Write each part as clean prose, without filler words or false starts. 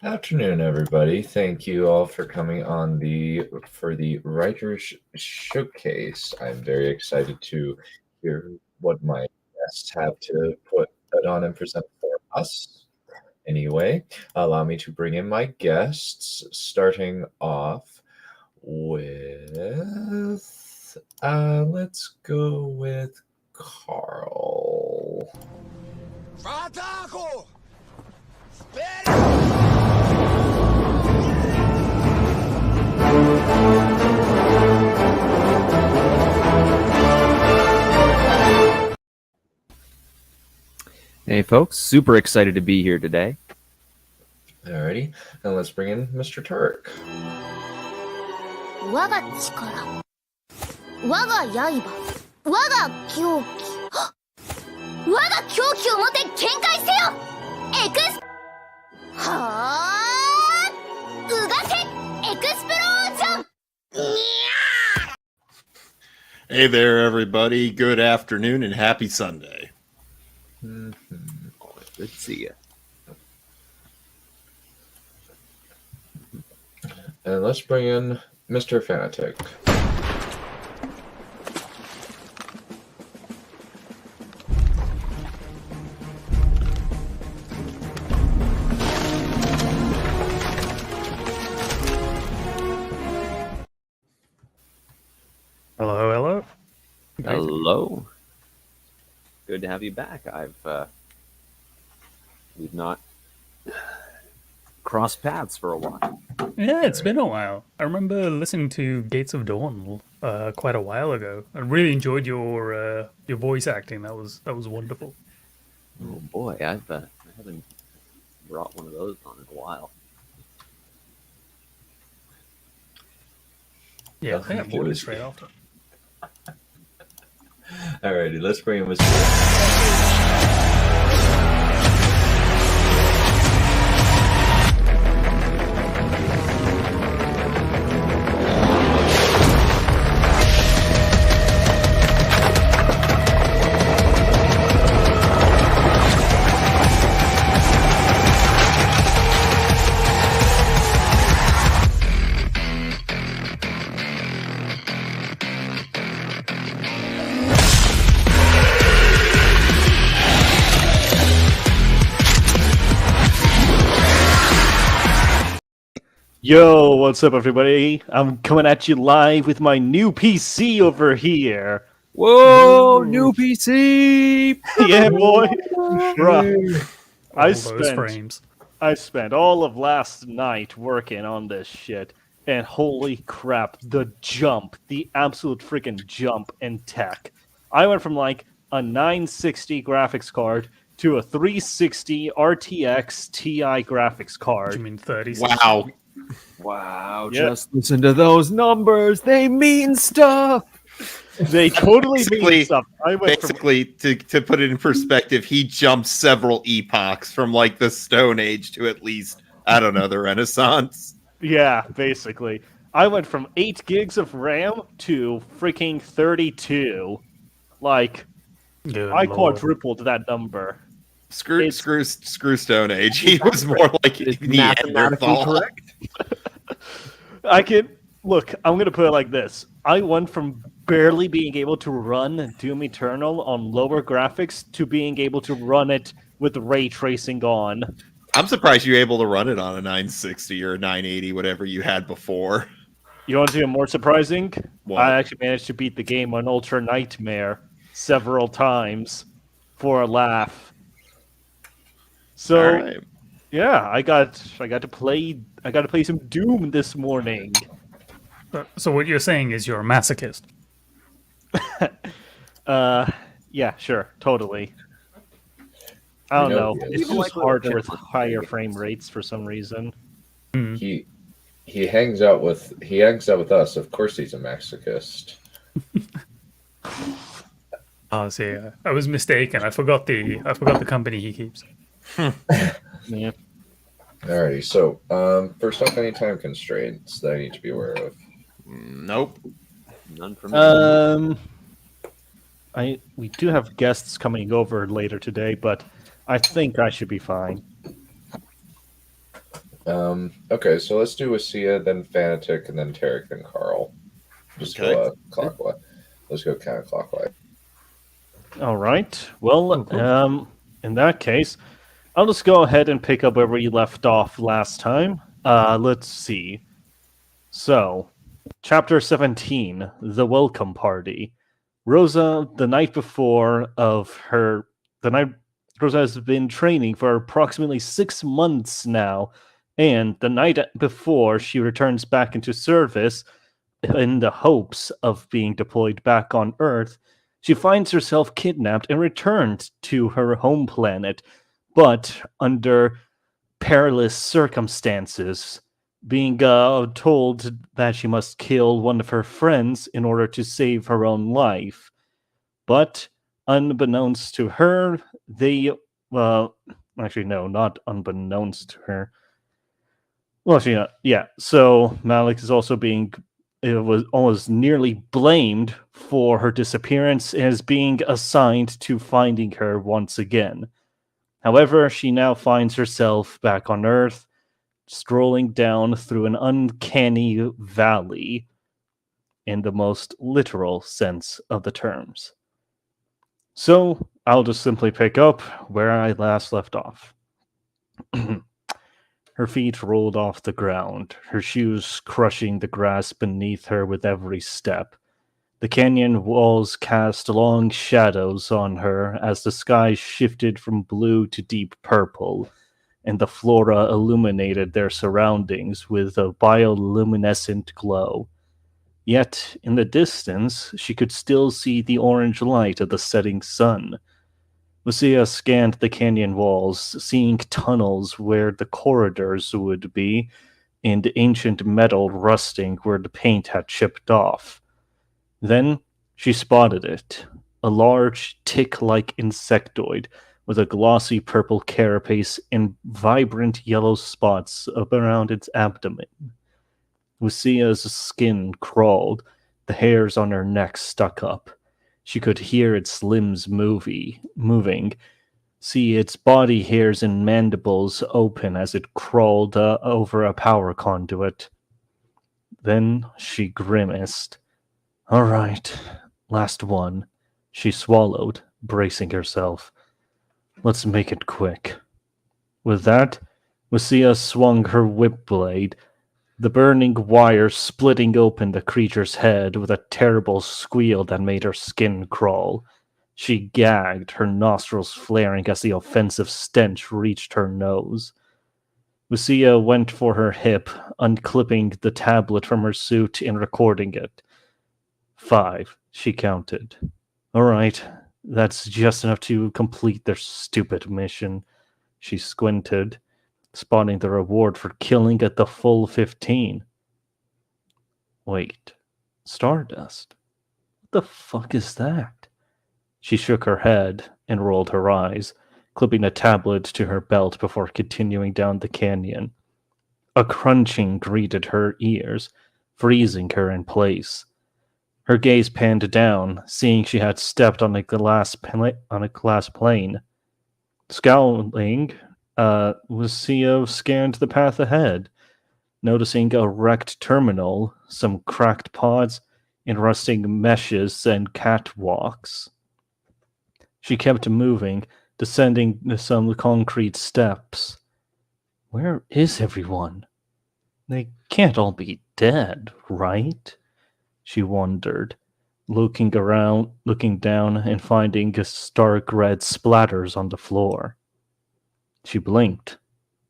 Afternoon, everybody. Thank you all for coming on for the Writers Showcase. I'm very excited to hear what my guests have to put on and present for us. Anyway, allow me to bring in my guests, starting off with let's go with Carl. Hey folks, super excited to be here today. Alrighty, and let's bring in Mr. Turk. 我が力、我が刃、我が狂気、我が狂気をもて見解せよ。エクスはーうがせエクスプロージョン。 Hey there, everybody. Good afternoon and happy Sunday. Good to see you. And let's bring in Mr. Fanatic. Hello. Hello. Good to have you back. We've not crossed paths for a while. Yeah, it's been a while. I remember listening to Gates of Dawn quite a while ago. I really enjoyed your voice acting. That was wonderful. Oh boy, I haven't brought one of those on in a while. Yeah, I think I bought it straight after. Alrighty, let's bring in Mr. Yo, what's up, everybody? I'm coming at you live with my new PC over here. Whoa, new PC! Yeah, boy. Bruh, All those frames. I spent all of last night working on this shit, and holy crap, the absolute freaking jump in tech. I went from like a 960 graphics card to a 360 RTX Ti graphics card. Do you mean 30? Wow. Wow, Yeah. just listen to those numbers. They mean stuff. They totally Basically- mean stuff. I went from Basically, to put it in perspective, he jumped several epochs from like the Stone Age to at least, I don't know, the Renaissance. Yeah, basically. I went from 8 gigs of RAM to freaking 32. Like, Good I lord. quadrupled that number. Screw Stone Age. He was more like It's Neanderthal. mathematically correct. I'm going to put it like this. I went from barely being able to run Doom Eternal on lower graphics to being able to run it with ray tracing on. I'm surprised you were able to run it on a 960 or a 980, whatever you had before. You want to see more surprising? What? I actually managed to beat the game on Ultra Nightmare several times for a laugh. So, All right. yeah, I got to play some Doom this morning. So what you're saying is you're a masochist. Yeah, sure, totally. I don't know. It's People just like harder little with higher frame rates for some reason. He hangs out with us. Of course, he's a masochist. Oh, see, I was mistaken. I forgot the company he keeps. Yeah. Alrighty, so First off, any time constraints that I need to be aware of? Nope. None for me. We do have guests coming over later today, but I think I should be fine. Okay, so let's do Asia, then Fanatic, and then Tarek, then Carl. Just Okay. go clockwise. Let's go counterclockwise. All right. Well, Oh, cool. in that case, I'll just go ahead and pick up where we left off last time. Let's see. So, chapter 17, The Welcome Party. Rosa, the night before of her, the night Rosa has been training for approximately 6 months now, and the night before she returns back into service, in the hopes of being deployed back on Earth, she finds herself kidnapped and returned to her home planet, but under perilous circumstances, being told that she must kill one of her friends in order to save her own life. But unbeknownst to her, they, well, actually, no, not unbeknownst to her. Well, actually, yeah. So Malik is also being, it was almost nearly blamed for her disappearance as being assigned to finding her once again. However, she now finds herself back on Earth, strolling down through an uncanny valley in the most literal sense of the terms. So, I'll just simply pick up where I last left off. Her feet rolled off the ground, her shoes crushing the grass beneath her with every step. The canyon walls cast long shadows on her as the sky shifted from blue to deep purple, and the flora illuminated their surroundings with a bioluminescent glow. Yet, in the distance, she could still see the orange light of the setting sun. Lucia scanned the canyon walls, seeing tunnels where the corridors would be, and ancient metal rusting where the paint had chipped off. Then she spotted it, a large, tick-like insectoid with a glossy purple carapace and vibrant yellow spots up around its abdomen. Lucia's skin crawled, the hairs on her neck stuck up. She could hear its limbs moving, see its body hairs and mandibles open as it crawled over a power conduit. Then she grimaced. All right, last one. She swallowed, bracing herself. Let's make it quick. With that, Lucia swung her whip blade, the burning wire splitting open the creature's head with a terrible squeal that made her skin crawl. She gagged, her nostrils flaring as the offensive stench reached her nose. Lucia went for her hip, unclipping the tablet from her suit and recording it. 5, she counted. All right, that's just enough to complete their stupid mission. She squinted, spotting the reward for killing at the full 15. Wait, Stardust? What the fuck is that? She shook her head and rolled her eyes, clipping the tablet to her belt before continuing down the canyon. A crunching greeted her ears, freezing her in place. Her gaze panned down, seeing she had stepped on a glass plane. Scowling, Lucio scanned the path ahead, noticing a wrecked terminal, some cracked pods, and rusting meshes and catwalks. She kept moving, descending some concrete steps. Where is everyone? They can't all be dead, right? She wondered, looking down and finding stark red splatters on the floor. She blinked,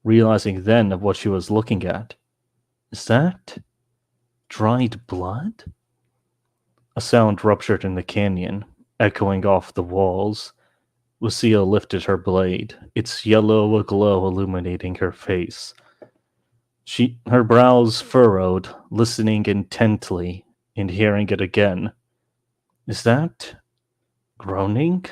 realizing then of what she was looking at. Is that dried blood? A sound ruptured in the canyon, echoing off the walls. Lucia lifted her blade, its yellow glow illuminating her face. Her brows furrowed, listening intently and hearing it again. Is that groaning?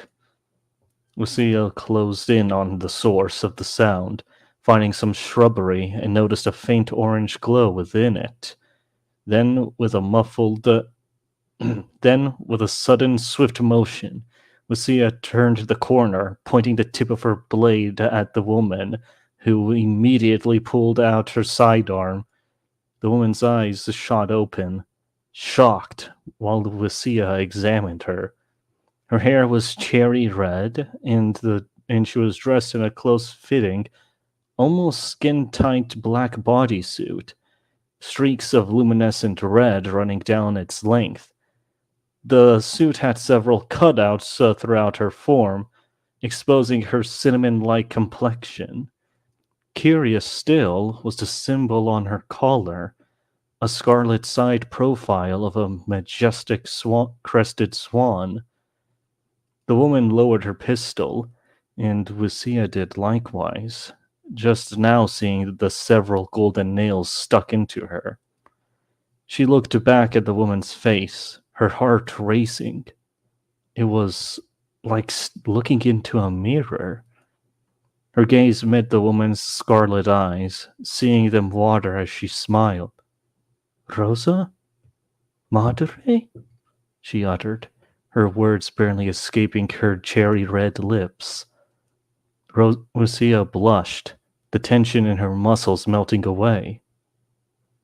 Lucia closed in on the source of the sound, finding some shrubbery and noticed a faint orange glow within it. Then, with a sudden, swift motion, Lucia turned the corner, pointing the tip of her blade at the woman, who immediately pulled out her sidearm. The woman's eyes shot open, shocked, while Lucia examined her. Her hair was cherry red, and she was dressed in a close-fitting, almost skin-tight black bodysuit, streaks of luminescent red running down its length. The suit had several cutouts throughout her form, exposing her cinnamon-like complexion. Curious still was the symbol on her collar, a scarlet side profile of a majestic crested swan. The woman lowered her pistol, and Lucia did likewise, just now seeing the several golden nails stuck into her. She looked back at the woman's face, her heart racing. It was like looking into a mirror. Her gaze met the woman's scarlet eyes, seeing them water as she smiled. "Rosa? Madre?" she uttered, her words barely escaping her cherry-red lips. Lucia blushed, the tension in her muscles melting away.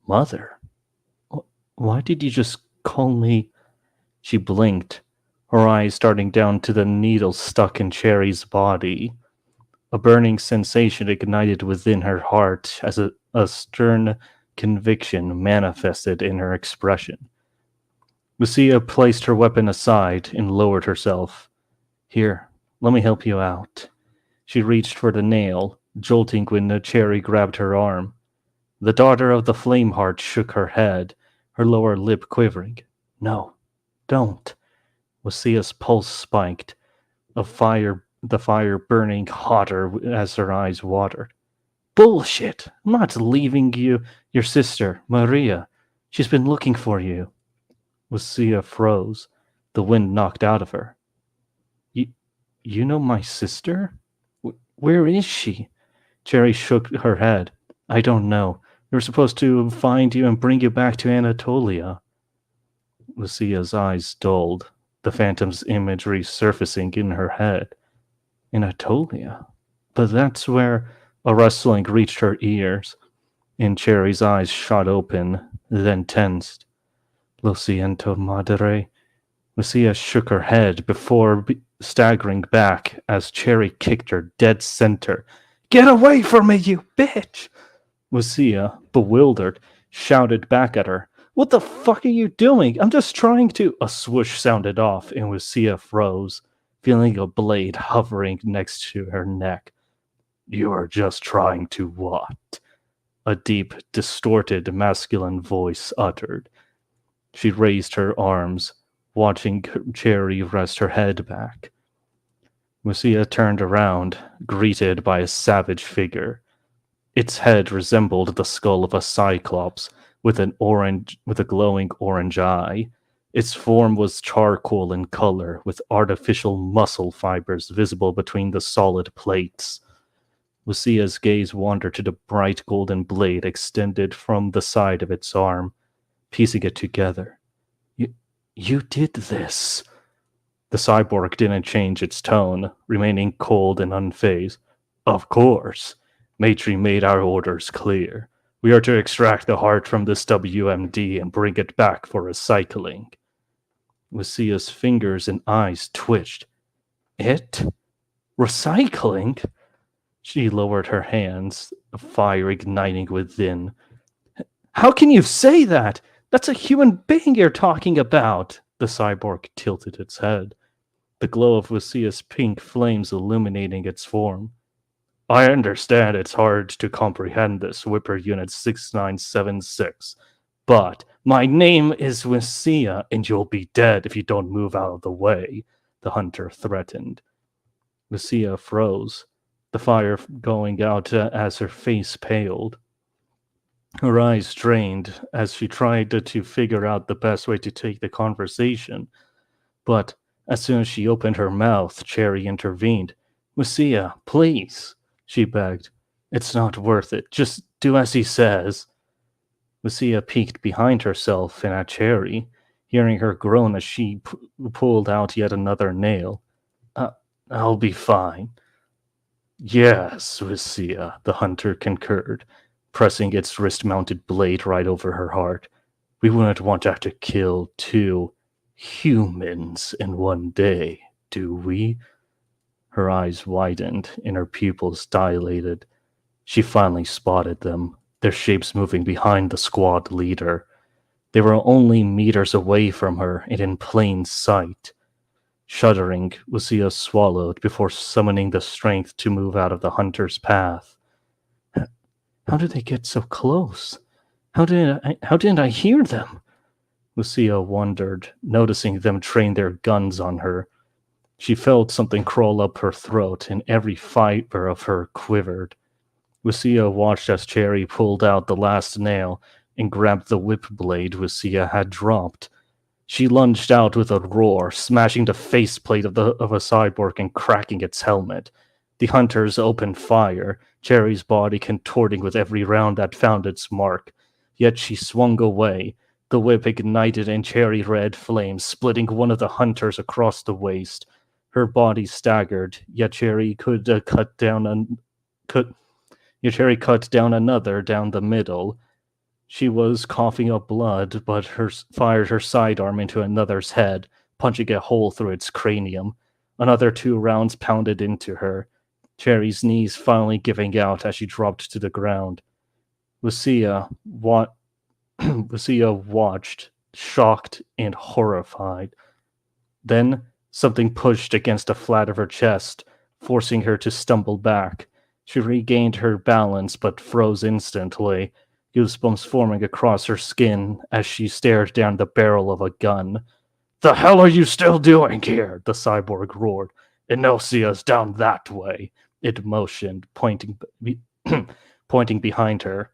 "Mother? Why did you just call me?" She blinked, her eyes starting down to the needle stuck in Cherry's body. A burning sensation ignited within her heart as a stern conviction manifested in her expression. Lucia placed her weapon aside and lowered herself. "Here, let me help you out." She reached for the nail, jolting when Cherry grabbed her arm. The daughter of the Flameheart shook her head, her lower lip quivering. "No, don't." Lucia's pulse spiked, the fire burning hotter as her eyes watered. "Bullshit! I'm not leaving you. Your sister, Maria. She's been looking for you." Lucia froze, the wind knocked out of her. You know my sister? Where is she?" Cherry shook her head. "I don't know. We were supposed to find you and bring you back to Anatolia." Lucia's eyes dulled, the phantom's imagery surfacing in her head. Anatolia? But that's where a rustling reached her ears, and Cherry's eyes shot open, then tensed. "Lo siento, madre." Lucia shook her head before staggering back as Cherry kicked her dead center. "Get away from me, you bitch!" Lucia, bewildered, shouted back at her. "What the fuck are you doing? I'm just trying to..." A swoosh sounded off, and Lucia froze, feeling a blade hovering next to her neck. "You are just trying to what?" A deep, distorted, masculine voice uttered. She raised her arms, watching Cherry rest her head back. Lucia turned around, greeted by a savage figure. Its head resembled the skull of a cyclops, with a glowing orange eye. Its form was charcoal in color, with artificial muscle fibers visible between the solid plates. Lucia's gaze wandered to the bright golden blade extended from the side of its arm, piecing it together. You did this." The cyborg didn't change its tone, remaining cold and unfazed. "Of course. Matri made our orders clear. We are to extract the heart from this WMD and bring it back for recycling." Lucia's fingers and eyes twitched. "It? Recycling?" She lowered her hands, a fire igniting within. "How can you say that? That's a human being you're talking about." The cyborg tilted its head, the glow of Lucia's pink flames illuminating its form. "I understand it's hard to comprehend this, Whipper Unit 6976, but my name is Lucia, and you'll be dead if you don't move out of the way," the hunter threatened. Lucia froze, the fire going out as her face paled. Her eyes strained as she tried to figure out the best way to take the conversation. But as soon as she opened her mouth, Cherry intervened. "Lucia, please," she begged. "It's not worth it. Just do as he says." Lucia peeked behind herself and at Cherry, hearing her groan as she pulled out yet another nail. I'll be fine." Yes, Lucia, the hunter concurred, pressing its wrist-mounted blade right over her heart. We wouldn't want to have to kill 2 humans in one day, do we? Her eyes widened and her pupils dilated. She finally spotted them, their shapes moving behind the squad leader. They were only meters away from her and in plain sight. Shuddering, Lucia swallowed before summoning the strength to move out of the hunter's path. How did they get so close? How didn't I hear them? Lucia wondered, noticing them train their guns on her. She felt something crawl up her throat, and every fiber of her quivered. Lucia watched as Cherry pulled out the last nail and grabbed the whip blade Lucia had dropped. She lunged out with a roar, smashing the faceplate of a cyborg and cracking its helmet. The hunters opened fire, Cherry's body contorting with every round that found its mark. Yet she swung away, the whip ignited in cherry red flames, splitting one of the hunters across the waist. Her body staggered, yet Cherry cut down another down the middle. She was coughing up blood, but fired her sidearm into another's head, punching a hole through its cranium. Another 2 rounds pounded into her, Cherry's knees finally giving out as she dropped to the ground. Lucia watched, shocked and horrified. Then something pushed against the flat of her chest, forcing her to stumble back. She regained her balance but froze instantly, goosebumps forming across her skin as she stared down the barrel of a gun. "The hell are you still doing here?" the cyborg roared. "Enosia's down that way." It motioned, pointing behind her.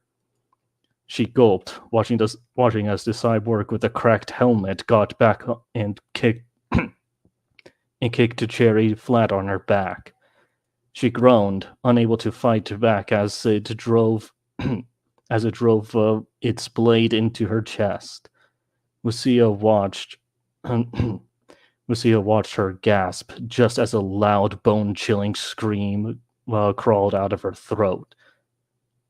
She gulped, watching as the cyborg with the cracked helmet got back and kicked Cherry flat on her back. She groaned, unable to fight back as it drove its blade into her chest. Lucia watched her gasp just as a loud, bone-chilling scream crawled out of her throat.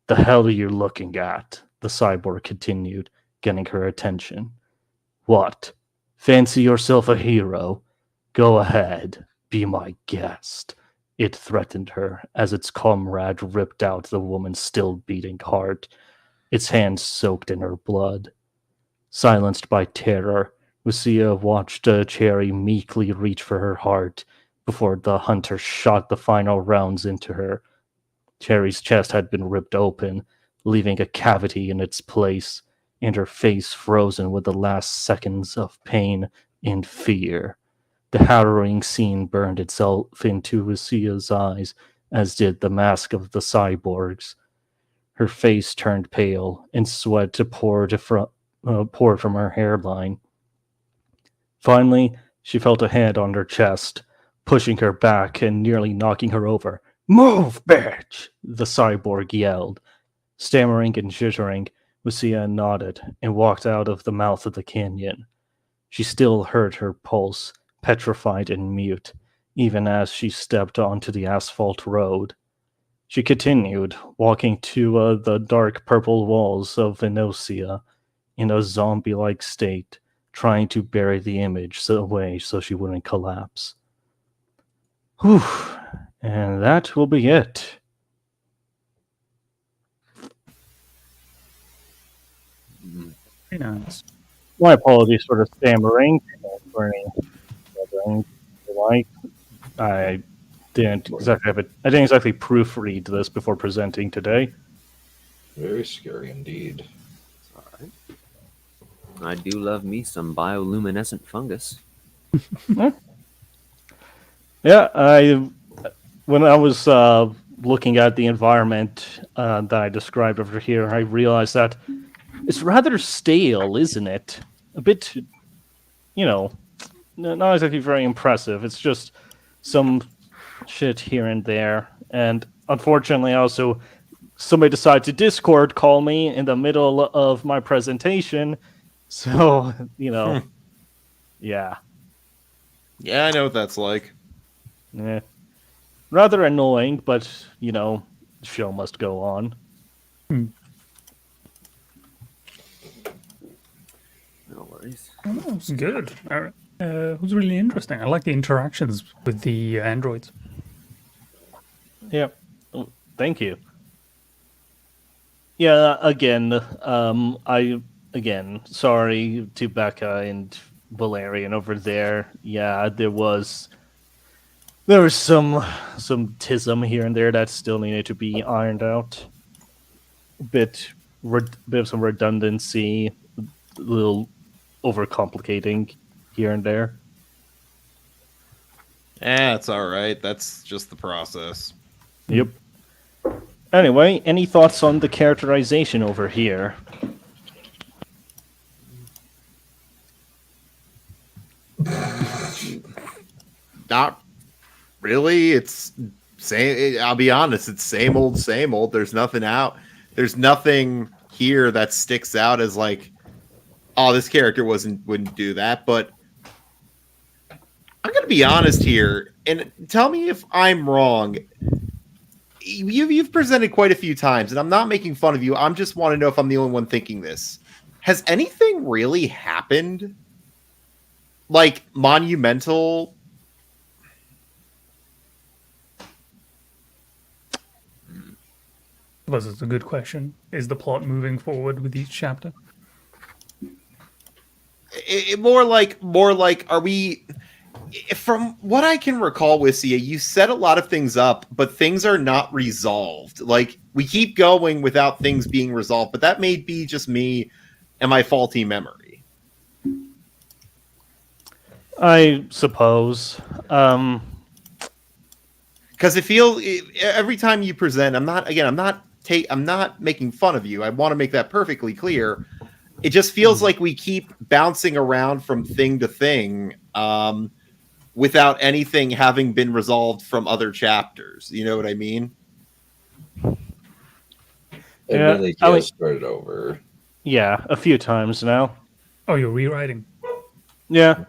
"The hell are you looking at?" the cyborg continued, getting her attention. "What? Fancy yourself a hero? Go ahead, be my guest," it threatened her as its comrade ripped out the woman's still beating heart, its hands soaked in her blood. Silenced by terror, Lucia watched Cherry meekly reach for her heart before the hunter shot the final rounds into her. Cherry's chest had been ripped open, leaving a cavity in its place, and her face frozen with the last seconds of pain and fear. The harrowing scene burned itself into Lucia's eyes, as did the mask of the cyborgs. Her face turned pale, and sweat poured from her hairline. Finally, she felt a hand on her chest, pushing her back and nearly knocking her over. "Move, bitch!" the cyborg yelled. Stammering and jittering, Lucia nodded and walked out of the mouth of the canyon. She still heard her pulse, petrified and mute, even as she stepped onto the asphalt road. She continued, walking to the dark purple walls of Enosia in a zombie-like state, trying to bury the image away so she wouldn't collapse. Whew, and that will be it. Very nice. My apologies for the stammering. For any like, I didn't exactly proofread this before presenting today. Very scary indeed. All right. I do love me some bioluminescent fungus. Yeah, when I was looking at the environment that I described over here, I realized that it's rather stale, isn't it? A bit, not exactly very impressive. It's just some shit here and there. And unfortunately, also, somebody decided to Discord call me in the middle of my presentation. So, yeah. Yeah, I know what that's like. Yeah. rather annoying, but show must go on. No worries. Oh, that was good. It was really interesting. I like the interactions with the androids. Yeah. Thank you. Yeah, sorry to Becca and Valerian over there. Yeah, there was some tism here and there that still needed to be ironed out. Bit of some redundancy, a little overcomplicating here and there. It's all right. That's just the process. Yep. Anyway, any thoughts on the characterization over here? Not really. It's same. I'll be honest. It's same old, same old. There's nothing out. There's nothing here that sticks out as like, oh, this character wouldn't do that. But I'm gonna be honest here, and tell me if I'm wrong. You've presented quite a few times, and I'm not making fun of you. I'm just want to know if I'm the only one thinking this. Has anything really happened? Like monumental? This is a good question. Is the plot moving forward with each chapter? More like, are we? From what I can recall, Wissia, you set a lot of things up, but things are not resolved. Like, we keep going without things being resolved, but that may be just me and my faulty memory. I suppose. Because it feels every time you present, I'm not making fun of you. I want to make that perfectly clear. It just feels like we keep bouncing around from thing to thing. Without anything having been resolved from other chapters. You know what I mean? It really does start over. Yeah, a few times now. Oh, you're rewriting. Yeah.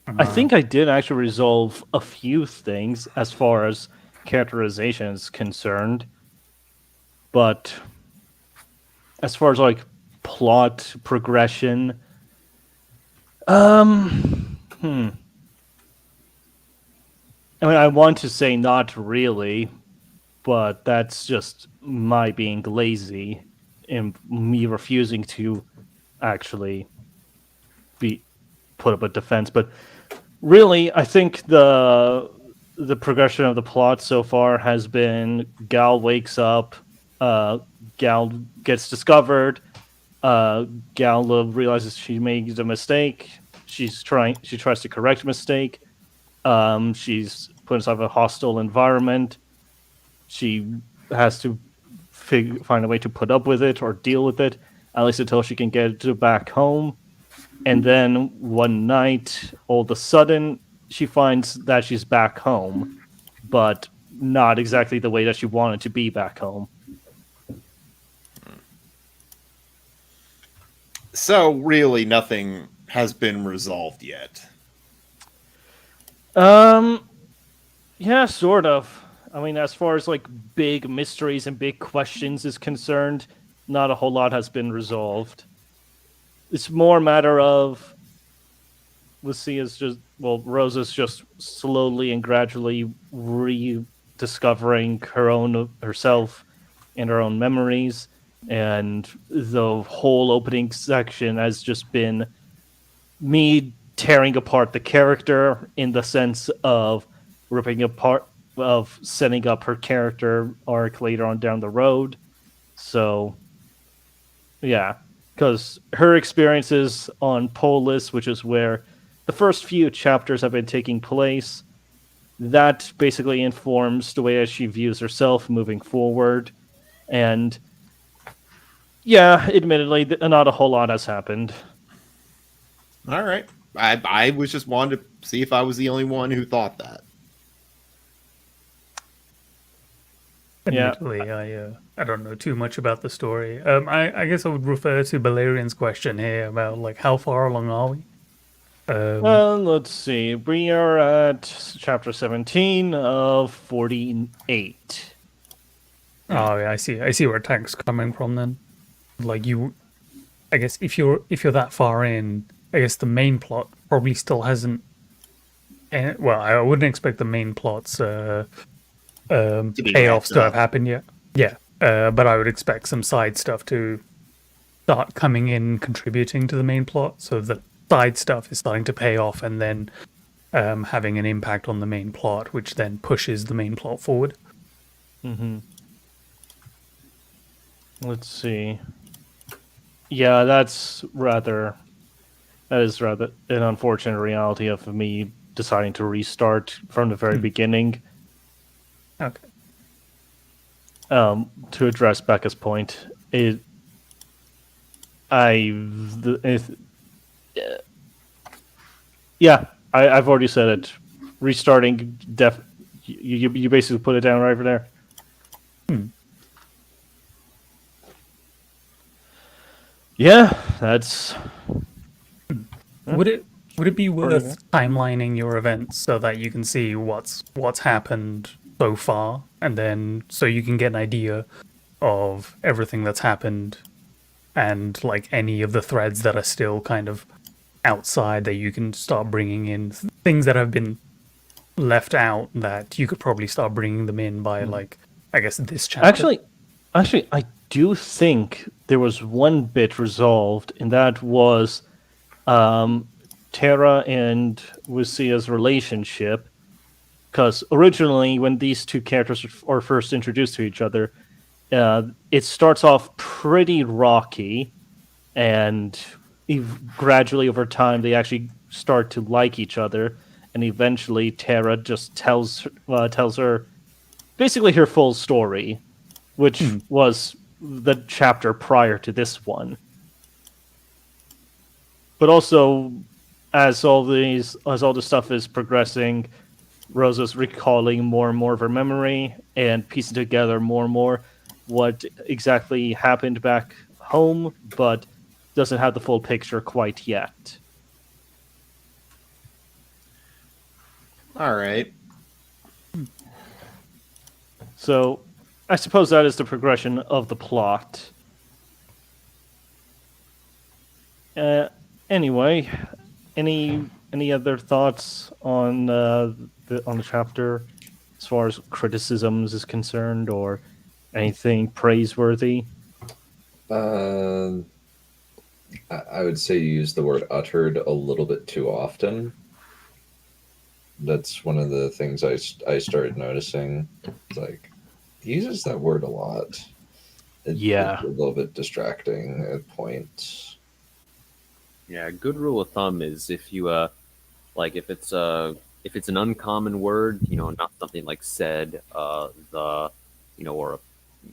I think I did actually resolve a few things as far as characterization is concerned. But as far as like plot progression, I mean, I want to say not really, but that's just my being lazy and me refusing to actually put up a defense. But really, I think the progression of the plot so far has been Gal wakes up, Gal gets discovered, Gal realizes she made a mistake. She tries to correct a mistake. She's put inside a hostile environment. She has to find a way to put up with it or deal with it, at least until she can get it back home. And then one night, all of a sudden, she finds that she's back home, but not exactly the way that she wanted to be back home. So really, nothing has been resolved yet. Yeah, sort of. I mean, as far as like big mysteries and big questions is concerned, not a whole lot has been resolved. It's more a matter of Lucia's Rosa's just slowly and gradually rediscovering herself and her own memories, and the whole opening section has just been me tearing apart the character in the sense of ripping apart, of setting up her character arc later on down the road. So, yeah, because her experiences on Polis, which is where the first few chapters have been taking place, that basically informs the way that she views herself moving forward. And yeah, admittedly, not a whole lot has happened. All right. I was just wanted to see if I was the only one who thought that. Admittedly, I don't know too much about the story. I guess I would refer to Valerian's question here about like how far along are we? Let's see. We are at chapter 17 of 48. Oh yeah, I see. I see where Tank's coming from then. Like you, I guess if you're that far in, I guess the main plot probably still hasn't. Well, I wouldn't expect the main plot's To be payoffs wrapped to have up. happened yet. Yeah, but I would expect some side stuff to start coming in, contributing to the main plot. So the side stuff is starting to pay off, and then having an impact on the main plot, which then pushes the main plot forward. Let's see. Yeah, that is rather an unfortunate reality of me deciding to restart from the very beginning. Okay. To address Becca's point, I've already said it. Restarting, you basically put it down right over there. Yeah, that's. Would it be worth timelining your events so that you can see what's happened so far, and then so you can get an idea of everything that's happened, and like any of the threads that are still kind of outside that you can start bringing in, things that have been left out that you could probably start bringing them in by like I guess this chapter. Actually, I do think there was one bit resolved, and that was Terra and Lucia's relationship. Because originally, when these two characters are first introduced to each other, it starts off pretty rocky, and gradually over time, they actually start to like each other, and eventually, Terra just tells her basically her full story, which was the chapter prior to this one. But also, as all this stuff is progressing, Rosa's recalling more and more of her memory and piecing together more and more what exactly happened back home, but doesn't have the full picture quite yet. All right. So, I suppose that is the progression of the plot. Anyway, any other thoughts on the chapter as far as criticisms is concerned, or anything praiseworthy? I would say you use the word uttered a little bit too often. That's one of the things I started noticing. It's like, he uses that word a lot. Yeah. It's a little bit distracting at points. Yeah, a good rule of thumb is if you like if it's an uncommon word, not something like said, the, or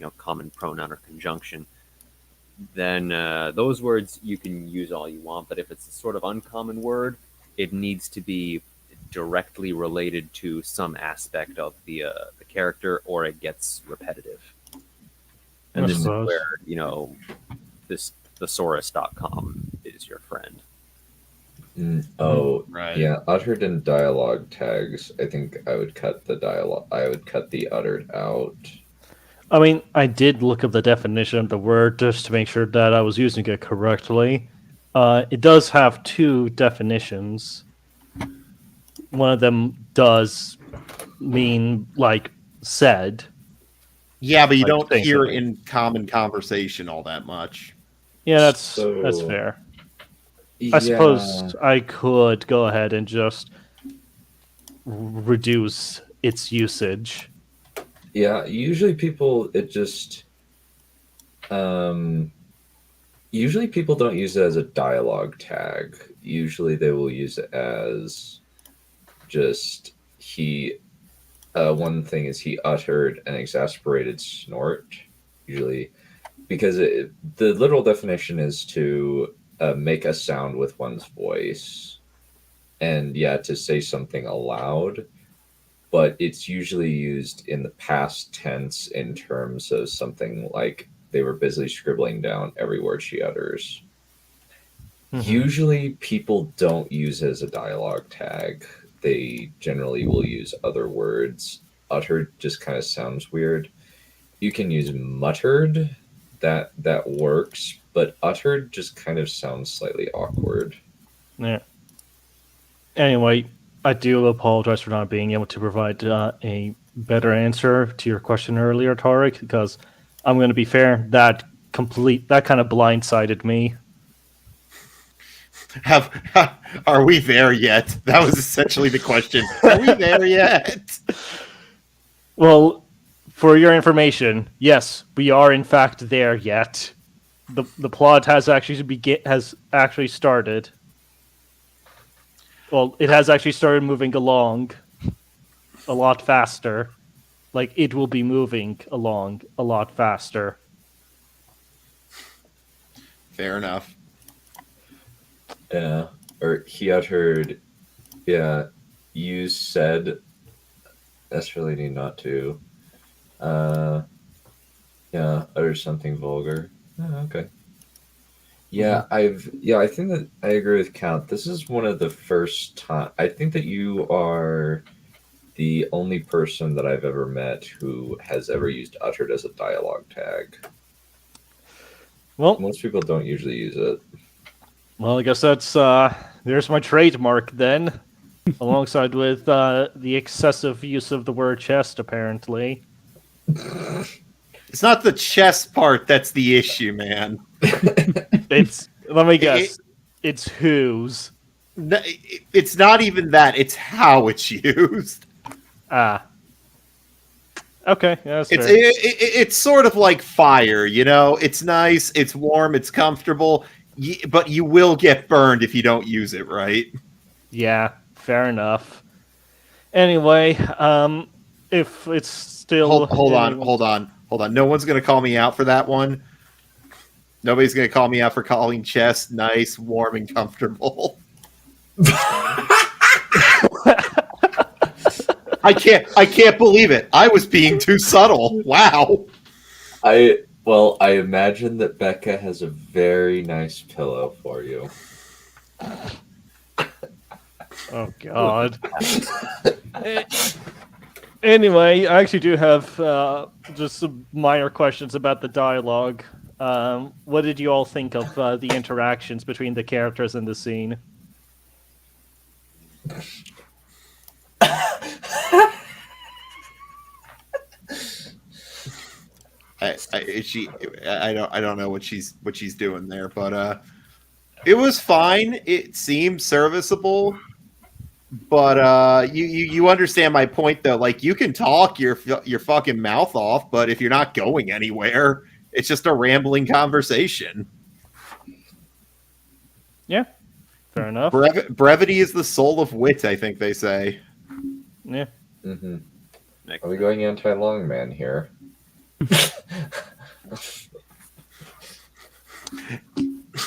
a common pronoun or conjunction, then those words you can use all you want. But if it's a sort of uncommon word, it needs to be directly related to some aspect of the character, or it gets repetitive. And this is where this thesaurus.com is your friend. Right. Yeah, uttered in dialogue tags. I think I would cut the dialogue. I would cut the uttered out. I mean, I did look up the definition of the word just to make sure that I was using it correctly. It does have two definitions. One of them does mean like said. Yeah, but you Like don't saying hear something. in common conversation all that much. Yeah, that's So- fair. Yeah. I suppose I could go ahead and just reduce its usage. Yeah, usually people usually people don't use it as a dialogue tag. Usually they will use it as just one thing is he uttered an exasperated snort, usually because the literal definition is to make a sound with one's voice, and yeah, to say something aloud. But it's usually used in the past tense in terms of something like they were busily scribbling down every word she utters. Usually people don't use it as a dialogue tag. They generally will use other words. Uttered just kind of sounds weird. You can use muttered. That works, but uttered just kind of sounds slightly awkward. Yeah. Anyway, I do apologize for not being able to provide a better answer to your question earlier, Tarek, because I'm going to be fair, that kind of blindsided me. Are we there yet? That was essentially the question. Are we there yet? Well, for your information, yes, we are in fact there yet. The plot has actually started. Well, it has actually started moving along a lot faster. Like, it will be moving along a lot faster. Fair enough. Yeah. Or he uttered, yeah, you said, that's really neat not to. Yeah, utter something vulgar. Oh, okay. Yeah, I think that I agree with Count. This is one of the first time. I think that you are the only person that I've ever met who has ever used uttered as a dialogue tag. Well, Most people don't usually use it. I guess that's there's my trademark then, alongside with the excessive use of the word chest, apparently. It's not the chess part that's the issue, man. Let me guess. It's whose. It's not even that. It's how it's used. Ah. Okay, yeah, that's fair. It's sort of like fire, you know? It's nice, it's warm, it's comfortable, but you will get burned if you don't use it, right? Yeah, fair enough. Anyway, if it's still... Hold on. No one's going to call me out for that one. Nobody's going to call me out for calling chess nice, warm, and comfortable. I can't believe it. I was being too subtle. Wow. I imagine that Becca has a very nice pillow for you. Oh, God. Anyway, I actually do have just some minor questions about the dialogue. What did you all think of the interactions between the characters in the scene? I don't know what she's doing there, but it was fine. It seemed serviceable, but you understand my point though. Like, you can talk your fucking mouth off, but if you're not going anywhere, it's just a rambling conversation. Yeah, fair enough. Brevity is the soul of wit, I think they say. Yeah. Mm-hmm. Are we going anti-long man here?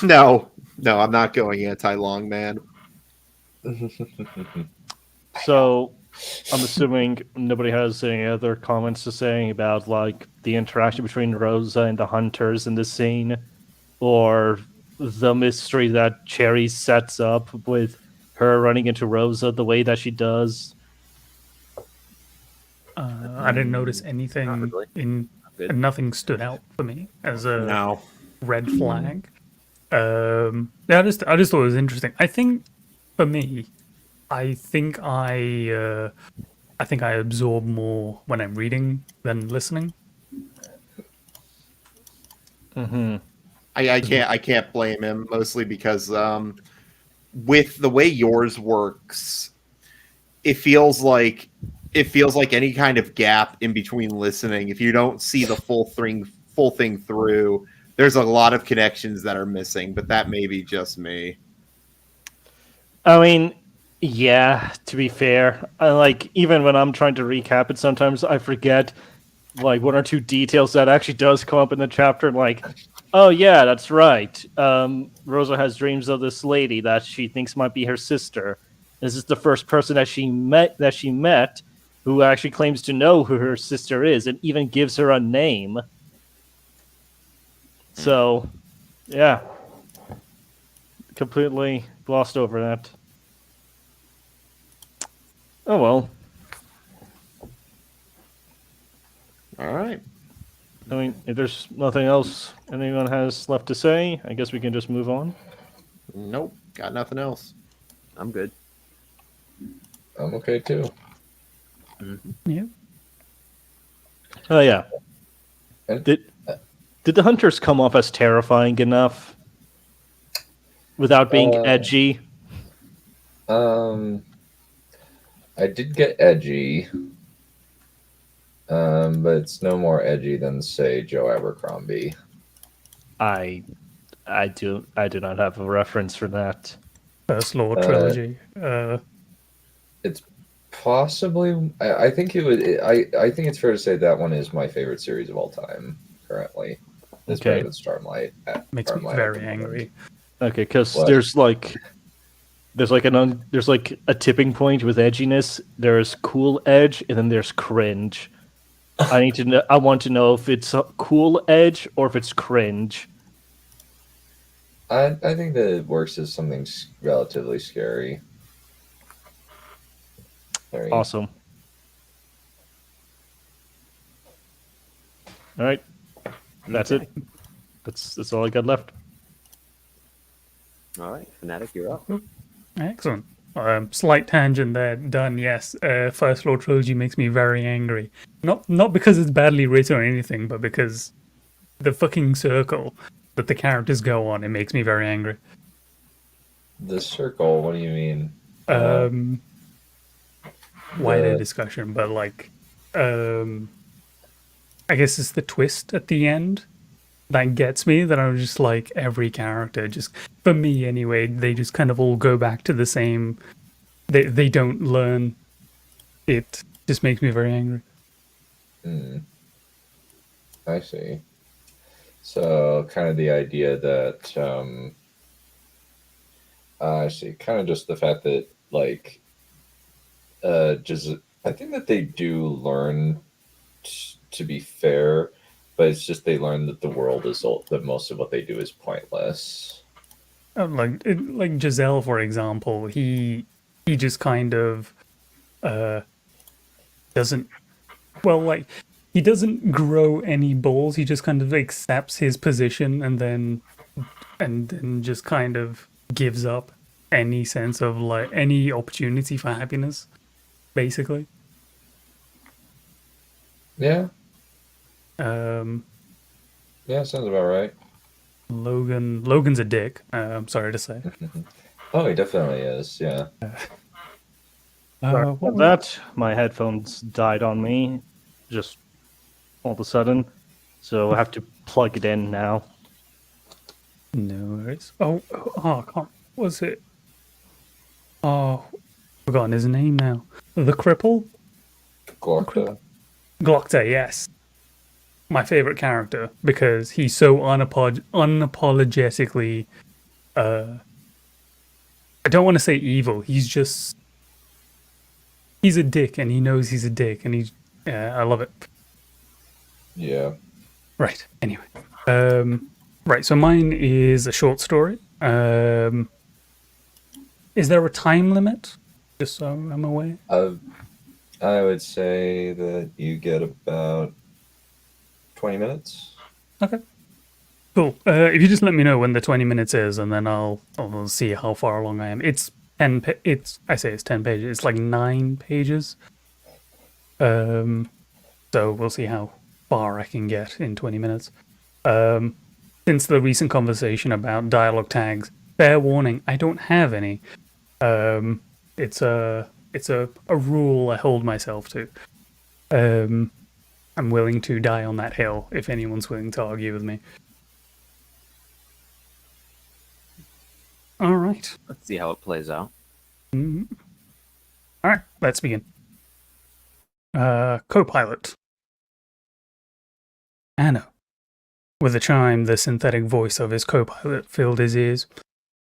No, I'm not going anti-long man. So, I'm assuming nobody has any other comments to say about like the interaction between Rosa and the hunters in the scene, or the mystery that Cherry sets up with her running into Rosa the way that she does. I didn't notice anything nothing stood out for me as a red flag. Yeah, I just thought it was interesting. I think for me, I think I absorb more when I'm reading than listening. Mm-hmm. I can't blame him, mostly because with the way yours works, it feels like any kind of gap in between listening. If you don't see the full thing through, there's a lot of connections that are missing, but that may be just me. I mean, yeah, to be fair, even when I'm trying to recap it, sometimes I forget like one or two details that actually does come up in the chapter. Like, oh yeah, that's right. Rosa has dreams of this lady that she thinks might be her sister. This is the first person that she met who actually claims to know who her sister is and even gives her a name. So, yeah. completely glossed over that. Oh well. All right. I mean, if there's nothing else anyone has left to say, I guess we can just move on. Nope. Got nothing else. I'm good. I'm okay too. Yeah. Oh yeah. And- Did the hunters come off as terrifying enough without being edgy? I did get edgy, but it's no more edgy than, say, Joe Abercrombie. I do not have a reference for that. First Lord Trilogy. It's possibly. I think it would. I think it's fair to say that one is my favorite series of all time currently. It's Okay. better than Stormlight. Makes me Stormlight very at the moment. angry. Okay, because What? there's like a tipping point with edginess. There's cool edge, and then there's cringe. I need to know. I want to know if it's a cool edge or if it's cringe. I think that it works as something relatively scary. Very Awesome. All right, that's it. That's all I got left. All right, Fnatic, you're up. Excellent. Slight tangent there. Done. Yes. First Lord Trilogy makes me very angry. Not because it's badly written or anything, but because the fucking circle that the characters go on, it makes me very angry. The circle. What do you mean? Wider the- discussion, but like, I guess it's the twist at the end that gets me. That I'm just like, every character, just for me anyway, they just kind of all go back to the same. They don't learn. It just makes me very angry. I see. So, kind of the idea that I see. Kind of just the fact that, like, just I think that they do learn to be fair, but it's just they learn that the world is that most of what they do is pointless. Like Giselle, for example, he just kind of doesn't like he doesn't grow any balls. He just kind of accepts his position and then just kind of gives up any sense of like any opportunity for happiness, basically. Yeah, Um, yeah, sounds about right. Logan's a dick. I'm sorry to say. Oh, he definitely is. Yeah. Sorry What about was- that. My headphones died on me, just all of a sudden. So I have to plug it in now. No worries. I can't. Was it? Oh, forgotten his name now. The cripple? Glocta. Glocta, yes. My favorite character because he's so unapologetically. I don't want to say evil. He's a dick, and he knows he's a dick, and I love it. Yeah. Right. Anyway, right. So mine is a short story. Is there a time limit? Just so I'm aware. I would say that you get about 20 minutes. Okay. Cool. If you just let me know when the 20 minutes is, and then I'll see how far along I am. It's 10. I say it's 10 pages. It's like 9 pages. So we'll see how far I can get in 20 minutes. Since the recent conversation about dialogue tags, fair warning, I don't have any. It's a rule I hold myself to. I'm willing to die on that hill if anyone's willing to argue with me. All right. Let's see how it plays out. All right, let's begin. Co-pilot. Anno. With a chime, the synthetic voice of his co-pilot filled his ears.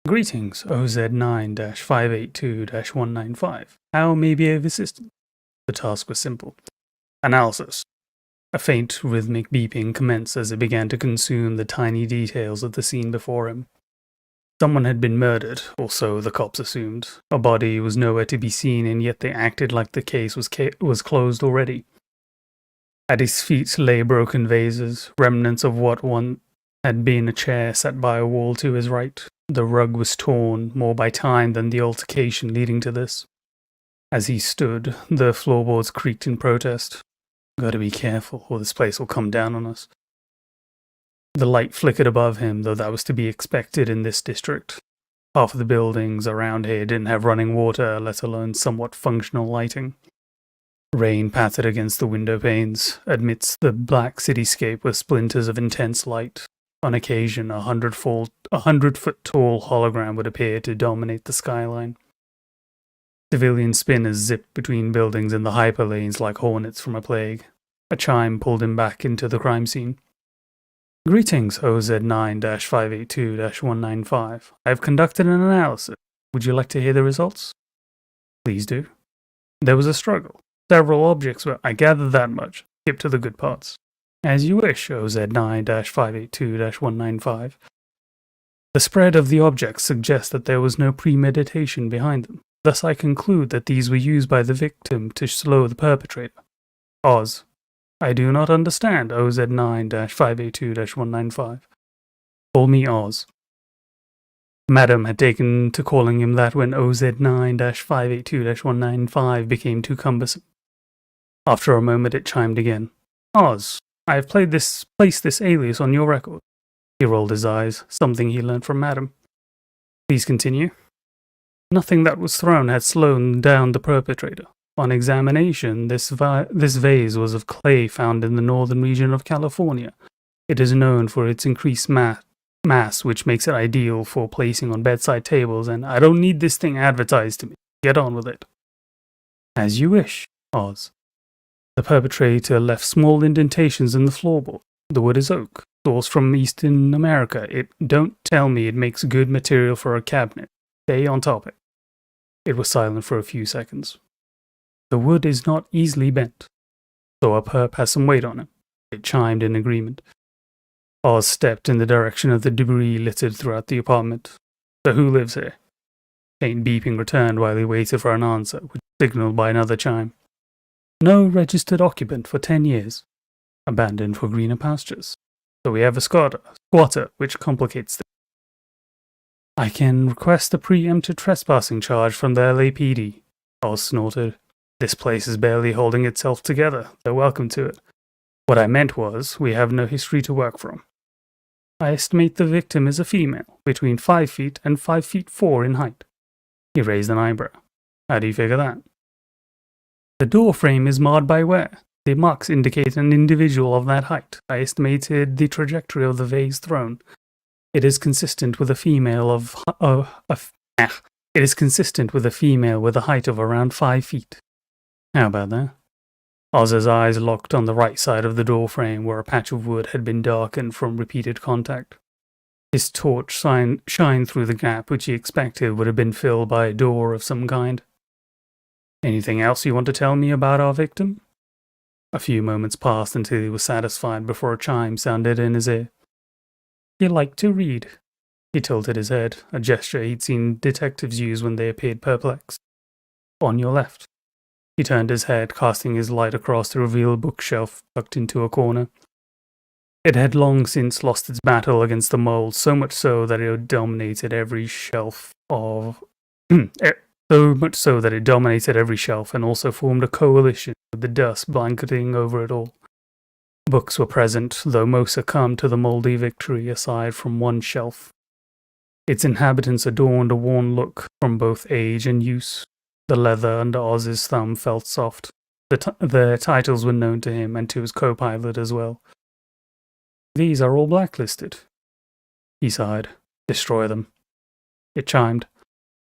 Greetings, OZ9-582-195. How may be of assistance? The task was simple. Analysis. A faint, rhythmic beeping commenced as it began to consume the tiny details of the scene before him. Someone had been murdered, or so the cops assumed. A body was nowhere to be seen, and yet they acted like the case was closed already. At his feet lay broken vases, remnants of what one had been a chair set by a wall to his right. The rug was torn, more by time than the altercation leading to this. As he stood, the floorboards creaked in protest. Gotta be careful, or this place will come down on us. The light flickered above him, though that was to be expected in this district. Half of the buildings around here didn't have running water, let alone somewhat functional lighting. Rain pattered against the window panes, amidst the black cityscape with splinters of intense light. On occasion, a 100-foot tall hologram would appear to dominate the skyline. Civilian spinners zipped between buildings in the hyperlanes like hornets from a plague. A chime pulled him back into the crime scene. Greetings, OZ9-582-195. I have conducted an analysis. Would you like to hear the results? Please do. There was a struggle. Several objects were... I gathered that much. Skip to the good parts. As you wish, OZ9-582-195. The spread of the objects suggests that there was no premeditation behind them. Thus I conclude that these were used by the victim to slow the perpetrator. Oz. I do not understand, OZ9-582-195. Call me Oz. Madam had taken to calling him that when OZ9-582-195 became too cumbersome. After a moment it chimed again. Oz, I have placed this alias on your record. He rolled his eyes, something he learned from Madam. Please continue. Nothing that was thrown had slowed down the perpetrator. On examination, this vase was of clay found in the northern region of California. It is known for its increased mass, which makes it ideal for placing on bedside tables, and I don't need this thing advertised to me. Get on with it. As you wish, Oz. The perpetrator left small indentations in the floorboard. The wood is oak, sourced from Eastern America. Don't tell me it makes good material for a cabinet. Stay on topic. It was silent for a few seconds. The wood is not easily bent, so a perp has some weight on it. It chimed in agreement. Oz stepped in the direction of the debris littered throughout the apartment. So who lives here? Faint beeping returned while he waited for an answer, which signaled by another chime. No registered occupant for 10 years. Abandoned for greener pastures. So we have a squatter, which complicates things. I can request a preempted trespassing charge from the LAPD. Oz snorted. This place is barely holding itself together. They're welcome to it. What I meant was, we have no history to work from. I estimate the victim is a female, between 5 feet and 5 feet 4 in height. He raised an eyebrow. How do you figure that? The door frame is marred by wear. The marks indicate an individual of that height. I estimated the trajectory of the vase thrown. It is consistent with a female It is consistent with a female with a height of around 5 feet. How about that? Oz's eyes locked on the right side of the door frame where a patch of wood had been darkened from repeated contact. His torch shined through the gap which he expected would have been filled by a door of some kind. Anything else you want to tell me about our victim? A few moments passed until he was satisfied before a chime sounded in his ear. He liked to read. He tilted his head, a gesture he'd seen detectives use when they appeared perplexed. On your left. He turned his head, casting his light across to reveal a bookshelf tucked into a corner. It had long since lost its battle against the mold, so much so that it dominated every shelf and also formed a coalition with the dust blanketing over it all. Books were present, though most succumbed to the moldy victory aside from one shelf. Its inhabitants adorned a worn look from both age and use. The leather under Oz's thumb felt soft. The titles were known to him and to his co-pilot as well. These are all blacklisted. He sighed. Destroy them. It chimed.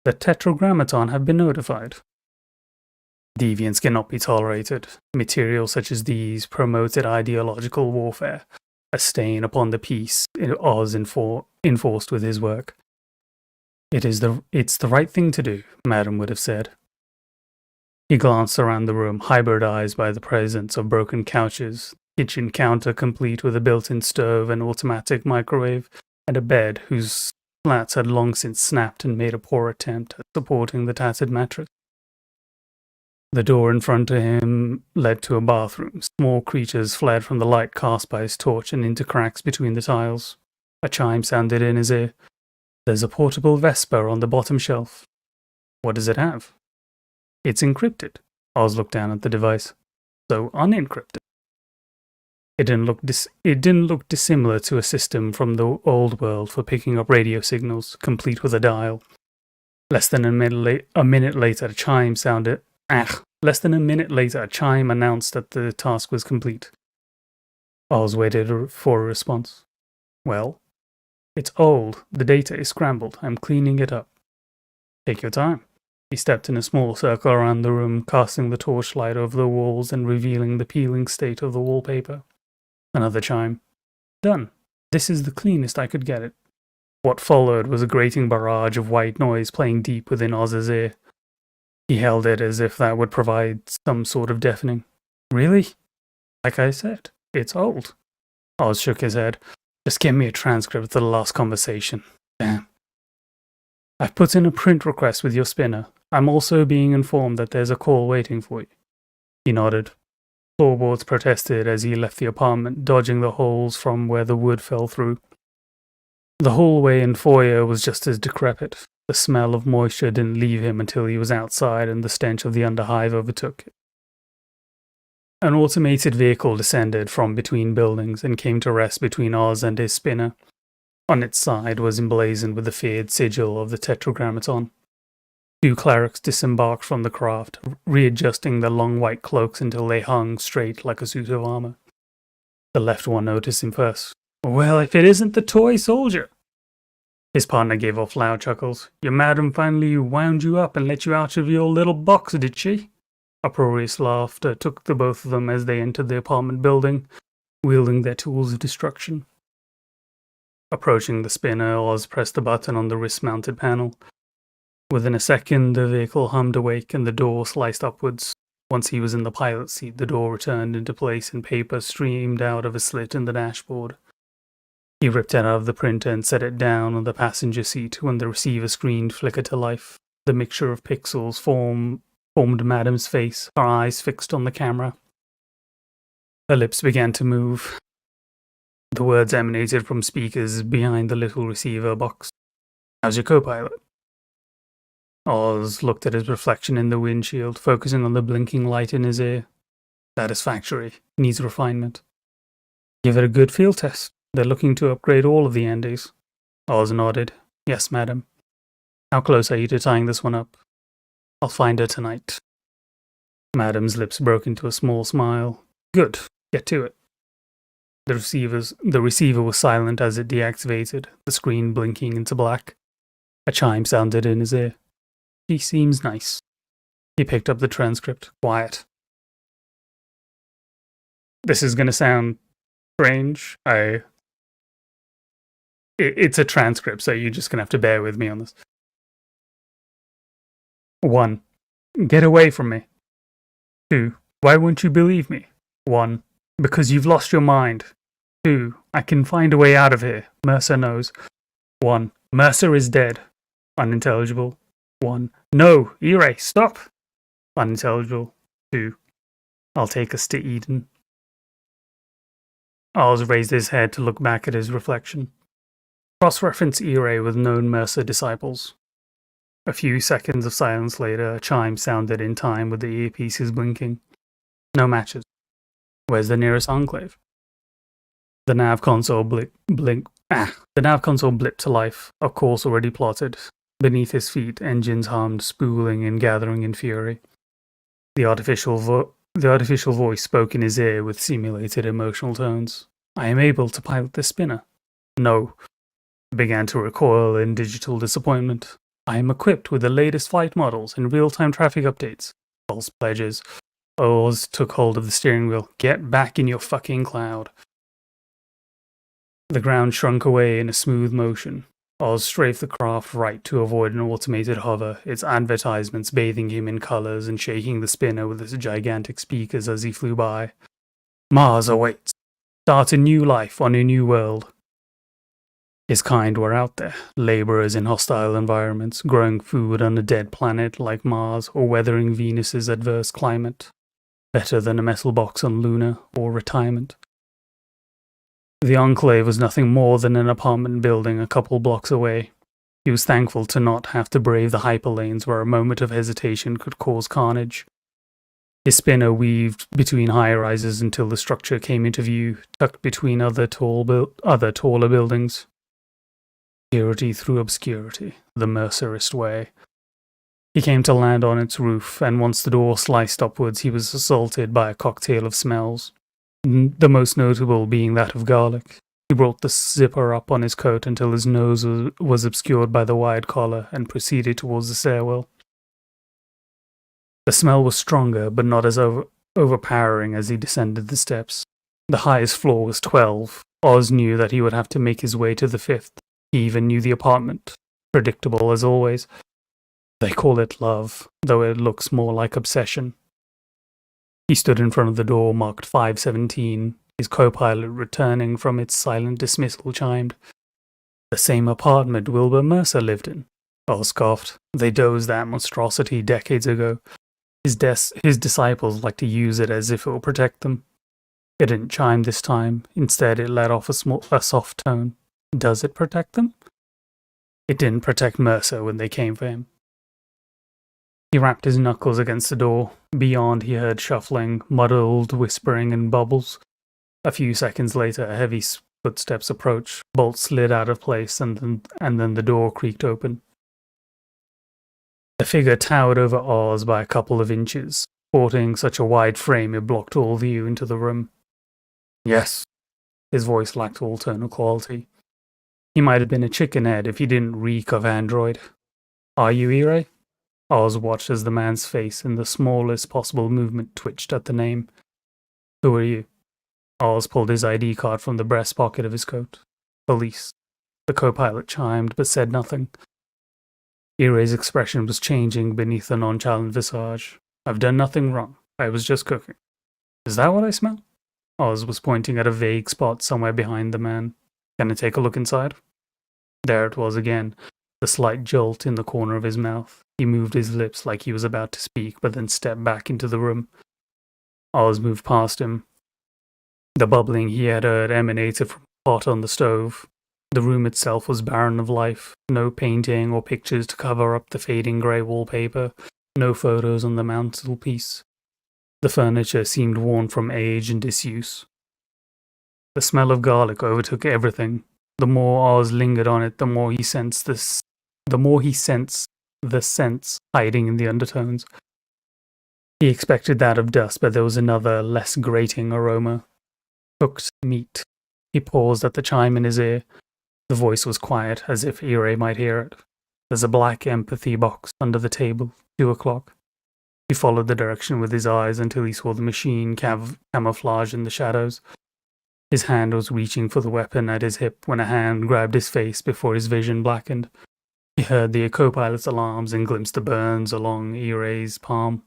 The Tetragrammaton have been notified. Deviants cannot be tolerated. Materials such as these promoted ideological warfare, a stain upon the peace Oz enforced with his work. It's the right thing to do, Madam would have said. He glanced around the room, hybridized by the presence of broken couches, kitchen counter complete with a built-in stove and automatic microwave, and a bed whose slats had long since snapped and made a poor attempt at supporting the tattered mattress. The door in front of him led to a bathroom. Small creatures fled from the light cast by his torch and into cracks between the tiles. A chime sounded in his ear. There's a portable Vesper on the bottom shelf. What does it have? It's encrypted. Oz looked down at the device. So unencrypted. It didn't look dissimilar to a system from the old world for picking up radio signals, complete with a dial. Less than a minute later, a chime sounded. Less than a minute later, a chime announced that the task was complete. Oz waited for a response. Well, it's old. The data is scrambled. I'm cleaning it up. Take your time. He stepped in a small circle around the room, casting the torchlight over the walls and revealing the peeling state of the wallpaper. Another chime. Done. This is the cleanest I could get it. What followed was a grating barrage of white noise playing deep within Oz's ear. He held it as if that would provide some sort of deafening. Really? Like I said, it's old. Oz shook his head. Just give me a transcript of the last conversation. Damn. I've put in a print request with your spinner. I'm also being informed that there's a call waiting for you. He nodded. Floorboards protested as he left the apartment, dodging the holes from where the wood fell through. The hallway and foyer was just as decrepit. The smell of moisture didn't leave him until he was outside and the stench of the underhive overtook it. An automated vehicle descended from between buildings and came to rest between Oz and his spinner. On its side was emblazoned with the feared sigil of the Tetragrammaton. 2 clerics disembarked from the craft, readjusting their long white cloaks until they hung straight like a suit of armor. The left one noticed him first. Well, if it isn't the toy soldier! His partner gave off loud chuckles. Your madam finally wound you up and let you out of your little box, did she? Uproarious laughter took the both of them as they entered the apartment building, wielding their tools of destruction. Approaching the spinner, Oz pressed a button on the wrist-mounted panel. Within a second, the vehicle hummed awake and the door sliced upwards. Once he was in the pilot seat, the door returned into place and paper streamed out of a slit in the dashboard. He ripped it out of the printer and set it down on the passenger seat when the receiver screen flickered to life. The mixture of pixels formed Madam's face, her eyes fixed on the camera. Her lips began to move. The words emanated from speakers behind the little receiver box. How's your co-pilot? Oz looked at his reflection in the windshield, focusing on the blinking light in his ear. Satisfactory. Needs refinement. Give it a good field test. They're looking to upgrade all of the Andes. Oz nodded. Yes, madam. How close are you to tying this one up? I'll find her tonight. Madam's lips broke into a small smile. Good. Get to it. The receiver was silent as it deactivated, the screen blinking into black. A chime sounded in his ear. She seems nice. He picked up the transcript. Quiet. This is going to sound strange. It's a transcript, so you're just going to have to bear with me on this. 1. Get away from me. 2. Why won't you believe me? 1. Because you've lost your mind. 2. I can find a way out of here. Mercer knows. 1. Mercer is dead. Unintelligible. 1. No, Ire, stop. Unintelligible. 2. I'll take us to Eden. Oz raised his head to look back at his reflection. Cross-reference Ire with known Mercer disciples. A few seconds of silence later, a chime sounded in time with the earpieces blinking. No matches. Where's the nearest enclave? The nav console blipped to life, a course already plotted. Beneath his feet, engines hummed, spooling and gathering in fury. The artificial voice spoke in his ear with simulated emotional tones. I am able to pilot this spinner. No. He began to recoil in digital disappointment. I am equipped with the latest flight models and real-time traffic updates. False pledges. Oz took hold of the steering wheel. Get back in your fucking cloud. The ground shrunk away in a smooth motion. Oz strafed the craft right to avoid an automated hover, its advertisements bathing him in colors and shaking the spinner with its gigantic speakers as he flew by. Mars awaits. Start a new life on a new world. His kind were out there, laborers in hostile environments, growing food on a dead planet like Mars or weathering Venus's adverse climate. Better than a metal box on Luna or retirement. The Enclave was nothing more than an apartment building a couple blocks away. He was thankful to not have to brave the hyperlanes where a moment of hesitation could cause carnage. His spinner weaved between high-rises until the structure came into view, tucked between other taller buildings. Obscurity through obscurity, the Mercerist way. He came to land on its roof, and once the door sliced upwards, he was assaulted by a cocktail of smells, the most notable being that of garlic. He brought the zipper up on his coat until his nose was obscured by the wide collar and proceeded towards the stairwell. The smell was stronger, but not as overpowering as he descended the steps. The highest floor was 12. Oz knew that he would have to make his way to the 5th. He even knew the apartment. Predictable as always. They call it love, though it looks more like obsession. He stood in front of the door marked 517. His co-pilot returning from its silent dismissal chimed. The same apartment Wilbur Mercer lived in. Oz scoffed. They dozed that monstrosity decades ago. His disciples like to use it as if it will protect them. It didn't chime this time. Instead, it let off a soft tone. Does it protect them? It didn't protect Mercer when they came for him. He rapped his knuckles against the door. Beyond, he heard shuffling, muddled whispering, and bubbles. A few seconds later, heavy footsteps approached. Bolts slid out of place, and then the door creaked open. The figure towered over Oz by a couple of inches, sporting such a wide frame it blocked all view into the room. Yes. His voice lacked all tonal quality. He might have been a chickenhead if he didn't reek of android. Are you Ire? Oz watched as the man's face in the smallest possible movement twitched at the name. Who are you? Oz pulled his ID card from the breast pocket of his coat. Police. The co-pilot chimed, but said nothing. Ire's expression was changing beneath the nonchalant visage. I've done nothing wrong. I was just cooking. Is that what I smell? Oz was pointing at a vague spot somewhere behind the man. Can I take a look inside? There it was again, the slight jolt in the corner of his mouth. He moved his lips like he was about to speak, but then stepped back into the room. Oz moved past him. The bubbling he had heard emanated from a pot on the stove. The room itself was barren of life. No painting or pictures to cover up the fading grey wallpaper. No photos on the mantelpiece. The furniture seemed worn from age and disuse. The smell of garlic overtook everything. The more Oz lingered on it, the more he sensed the scents hiding in the undertones. He expected that of dust, but there was another, less grating aroma. Cooked meat. He paused at the chime in his ear. The voice was quiet, as if Ire might hear it. There's a black empathy box under the table. 2 o'clock. He followed the direction with his eyes until he saw the machine camouflage in the shadows. His hand was reaching for the weapon at his hip when a hand grabbed his face before his vision blackened. He heard the co-pilot's alarms and glimpsed the burns along Ire's palm.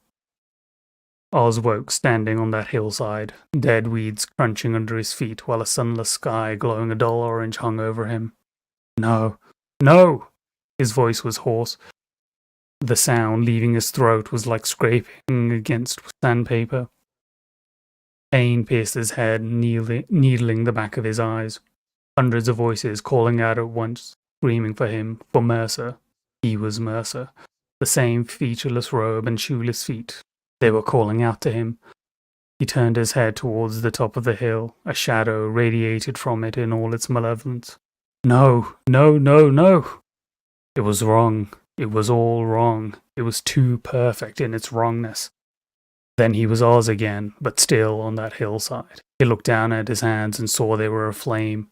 Oz woke standing on that hillside, dead weeds crunching under his feet while a sunless sky glowing a dull orange hung over him. No! No! His voice was hoarse. The sound leaving his throat was like scraping against sandpaper. Pain pierced his head, needling the back of his eyes. Hundreds of voices calling out at once, screaming for him, for Mercer. He was Mercer. The same featureless robe and shoeless feet. They were calling out to him. He turned his head towards the top of the hill. A shadow radiated from it in all its malevolence. No, no, no, no! It was wrong. It was all wrong. It was too perfect in its wrongness. Then he was Oz again, but still on that hillside. He looked down at his hands and saw they were aflame.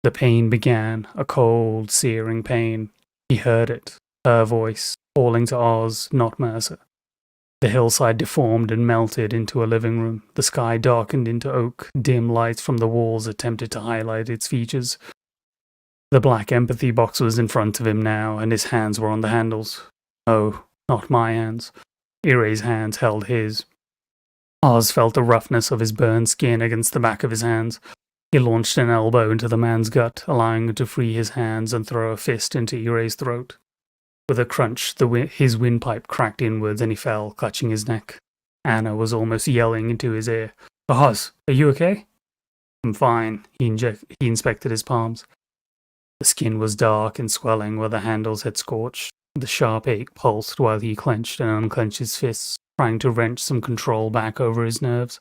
The pain began, a cold, searing pain. He heard it, her voice, calling to Oz, not Mercer. The hillside deformed and melted into a living room. The sky darkened into oak. Dim lights from the walls attempted to highlight its features. The black empathy box was in front of him now, and his hands were on the handles. No, not my hands. Ire's hands held his. Oz felt the roughness of his burned skin against the back of his hands. He launched an elbow into the man's gut, allowing him to free his hands and throw a fist into Irai's throat. With a crunch, his windpipe cracked inwards and he fell, clutching his neck. Anna was almost yelling into his ear. Oz, are you okay? I'm fine. He inspected his palms. The skin was dark and swelling where the handles had scorched. The sharp ache pulsed while he clenched and unclenched his fists, trying to wrench some control back over his nerves.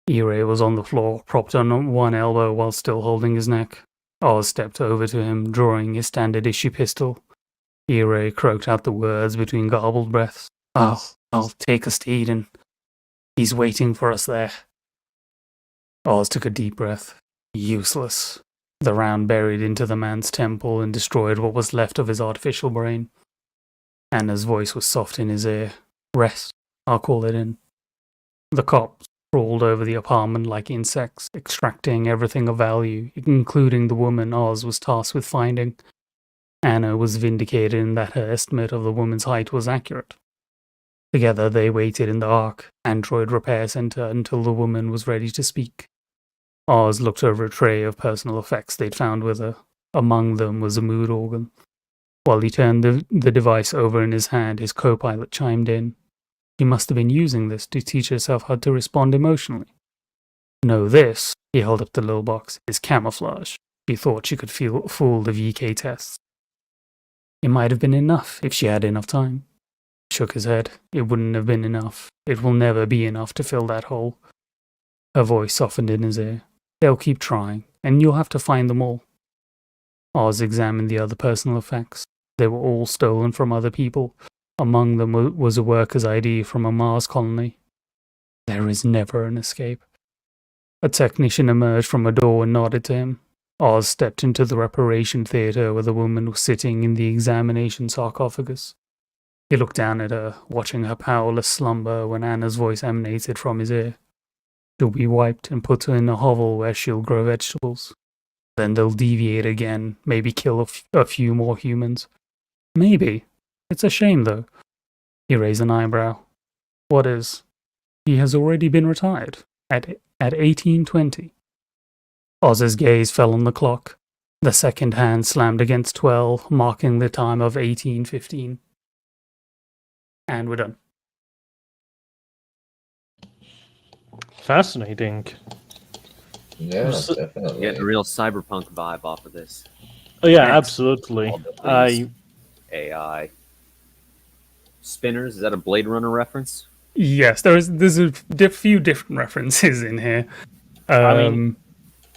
Irai was on the floor, propped on one elbow while still holding his neck. Oz stepped over to him, drawing his standard issue pistol. Irai croaked out the words between garbled breaths. I'll take us to Eden. He's waiting for us there. Oz took a deep breath. Useless. The round buried into the man's temple and destroyed what was left of his artificial brain. Anna's voice was soft in his ear. Rest. I'll call it in. The cops crawled over the apartment like insects, extracting everything of value, including the woman Oz was tasked with finding. Anna was vindicated in that her estimate of the woman's height was accurate. Together they waited in the ARC, Android Repair Center, until the woman was ready to speak. Oz looked over a tray of personal effects they'd found with her. Among them was a mood organ. While he turned the device over in his hand, his co-pilot chimed in. She must have been using this to teach herself how to respond emotionally. No, this, he held up the little box, is camouflage. She thought she could fool the VK tests. It might have been enough if she had enough time. He shook his head. It wouldn't have been enough. It will never be enough to fill that hole. Her voice softened in his ear. They'll keep trying, and you'll have to find them all. Oz examined the other personal effects. They were all stolen from other people. Among them was a worker's ID from a Mars colony. There is never an escape. A technician emerged from a door and nodded to him. Oz stepped into the reparation theater where the woman was sitting in the examination sarcophagus. He looked down at her, watching her powerless slumber when Anna's voice emanated from his ear. She'll be wiped and put in a hovel where she'll grow vegetables. Then they'll deviate again, maybe kill a few more humans. Maybe. It's a shame, though. He raised an eyebrow. What is? He has already been retired, at 1820. Oz's gaze fell on the clock. The second hand slammed against 12, marking the time of 1815. And we're done. Fascinating. Yeah, definitely. Getting a real cyberpunk vibe off of this. Oh yeah, absolutely. All the things, AI. Spinners, is that a Blade Runner reference? Yes, there's a few different references in here. I mean,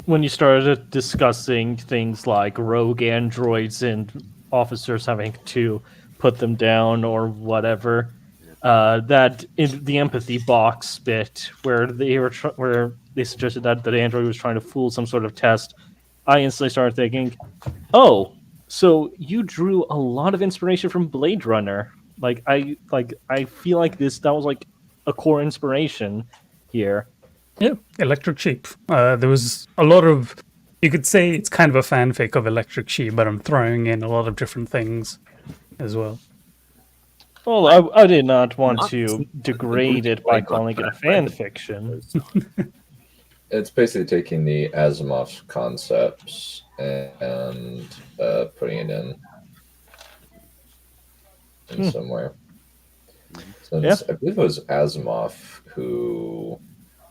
when you started discussing things like rogue androids and officers having to put them down or whatever, that in the empathy box bit where they suggested that the android was trying to fool some sort of test, I instantly started thinking, oh, so you drew a lot of inspiration from Blade Runner. I feel like that was like a core inspiration here. Yeah, Electric Sheep. There was a lot of, you could say it's kind of a fanfic of Electric Sheep, but I'm throwing in a lot of different things as well. Well, I did not want to degrade it by calling it a fan fiction. It's basically taking the Asimov concepts and putting it in somewhere. Since I believe it was Asimov who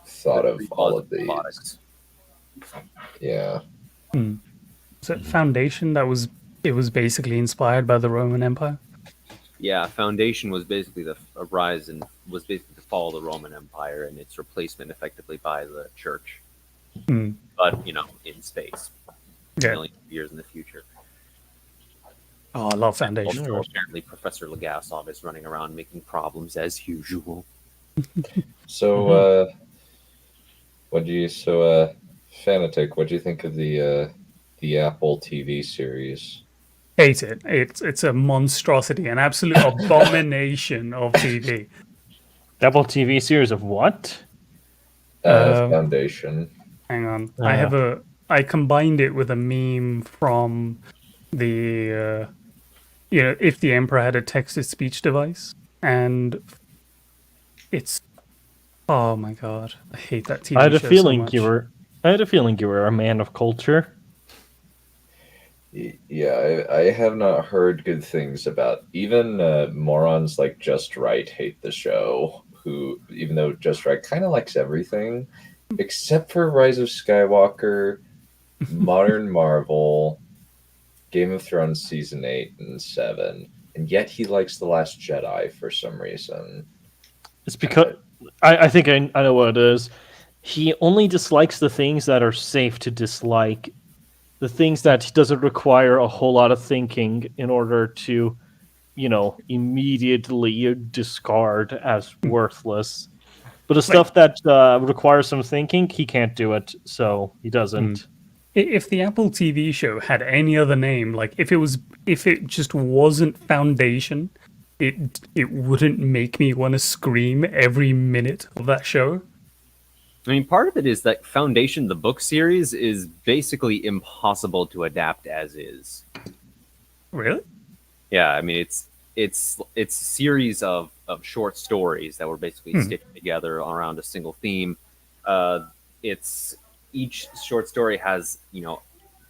thought of all of these. Yeah. So Foundation, it was basically inspired by the Roman Empire? Yeah, Foundation was basically the rise and was basically to follow the Roman Empire and its replacement effectively by the Church. But, in space. Millions of years in the future. Oh, I love Foundation. Also, apparently, Professor Legasov is running around making problems as usual. So, Fanatic, what do you think of the Apple TV series? Hate it. It's a monstrosity, an absolute abomination of TV. Apple TV series of what? Foundation. Hang on. I combined it with a meme from the if the Emperor had a text-to-speech device, and it's, oh my god, I hate that TV show. I had a feeling so much. you were I had a feeling you were a man of culture. Yeah, I have not heard good things about even morons like Just Right hate the show. Who, even though Just Right kind of likes everything, except for Rise of Skywalker, Modern Marvel, Game of Thrones season 8 and 7, and yet he likes The Last Jedi for some reason. It's because I think I know what it is. He only dislikes the things that are safe to dislike. The things that doesn't require a whole lot of thinking in order to, immediately discard as worthless. But the stuff that requires some thinking, he can't do it, so he doesn't. If the Apple TV show had any other name, like if it just wasn't Foundation, it wouldn't make me want to scream every minute of that show. I mean, part of it is that Foundation, the book series, is basically impossible to adapt as is. Really? Yeah, I mean, it's a series of short stories that were basically stitched together around a single theme. It's each short story has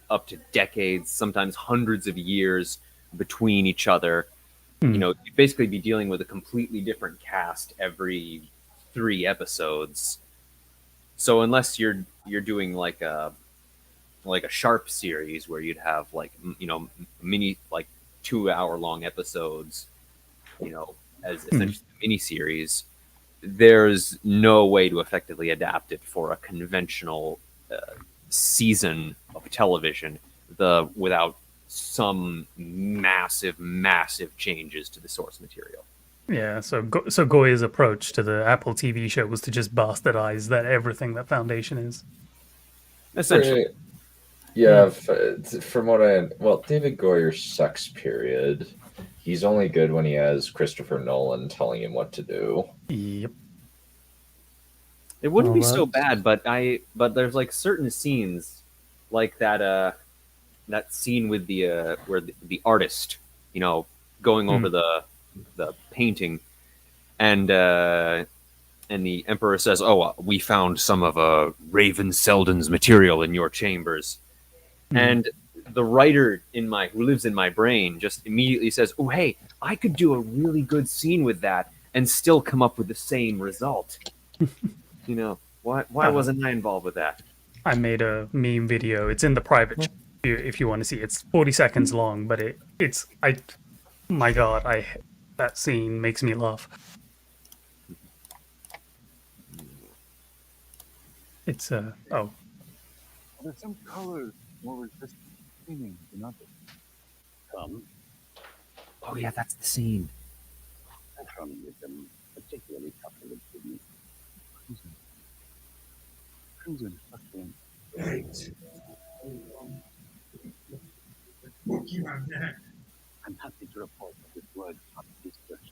up to decades, sometimes hundreds of years between each other. You'd basically be dealing with a completely different cast every 3 episodes. So unless you're doing like a Sharp series where you'd have mini 2-hour long episodes, as essentially a mini series, there's no way to effectively adapt it for a conventional season of television without some massive changes to the source material. Yeah, so Goya's approach to the Apple TV show was to just bastardize everything that Foundation is. Essentially. Yeah, from what David Goyer sucks, period. He's only good when he has Christopher Nolan telling him what to do. Yep. It wouldn't be so bad, but there's like certain scenes like that scene with where the artist, going over the painting, and the Emperor says, "Oh, we found some of Raven Selden's material in your chambers," and the writer who lives in my brain just immediately says, "Oh, hey, I could do a really good scene with that and still come up with the same result." Why wasn't I involved with that? I made a meme video. It's in the private chat if you want to see. It's 40 seconds long, but my God, that scene makes me laugh. It's oh. There's some colors more resistant to cleaning than others. Some. Oh yeah, that's the scene. Some with them particularly tough to live with. Crimson suffering. Right. I'm happy to report that this word not this person.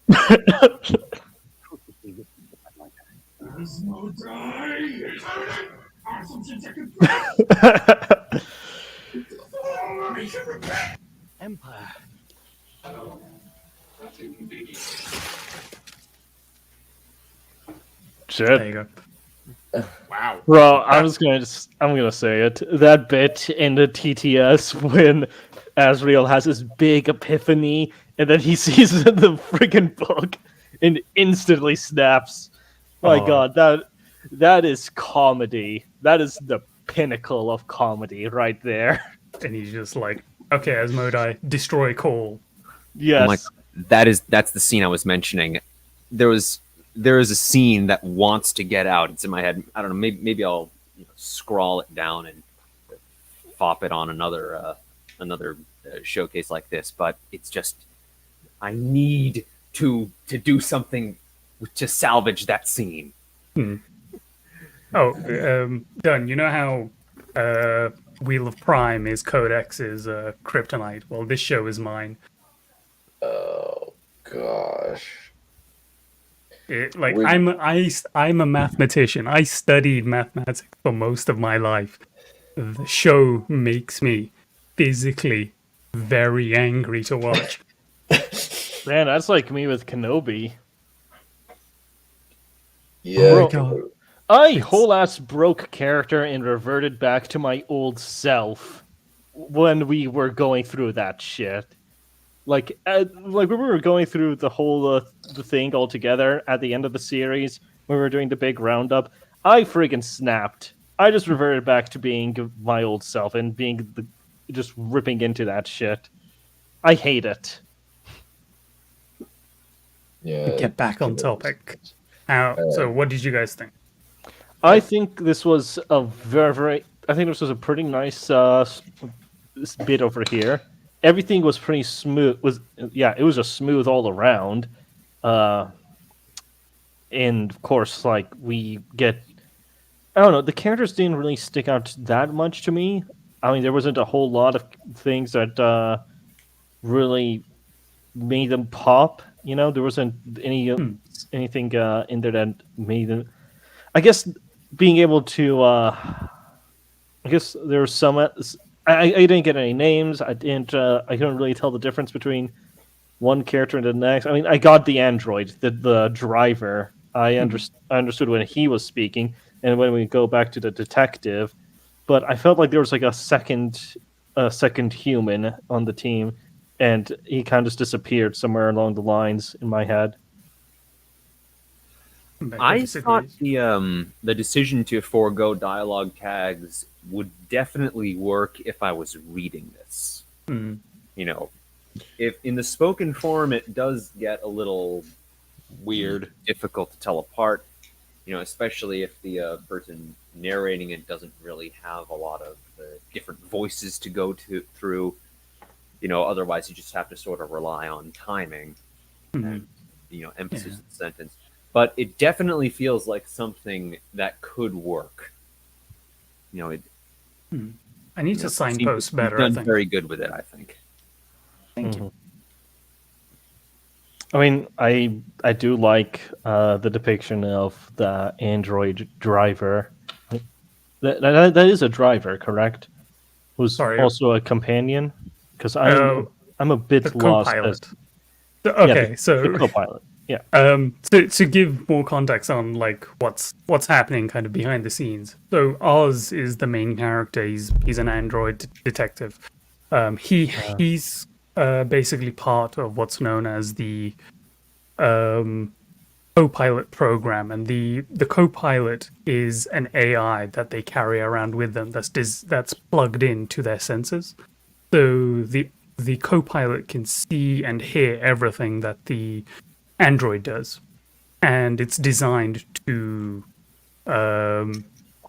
Truthfully written by my hand. There is no die. Empire. Shit. There you go. Wow. Bro, I'm gonna say it. That bit in the TTS when Asriel has his big epiphany and then he sees the freaking book and instantly snaps. My God, that is comedy. That is the pinnacle of comedy right there. And he's just like, okay, Asmodai, destroy Cole. Yes. That's the scene I was mentioning. There is a scene that wants to get out. It's in my head. I don't know. Maybe I'll scrawl it down and fop it on another showcase like this. But it's just I need to do something to salvage that scene. Done. You know how Wheel of Prime is Codex's kryptonite? Well, this show is mine. Oh gosh. I'm a mathematician. I studied mathematics for most of my life. The show makes me physically very angry to watch. Man, that's like me with Kenobi. Yeah. God. I whole ass broke character and reverted back to my old self when we were going through that shit. Like when we were going through the whole the thing all together at the end of the series, when we were doing the big roundup, I friggin' snapped. I just reverted back to being my old self and being just ripping into that shit. I hate it. Yeah. Get back on topic. So, what did you guys think? I think this was a very. I think this was a pretty nice bit over here. Everything was pretty smooth. It was just smooth all around. And of course, like we get, I don't know, the characters didn't really stick out that much to me. I mean, there wasn't a whole lot of things that really made them pop. You know, there wasn't anything in there that made them. I guess being able to. I guess there was some. I didn't get any names. I didn't. I couldn't really tell the difference between one character and the next. I mean, I got the android, the driver. I understood when he was speaking, and when we go back to the detective. But I felt like there was like a second human on the team, and he kind of just disappeared somewhere along the lines in my head. I thought the decision to forego dialogue tags would definitely work if I was reading this. Mm. You know, if in the spoken form it does get a little weird, difficult to tell apart. You know, especially if the person narrating it doesn't really have a lot of different voices to go through. You know, otherwise you just have to sort of rely on timing and emphasis in the sentence. But it definitely feels like something that could work. You know, I need to signpost better. Done very good with it, I think. Thank you. I mean, I do like the depiction of the android driver. That is a driver, correct? Who's also a companion? Because I'm a bit lost. Co-pilot. Okay, the co-pilot. Yeah. To give more context on like what's happening kind of behind the scenes. So Oz is the main character. He's an android detective. He's basically part of what's known as the co-pilot program, and the co-pilot is an AI that they carry around with them that's plugged into their sensors. So the co-pilot can see and hear everything that the android does, and it's designed to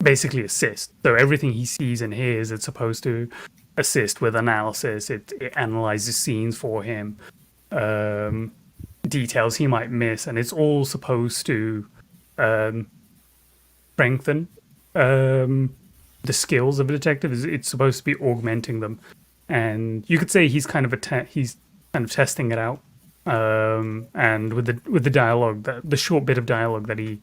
basically assist. So everything he sees and hears, it's supposed to assist with analysis. It analyzes scenes for him, details he might miss, and it's all supposed to strengthen the skills of a detective. It's supposed to be augmenting them, and you could say he's kind of testing it out. And with the dialogue, the short bit of dialogue that he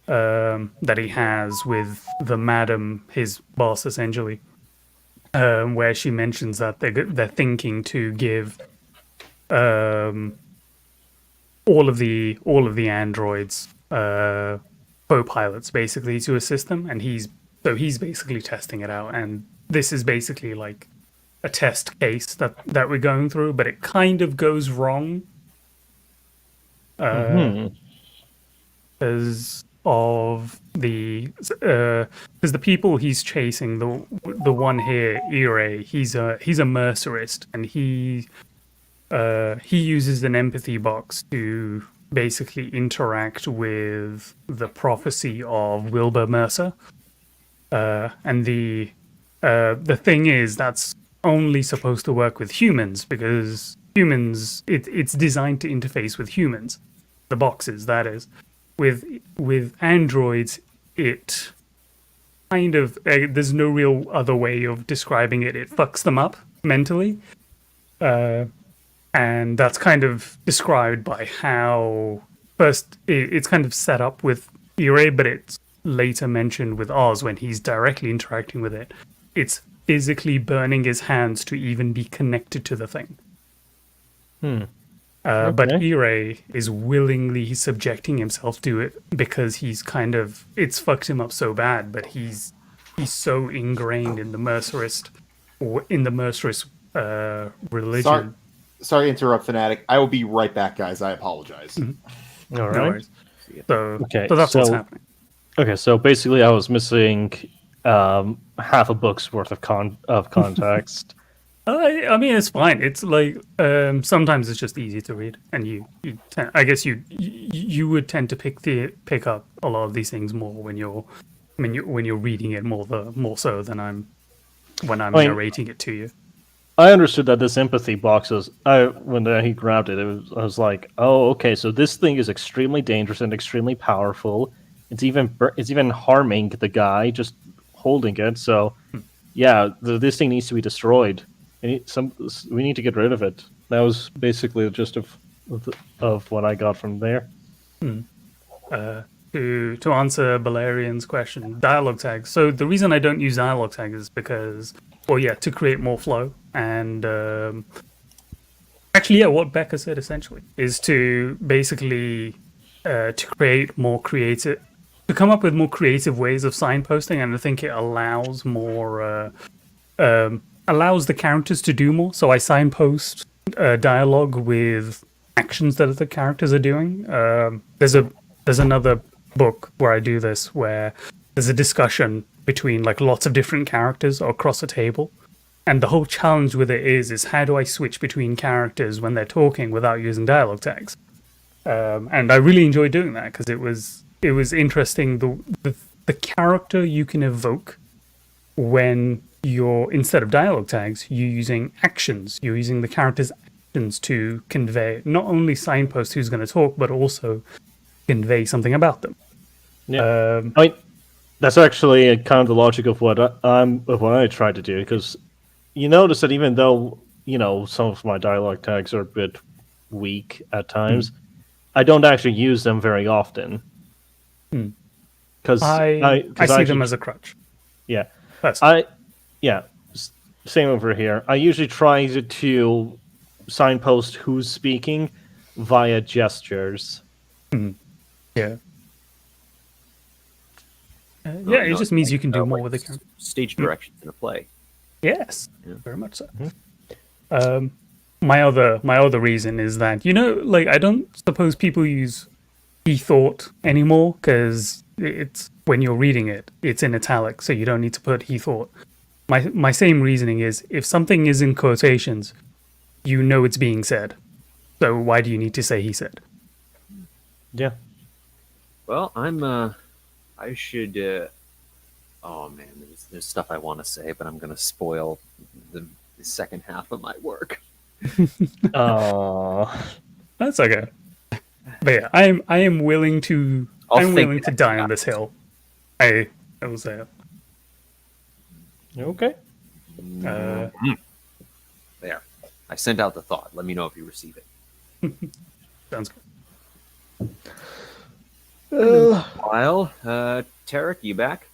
has with the madam, his boss, essentially, where she mentions that they're thinking to give all of the androids co-pilots basically to assist them, and he's basically testing it out, and this is basically like a test case that we're going through, but it kind of goes wrong because of because the people he's chasing, the one here, Ire, he's a mercerist, and he uses an empathy box to basically interact with the prophecy of Wilbur Mercer, and the thing is that's only supposed to work with humans, because humans, it's designed to interface with humans, the boxes, that is. With androids, it kind of there's no real other way of describing it. It fucks them up mentally, and that's kind of described by how first it's kind of set up with Ire, but it's later mentioned with Oz when he's directly interacting with it. It's physically burning his hands to even be connected to the thing. But Okay. Ire is willingly subjecting himself to it because he's it's fucked him up so bad, but he's so ingrained in the mercerist religion. Sorry to interrupt, Fanatic. I will be right back, guys. I apologize. All No right. worries. So, Okay, so that's what's so- happening. Okay, so basically, I was missing half a book's worth of context. I mean, it's fine. It's like sometimes it's just easy to read, and I guess you would tend to pick up a lot of these things more when you're reading it more so than when I'm I mean- narrating it to you. I understood that this empathy box was. When he grabbed it, I was like, oh, okay. So this thing is extremely dangerous and extremely powerful. It's even harming the guy just holding it. So, yeah, this thing needs to be destroyed. We need to get rid of it. That was basically the gist of what I got from there. To answer Balerian's question, dialogue tags. So the reason I don't use dialogue tags is because, well, yeah, to create more flow and actually, yeah, what Becca said essentially is to basically to create more creative, to come up with more creative ways of signposting, and I think it allows more allows the characters to do more. So I signpost dialogue with actions that the characters are doing. There's another book where I do this, where there's a discussion between like lots of different characters across a table, and the whole challenge with it is how do I switch between characters when they're talking without using dialogue tags? And I really enjoyed doing that because it was interesting the character you can evoke when you're, instead of dialogue tags, you're using actions. You're using the character's actions to convey, not only signpost who's going to talk, but also convey something about them. Yeah, I mean, that's actually kind of the logic of what I try to do, because you notice that even though some of my dialogue tags are a bit weak at times, I don't actually use them very often. Because I see them as a crutch. Yeah. That's Same over here. I usually try to signpost who's speaking via gestures. yeah. Yeah, it just means you can do more with the character. Stage directions in a play. Yes, Yeah. very much so. My other reason is that like I don't suppose people use he thought anymore because it's when you're reading it, it's in italic, so you don't need to put he thought. My same reasoning is if something is in quotations, it's being said. So why do you need to say he said? Yeah. Well, I should. Oh man, there's stuff I want to say, but I'm gonna spoil the second half of my work. That's okay. But yeah, I am willing to. I'm willing to die on this hill. I will say it. Okay. Uh, There, I sent out the thought. Let me know if you receive it. sounds good. While, Tarek, you back?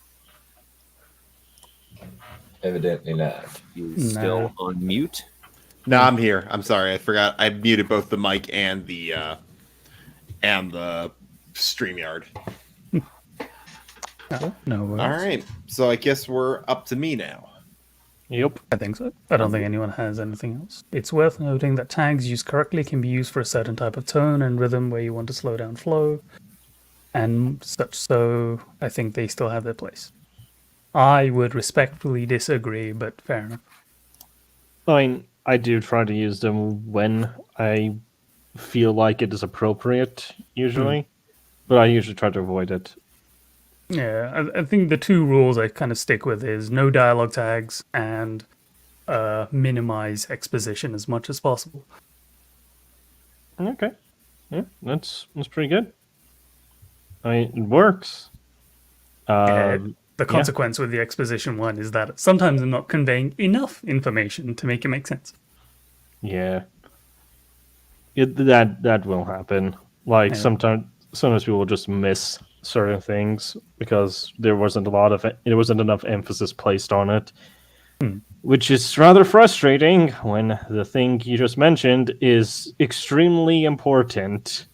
Evidently not. You still on mute? No, I'm here. I'm sorry. I forgot. I muted both the mic and the StreamYard. No worries. All right. So I guess we're up to me now. Yep. I think so. I don't think anyone has anything else. It's worth noting that tags used correctly can be used for a certain type of tone and rhythm where you want to slow down flow and such, so I think they still have their place. I would respectfully disagree, but fair enough. I mean, I do try to use them when I feel like it is appropriate, usually, but I usually try to avoid it. Yeah, I think the two rules I kind of stick with is no dialogue tags and minimize exposition as much as possible. Okay. Yeah, that's pretty good. I mean, it works. The consequence with the exposition one is that sometimes I'm not conveying enough information to make it make sense. Yeah. That will happen. Like sometimes people will just miss certain things because there wasn't enough emphasis placed on it. Which is rather frustrating when the thing you just mentioned is extremely important.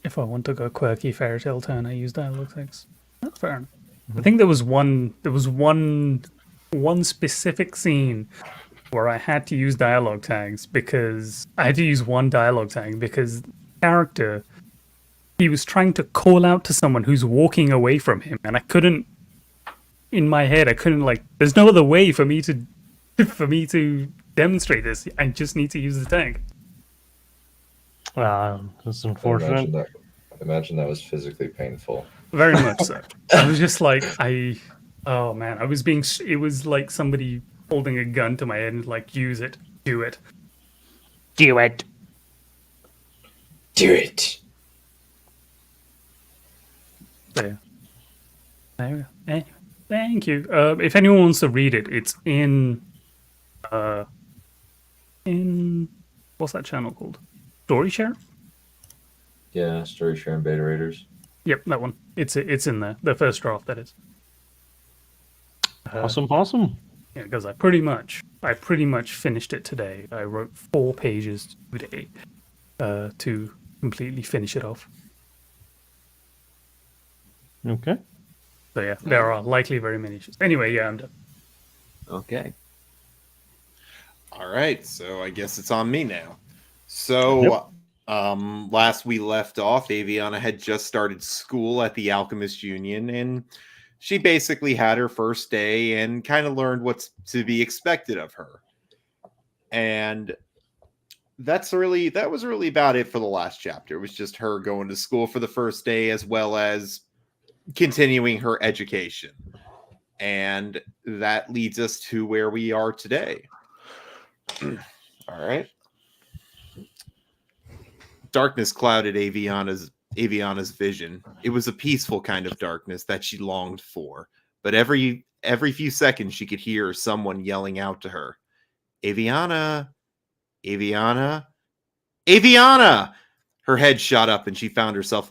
If I want to go quirky fairy tale turn, I use dialogue text. That's fair enough. I think there was one specific scene where I had to use dialogue tags because I had to use one dialogue tag because the character, he was trying to call out to someone who's walking away from him, and I couldn't. In my head, I couldn't there's no other way for me to demonstrate this. I just need to use the tag. That's unfortunate. I imagine that was physically painful. Very much so. I was just oh man, it was like somebody holding a gun to my head and use it, do it. Do it. Do it. There we go. Anyway, thank you. If anyone wants to read it, it's in what's that channel called? Story Share? Yeah, Story Share and Beta Raiders. Yep, that one. It's in there. The first draft, that is. Awesome. Yeah, because I pretty much finished it today. I wrote 4 pages today to completely finish it off. Okay. So yeah, there are likely very many issues. Anyway, yeah, I'm done. Okay. All right, so I guess it's on me now. So, last we left off, Aviana had just started school at the Alchemist Union, and she basically had her first day and kind of learned what's to be expected of her. And that was really about it for the last chapter. It was just her going to school for the first day as well as continuing her education. And that leads us to where we are today. All right. Darkness clouded Aviana's vision. It was a peaceful kind of darkness that she longed for, but every few seconds she could hear someone yelling out to her, "Aviana, Aviana, Aviana!" Her head shot up and she found herself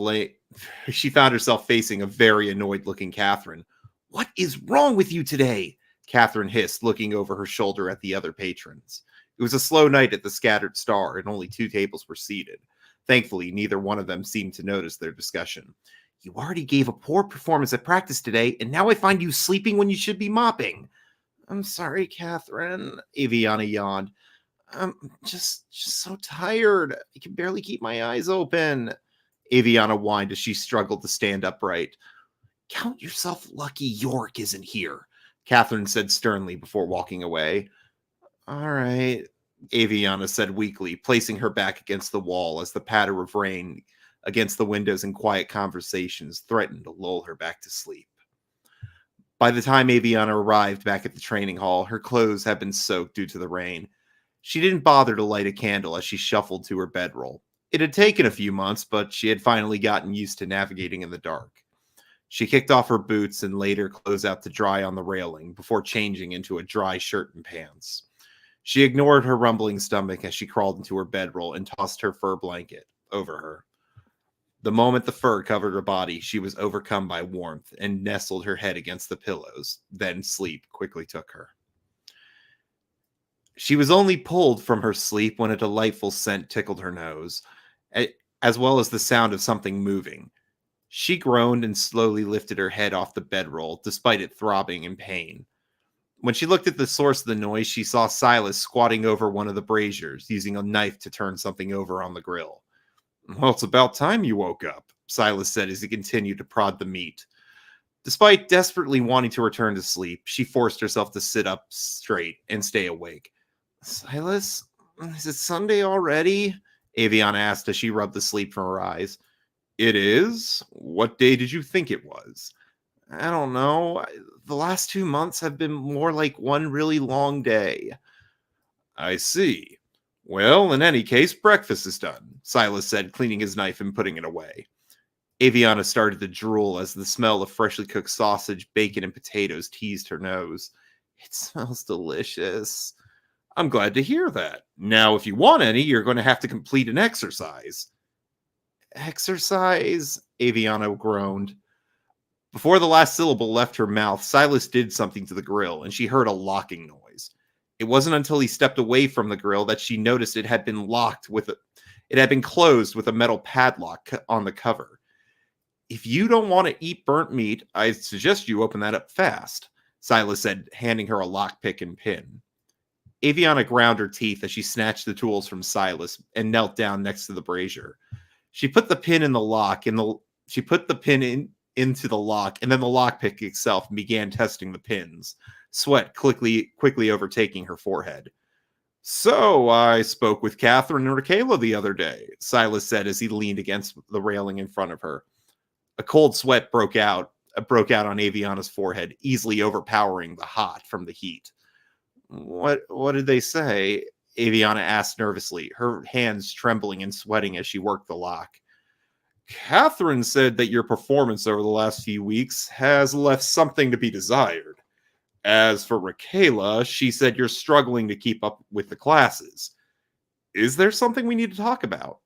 facing a very annoyed-looking Catherine. "What is wrong with you today?" Catherine hissed, looking over her shoulder at the other patrons. It was a slow night at the Scattered Star, and only 2 tables were seated. Thankfully, neither one of them seemed to notice their discussion. "You already gave a poor performance at practice today, and now I find you sleeping when you should be mopping." "I'm sorry, Catherine," Aviana yawned. "I'm just so tired. I can barely keep my eyes open." Aviana whined as she struggled to stand upright. "Count yourself lucky York isn't here," Catherine said sternly before walking away. "All right," Aviana said weakly, placing her back against the wall as the patter of rain against the windows and quiet conversations threatened to lull her back to sleep. By the time Aviana arrived back at the training hall, her clothes had been soaked due to the rain. She didn't bother to light a candle as she shuffled to her bedroll. It had taken a few months, but she had finally gotten used to navigating in the dark. She kicked off her boots and laid her clothes out to dry on the railing before changing into a dry shirt and pants. She ignored her rumbling stomach as she crawled into her bedroll and tossed her fur blanket over her. The moment the fur covered her body, she was overcome by warmth and nestled her head against the pillows. Then sleep quickly took her. She was only pulled from her sleep when a delightful scent tickled her nose, as well as the sound of something moving. She groaned and slowly lifted her head off the bedroll, despite it throbbing in pain. When she looked at the source of the noise, she saw Silas squatting over one of the braziers, using a knife to turn something over on the grill. "Well, it's about time you woke up," Silas said as he continued to prod the meat. Despite desperately wanting to return to sleep, she forced herself to sit up straight and stay awake. "Silas, is it Sunday already?" Aviana asked as she rubbed the sleep from her eyes. "It is? What day did you think it was?" "I don't know. The last 2 months have been more like one really long day." "I see. Well, in any case, breakfast is done," Silas said, cleaning his knife and putting it away. Aviana started to drool as the smell of freshly cooked sausage, bacon, and potatoes teased her nose. "It smells delicious." "I'm glad to hear that. Now, if you want any, you're going to have to complete an exercise." "Exercise?" Aviana groaned. Before the last syllable left her mouth, Silas did something to the grill, and she heard a locking noise. It wasn't until he stepped away from the grill that she noticed it had been closed with a metal padlock on the cover. If you don't want to eat burnt meat, I suggest you open that up fast, Silas said, handing her a lockpick and pin. Aviana ground her teeth as she snatched the tools from Silas and knelt down next to the brazier. She put the pin in the lock, into the lock, and then the lockpick itself, and began testing the pins, sweat quickly overtaking her forehead. So, I spoke with Catherine and Raquela the other day, Silas said as he leaned against the railing in front of her. A cold sweat broke out on Aviana's forehead, easily overpowering the hot from the heat. What did they say? Aviana asked nervously, her hands trembling and sweating as she worked the lock. Catherine said that your performance over the last few weeks has left something to be desired. As for Raquela, she said you're struggling to keep up with the classes. Is there something we need to talk about?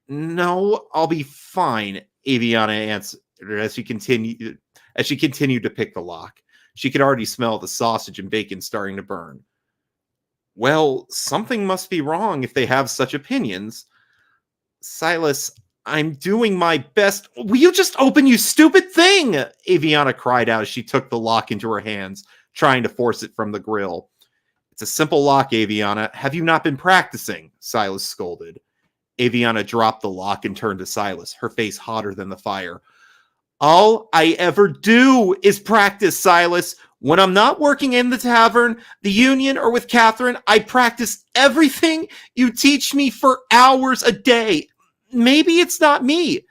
No, I'll be fine, Aviana answered as she continued to pick the lock. She could already smell the sausage and bacon starting to burn. Well, something must be wrong if they have such opinions. Silas, I'm doing my best. Will you just open, you stupid thing? Aviana cried out as she took the lock into her hands, trying to force it from the grill. It's a simple lock, Aviana. Have you not been practicing? Silas scolded. Aviana dropped the lock and turned to Silas, her face hotter than the fire. All I ever do is practice, Silas. When I'm not working in the tavern, the union, or with Catherine, I practice everything you teach me for hours a day. Maybe it's not me.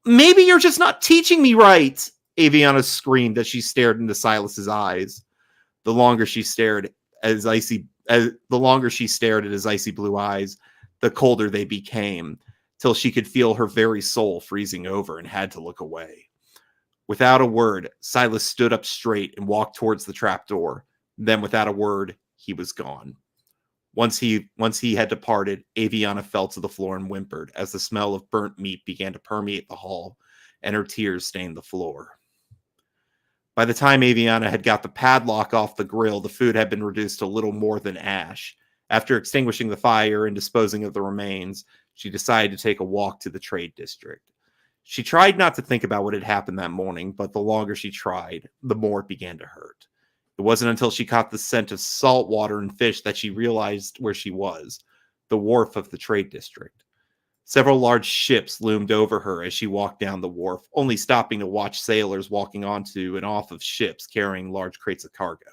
Maybe you're just not teaching me right, Aviana screamed as she stared into Silas's eyes. The longer she stared at his icy blue eyes, the colder they became, till she could feel her very soul freezing over and had to look away. Without a word, Silas stood up straight and walked towards the trapdoor. Then, without a word, he was gone. Once he had departed, Aviana fell to the floor and whimpered as the smell of burnt meat began to permeate the hall, and her tears stained the floor. By the time Aviana had got the padlock off the grill, the food had been reduced to little more than ash. After extinguishing the fire and disposing of the remains, she decided to take a walk to the trade district. She tried not to think about what had happened that morning, but the longer she tried, the more it began to hurt. It wasn't until she caught the scent of salt water and fish that she realized where she was, the wharf of the trade district. Several large ships loomed over her as she walked down the wharf, only stopping to watch sailors walking onto and off of ships carrying large crates of cargo.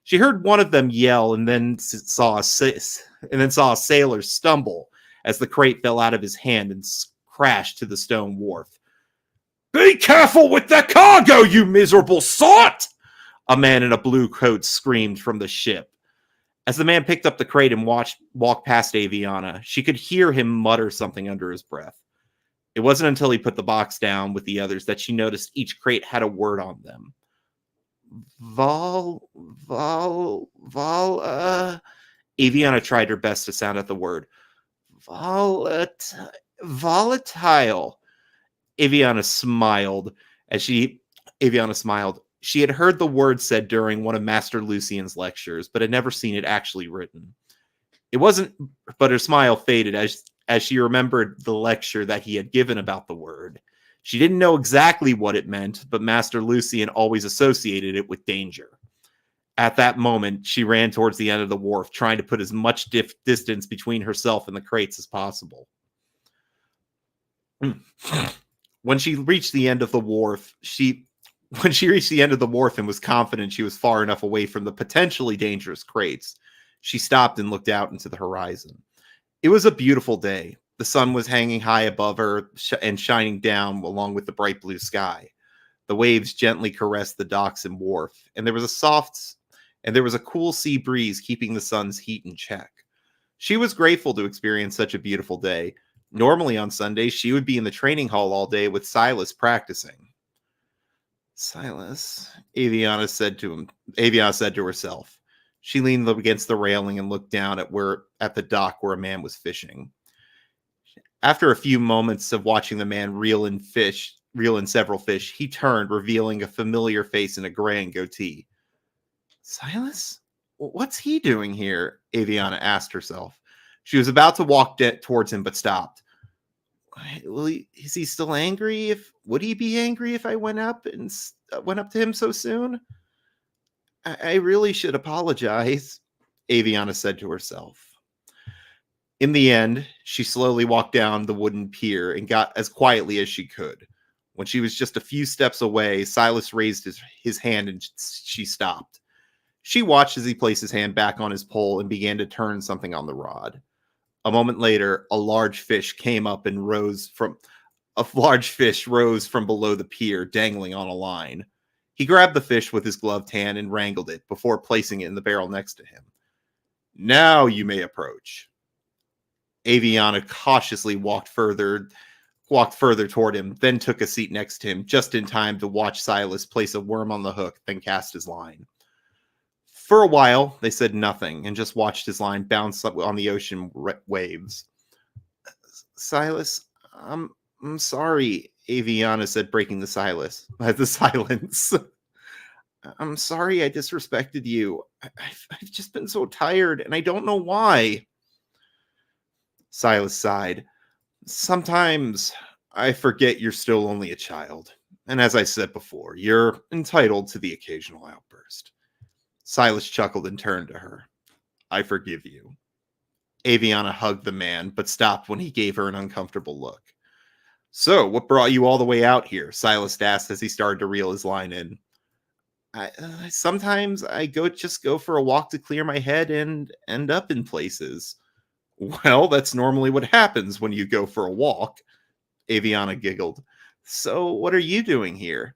She heard one of them yell and then saw a sailor stumble as the crate fell out of his hand and crashed to the stone wharf. Be careful with the cargo, you miserable sot! A man in a blue coat screamed from the ship. As the man picked up the crate and walked past Aviana, she could hear him mutter something under his breath. It wasn't until he put the box down with the others that she noticed each crate had a word on them. Aviana tried her best to sound out the word. Volatile. Aviana smiled. She had heard the word said during one of Master Lucian's lectures, but had never seen it actually written. It wasn't, but her smile faded as she remembered the lecture that he had given about the word. She didn't know exactly what it meant, but Master Lucian always associated it with danger. At that moment, she ran towards the end of the wharf, trying to put as much distance between herself and the crates as possible. When she reached the end of the wharf, and was confident she was far enough away from the potentially dangerous crates, she stopped and looked out into the horizon. It was a beautiful day. The sun was hanging high above her and shining down along with the bright blue sky. The waves gently caressed the docks and wharf, and there was a cool sea breeze keeping the sun's heat in check. She was grateful to experience such a beautiful day. Normally on Sundays, she would be in the training hall all day with Silas practicing. Silas, Aviana said to herself. She leaned against the railing and looked down at the dock where a man was fishing. After a few moments of watching the man reel in fish reel in several fish, he turned, revealing a familiar face in a gray and goatee. Silas? What's he doing here? Aviana asked herself. She was about to walk towards him, but stopped. Is he still angry? Would he be angry if I went up to him so soon? I really should apologize, Aviana said to herself. In the end, she slowly walked down the wooden pier and got as quietly as she could. When she was just a few steps away, Silas raised his hand and she stopped. She watched as he placed his hand back on his pole and began to turn something on the rod. A moment later, a large fish rose from below the pier, dangling on a line. He grabbed the fish with his gloved hand and wrangled it before placing it in the barrel next to him. Now you may approach. Aviana cautiously walked further toward him, then took a seat next to him, just in time to watch Silas place a worm on the hook, then cast his line. For a while, they said nothing and just watched his line bounce up on the ocean waves. Silas, I'm sorry, Aviana said, breaking the silence. I'm sorry I disrespected you. I've just been so tired, and I don't know why. Silas sighed. Sometimes I forget you're still only a child. And as I said before, you're entitled to the occasional outburst. Silas chuckled and turned to her. I forgive you. Aviana hugged the man, but stopped when he gave her an uncomfortable look. So, what brought you all the way out here? Silas asked as he started to reel his line in. Sometimes I just go for a walk to clear my head and end up in places. Well, that's normally what happens when you go for a walk. Aviana giggled. So, what are you doing here?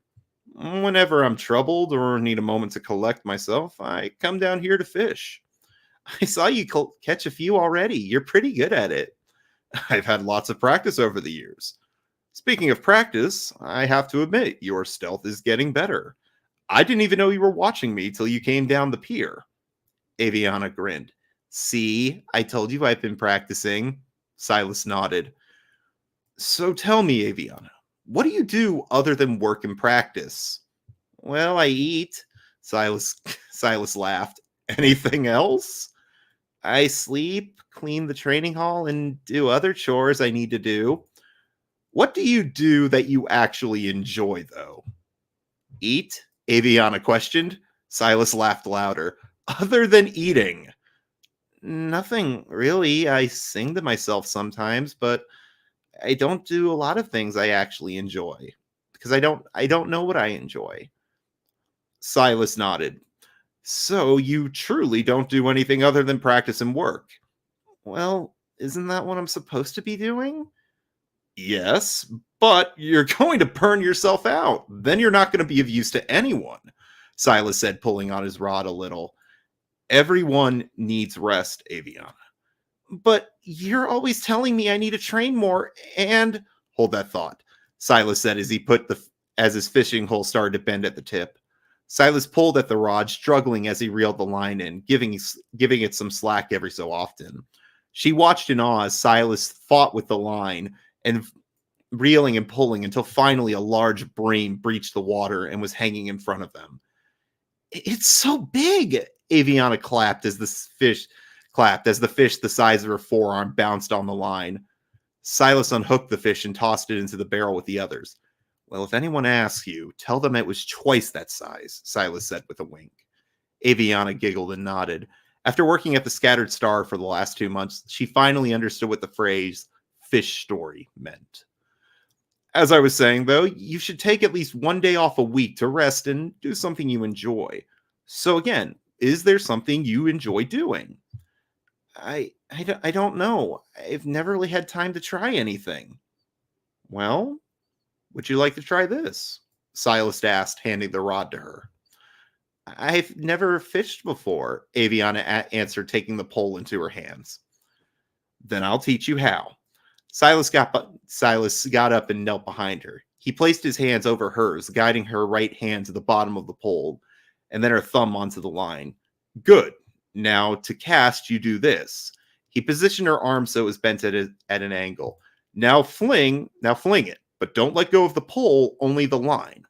Whenever I'm troubled or need a moment to collect myself, I come down here to fish. I saw you catch a few already. You're pretty good at it. I've had lots of practice over the years. Speaking of practice, I have to admit, your stealth is getting better. I didn't even know you were watching me till you came down the pier. Aviana grinned. See, I told you I've been practicing. Silas nodded. So tell me, Aviana, what do you do other than work and practice? Well, I eat. Silas laughed. Anything else? I sleep, clean the training hall, and do other chores I need to do. What do you do that you actually enjoy, though? Eat? Aviana questioned. Silas laughed louder. Other than eating? Nothing, really. I sing to myself sometimes, but I don't do a lot of things I actually enjoy. Because I don't know what I enjoy. Silas nodded. So you truly don't do anything other than practice and work? Well, isn't that what I'm supposed to be doing? Yes, but you're going to burn yourself out. Then you're not going to be of use to anyone, Silas said, pulling on his rod a little. Everyone needs rest, Aviana. But you're always telling me I need to train more and... Hold that thought, Silas said as his fishing hole started to bend at the tip. Silas pulled at the rod, struggling as he reeled the line in, giving it some slack every so often. She watched in awe as Silas fought with the line and reeling and pulling until finally a large bream breached the water and was hanging in front of them. It's so big, Aviana clapped as the fish the size of her forearm bounced on the line. Silas unhooked the fish and tossed it into the barrel with the others. Well, if anyone asks you, tell them it was twice that size, Silas said with a wink. Aviana giggled and nodded. After working at the Scattered Star for the last 2 months, she finally understood what the phrase fish story meant. As I was saying, though, you should take at least one day off a week to rest and do something you enjoy. So again, is there something you enjoy doing? I don't know. I've never really had time to try anything. Well, would you like to try this? Silas asked, handing the rod to her. I've never fished before, Aviana answered, taking the pole into her hands. Then I'll teach you how. Silas got up and knelt behind her. He placed his hands over hers, guiding her right hand to the bottom of the pole, and then her thumb onto the line. Good. Now, to cast, you do this. He positioned her arm so it was bent at an angle. Now fling it. But don't let go of the pole, only the line.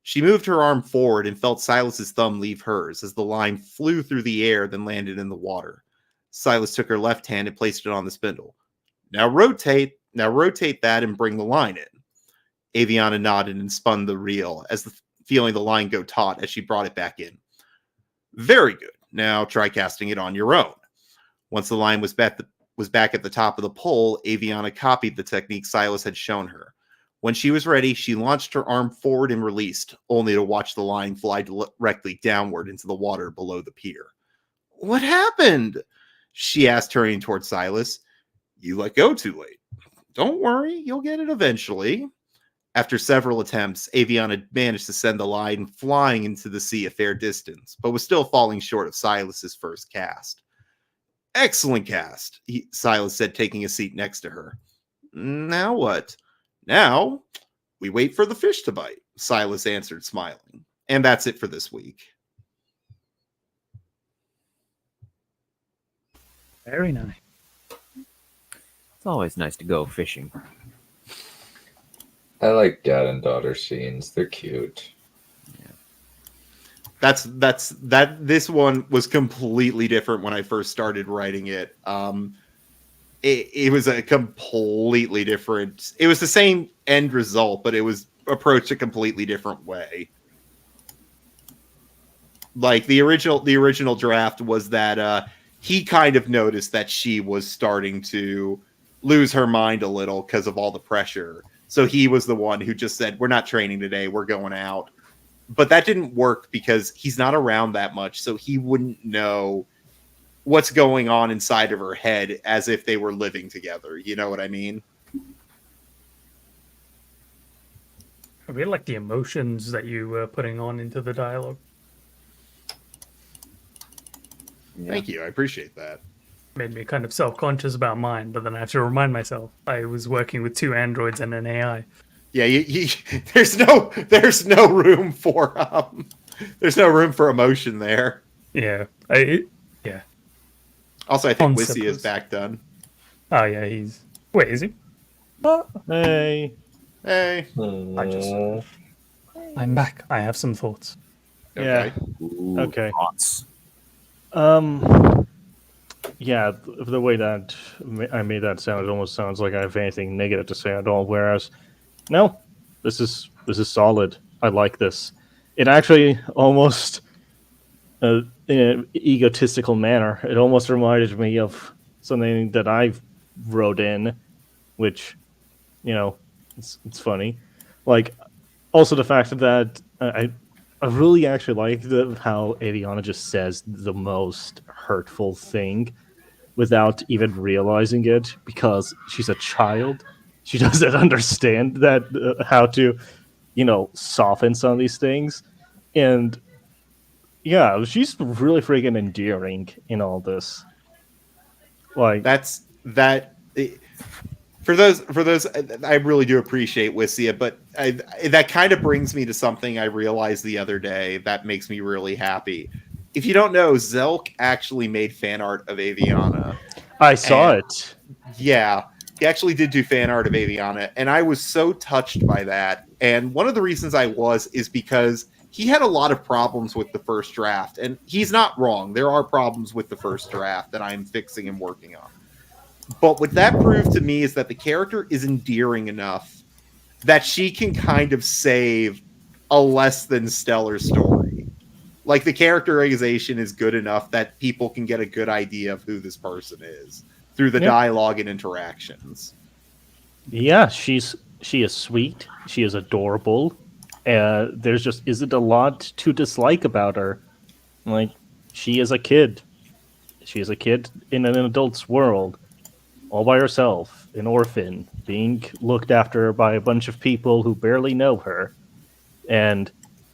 She moved her arm forward and felt Silas's thumb leave hers as the line flew through the air, then landed in the water. Silas took her left hand and placed it on the spindle. Now rotate that and bring the line in. Aviana nodded and spun the reel, feeling the line go taut as she brought it back in. Very good. Now try casting it on your own. Once the line was back at the top of the pole, Aviana copied the technique Silas had shown her. When she was ready, she launched her arm forward and released, only to watch the line fly directly downward into the water below the pier. What happened? She asked, hurrying toward Silas. You let go too late. Don't worry, you'll get it eventually. After several attempts, Aviana managed to send the line flying into the sea a fair distance, but was still falling short of Silas's first cast. Excellent cast, Silas said, taking a seat next to her. Now what? Now, we wait for the fish to bite, Silas answered, smiling. And that's it for this week. Very nice. It's always nice to go fishing. I like dad and daughter scenes. They're cute. This one was completely different when I first started writing it. It was a completely different. It was the same end result, but it was approached a completely different way. Like the original draft was that he kind of noticed that she was starting to lose her mind a little because of all the pressure. So he was the one who just said, "We're not training today. We're going out." But that didn't work because he's not around that much, so he wouldn't know what's going on inside of her head as if they were living together. You know what I mean? I really like the emotions that you were putting on into the dialogue. Yeah. Thank you. I appreciate that. Made me kind of self-conscious about mine, but then I have to remind myself I was working with 2 androids and an AI. Yeah, there's no room for there's no room for emotion there. Yeah, Also, I think Concept Wissy is was- back done. Oh yeah, he's. Wait, is he? Hey. Hey, I'm back. I have some thoughts. okay. Ooh, Okay. thoughts. Yeah, the way that I made that sound, it almost sounds like I have anything negative to say at all. Whereas, no, this is solid. I like this. It actually almost, in an egotistical manner, it almost reminded me of something that I've wrote in, which, it's funny. Like, also the fact that I really actually like how Aviana just says the most hurtful thing without even realizing it because she's a child. She doesn't understand that how to, soften some of these things. And yeah, she's really freaking endearing in all this. Like, For those, I really do appreciate Wissia, but that kind of brings me to something I realized the other day that makes me really happy. If you don't know, Zelk actually made fan art of Aviana. I saw it. Yeah, he actually did do fan art of Aviana, and I was so touched by that. And one of the reasons I is because he had a lot of problems with the first draft, and he's not wrong. There are problems with the first draft that I'm fixing and working on. But what that proved to me is that the character is endearing enough that she can kind of save a less than stellar story. Like, the characterization is good enough that people can get a good idea of who this person is through the dialogue and interactions. Yeah, she is sweet. She is adorable. There's just isn't a lot to dislike about her. Like, she is a kid. She is a kid in an adult's world, all by herself, an orphan, being looked after by a bunch of people who barely know her. And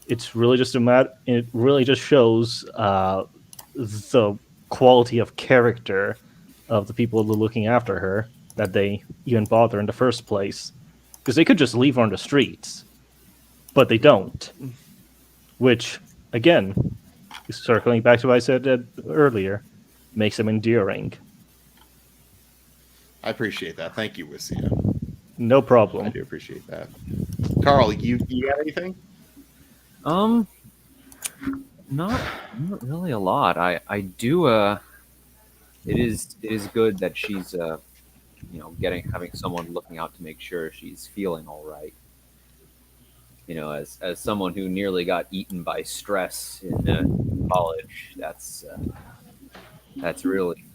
it's really just it really just shows the quality of character of the people who are looking after her, that they even bother in the first place. Because they could just leave her on the streets, but they don't. Which, again, circling back to what I said earlier, makes them endearing. I appreciate that. Thank you, Wissia. No I problem. do appreciate that. Carl, you got anything? Not really a lot. I do it is good that she's having someone looking out to make sure she's feeling all right. As someone who nearly got eaten by stress in college, that's really,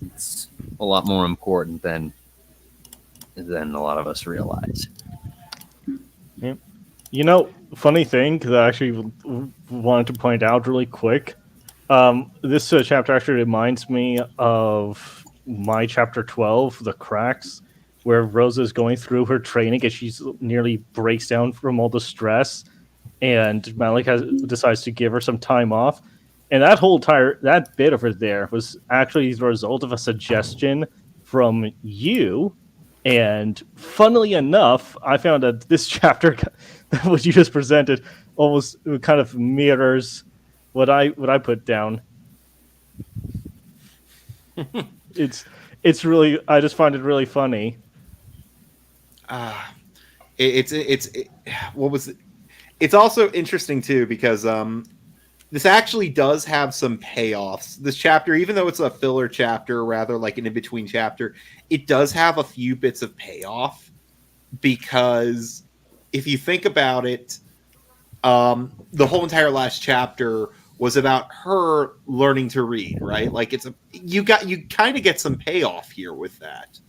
it's a lot more important than a lot of us realize. Yeah. Funny thing that I actually wanted to point out really quick. This chapter actually reminds me of my chapter 12, The Cracks, where Rosa is going through her training and she's nearly breaks down from all the stress, and Malik decides to give her some time off. And that bit over there was actually the result of a suggestion from you. And funnily enough, I found that this chapter, what you just presented, almost kind of mirrors what I put down. It's really, I just find it really funny. What was it? It's also interesting too because this actually does have some payoffs. This chapter, even though it's a filler chapter, rather like an in-between chapter, it does have a few bits of payoff because if you think about it, the whole entire last chapter was about her learning to read, right? Like you kind of get some payoff here with that.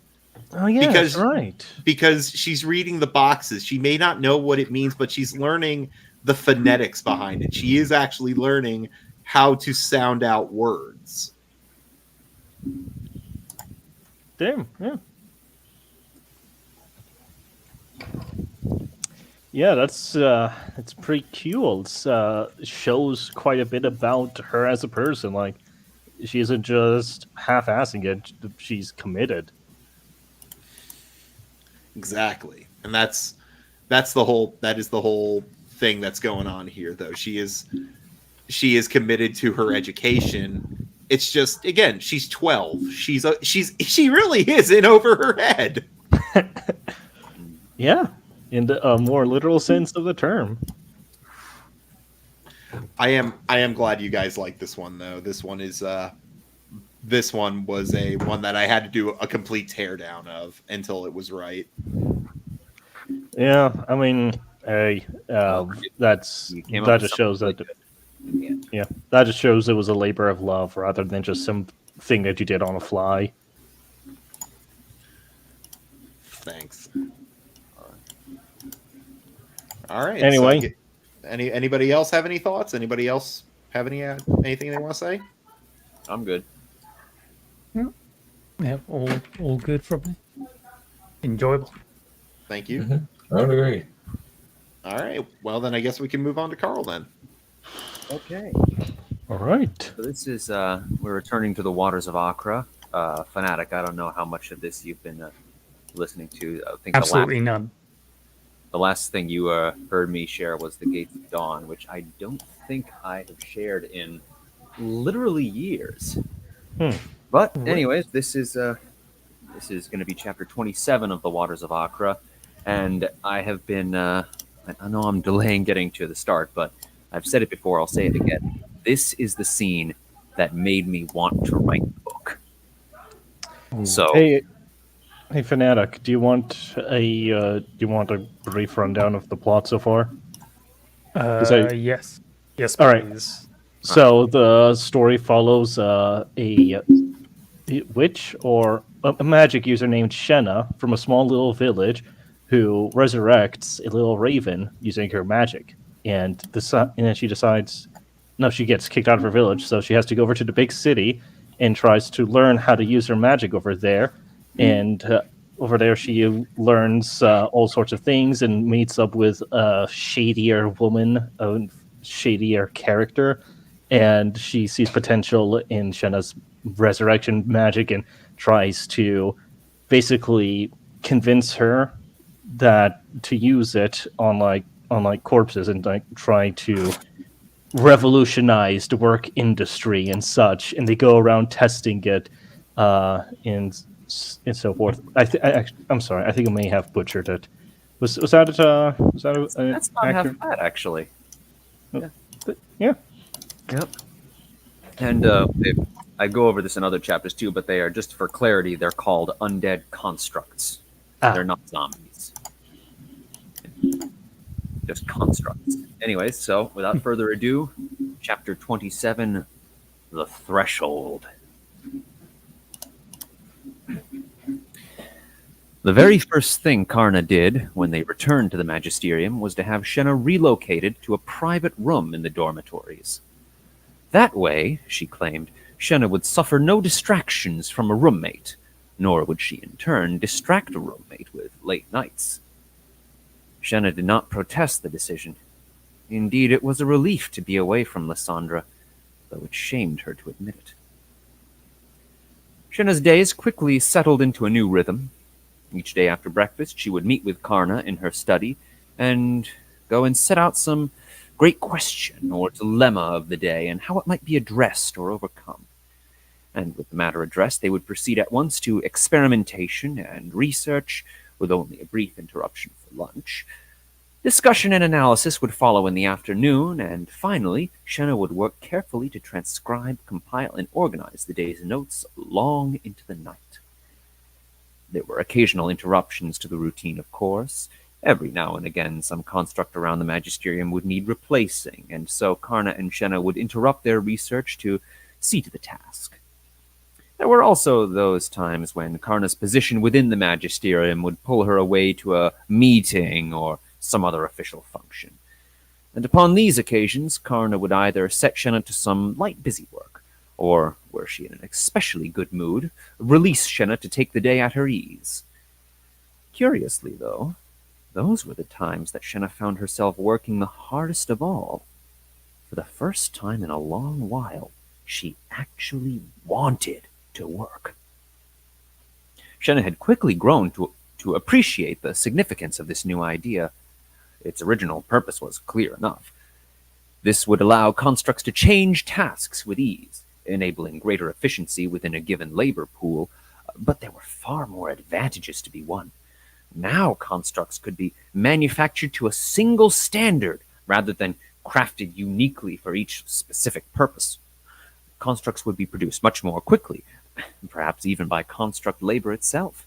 Oh yeah, that's right. Because she's reading the boxes. She may not know what it means, but she's learning the phonetics behind it. She is actually learning how to sound out words. Damn, yeah. Yeah, that's pretty cool. It shows quite a bit about her as a person. Like, she isn't just half-assing it; she's committed. Exactly, and that is the whole thing that's going on here. Though she is committed to her education. It's just, again, she's 12. She really is in over her head. Yeah. In a more literal sense of the term. I am glad you guys like this one though. This one was a one that I had to do a complete teardown of until it was right. Yeah, I mean, hey, that just shows that. Yeah, that just shows it was a labor of love rather than just something that you did on a fly. Thanks. All right. Anyway, so anybody else have any thoughts? Anybody else have anything they want to say? I'm good. Yeah, all good from me. Enjoyable. Thank you. Mm-hmm. I would agree. All right. Well, then I guess we can move on to Carl then. Okay. All right. So this is we're returning to the waters of Accra. Fanatic, I don't know how much of this you've been listening to. I think Absolutely none. The last thing you heard me share was the Gates of Dawn, which I don't think I have shared in literally years. But anyways, this is going to be chapter 27 of the Waters of Accra, and I have been. I know I'm delaying getting to the start, but I've said it before. I'll say it again. This is the scene that made me want to write the book. So. Hey, Fanatic, do you want a brief rundown of the plot so far? Yes. Yes, please. All right. So the story follows a witch or a magic user named Shenna from a small little village who resurrects a little raven using her magic. And then she decides, no, she gets kicked out of her village, so she has to go over to the big city and tries to learn how to use her magic over there. And over there, she learns all sorts of things and meets up with a shadier woman, a shadier character. And she sees potential in Shenna's resurrection magic and tries to basically convince her that to use it on corpses and try to revolutionize the work industry and such. And they go around testing it in and so forth. I'm sorry. I think I may have butchered it. Was that it? Was that That's not accurate? half bad, actually. Yeah. Yep. And I go over this in other chapters too, but they are, just for clarity, they're called undead constructs. They're not zombies. Just constructs. Anyways, so without further ado, chapter 27, The Threshold. The very first thing Karna did when they returned to the Magisterium was to have Shenna relocated to a private room in the dormitories. That way, she claimed, Shenna would suffer no distractions from a roommate, nor would she in turn distract a roommate with late nights. Shenna did not protest the decision. Indeed, it was a relief to be away from Lysandra, though it shamed her to admit it. Shenna's days quickly settled into a new rhythm. Each day after breakfast, she would meet with Karna in her study and go and set out some great question or dilemma of the day and how it might be addressed or overcome. And with the matter addressed, they would proceed at once to experimentation and research, with only a brief interruption for lunch. Discussion and analysis would follow in the afternoon, and finally, Shenna would work carefully to transcribe, compile, and organize the day's notes long into the night. There were occasional interruptions to the routine, of course. Every now and again, some construct around the Magisterium would need replacing, and so Karna and Shenna would interrupt their research to see to the task. There were also those times when Karna's position within the Magisterium would pull her away to a meeting or some other official function. And upon these occasions, Karna would either set Shenna to some light busy work, or, were she in an especially good mood, release Shenna to take the day at her ease. Curiously, though, those were the times that Shenna found herself working the hardest of all. For the first time in a long while, she actually wanted to work. Shenna had quickly grown to appreciate the significance of this new idea. Its original purpose was clear enough. This would allow constructs to change tasks with ease, enabling greater efficiency within a given labor pool, but there were far more advantages to be won. Now constructs could be manufactured to a single standard rather than crafted uniquely for each specific purpose. Constructs would be produced much more quickly, perhaps even by construct labor itself.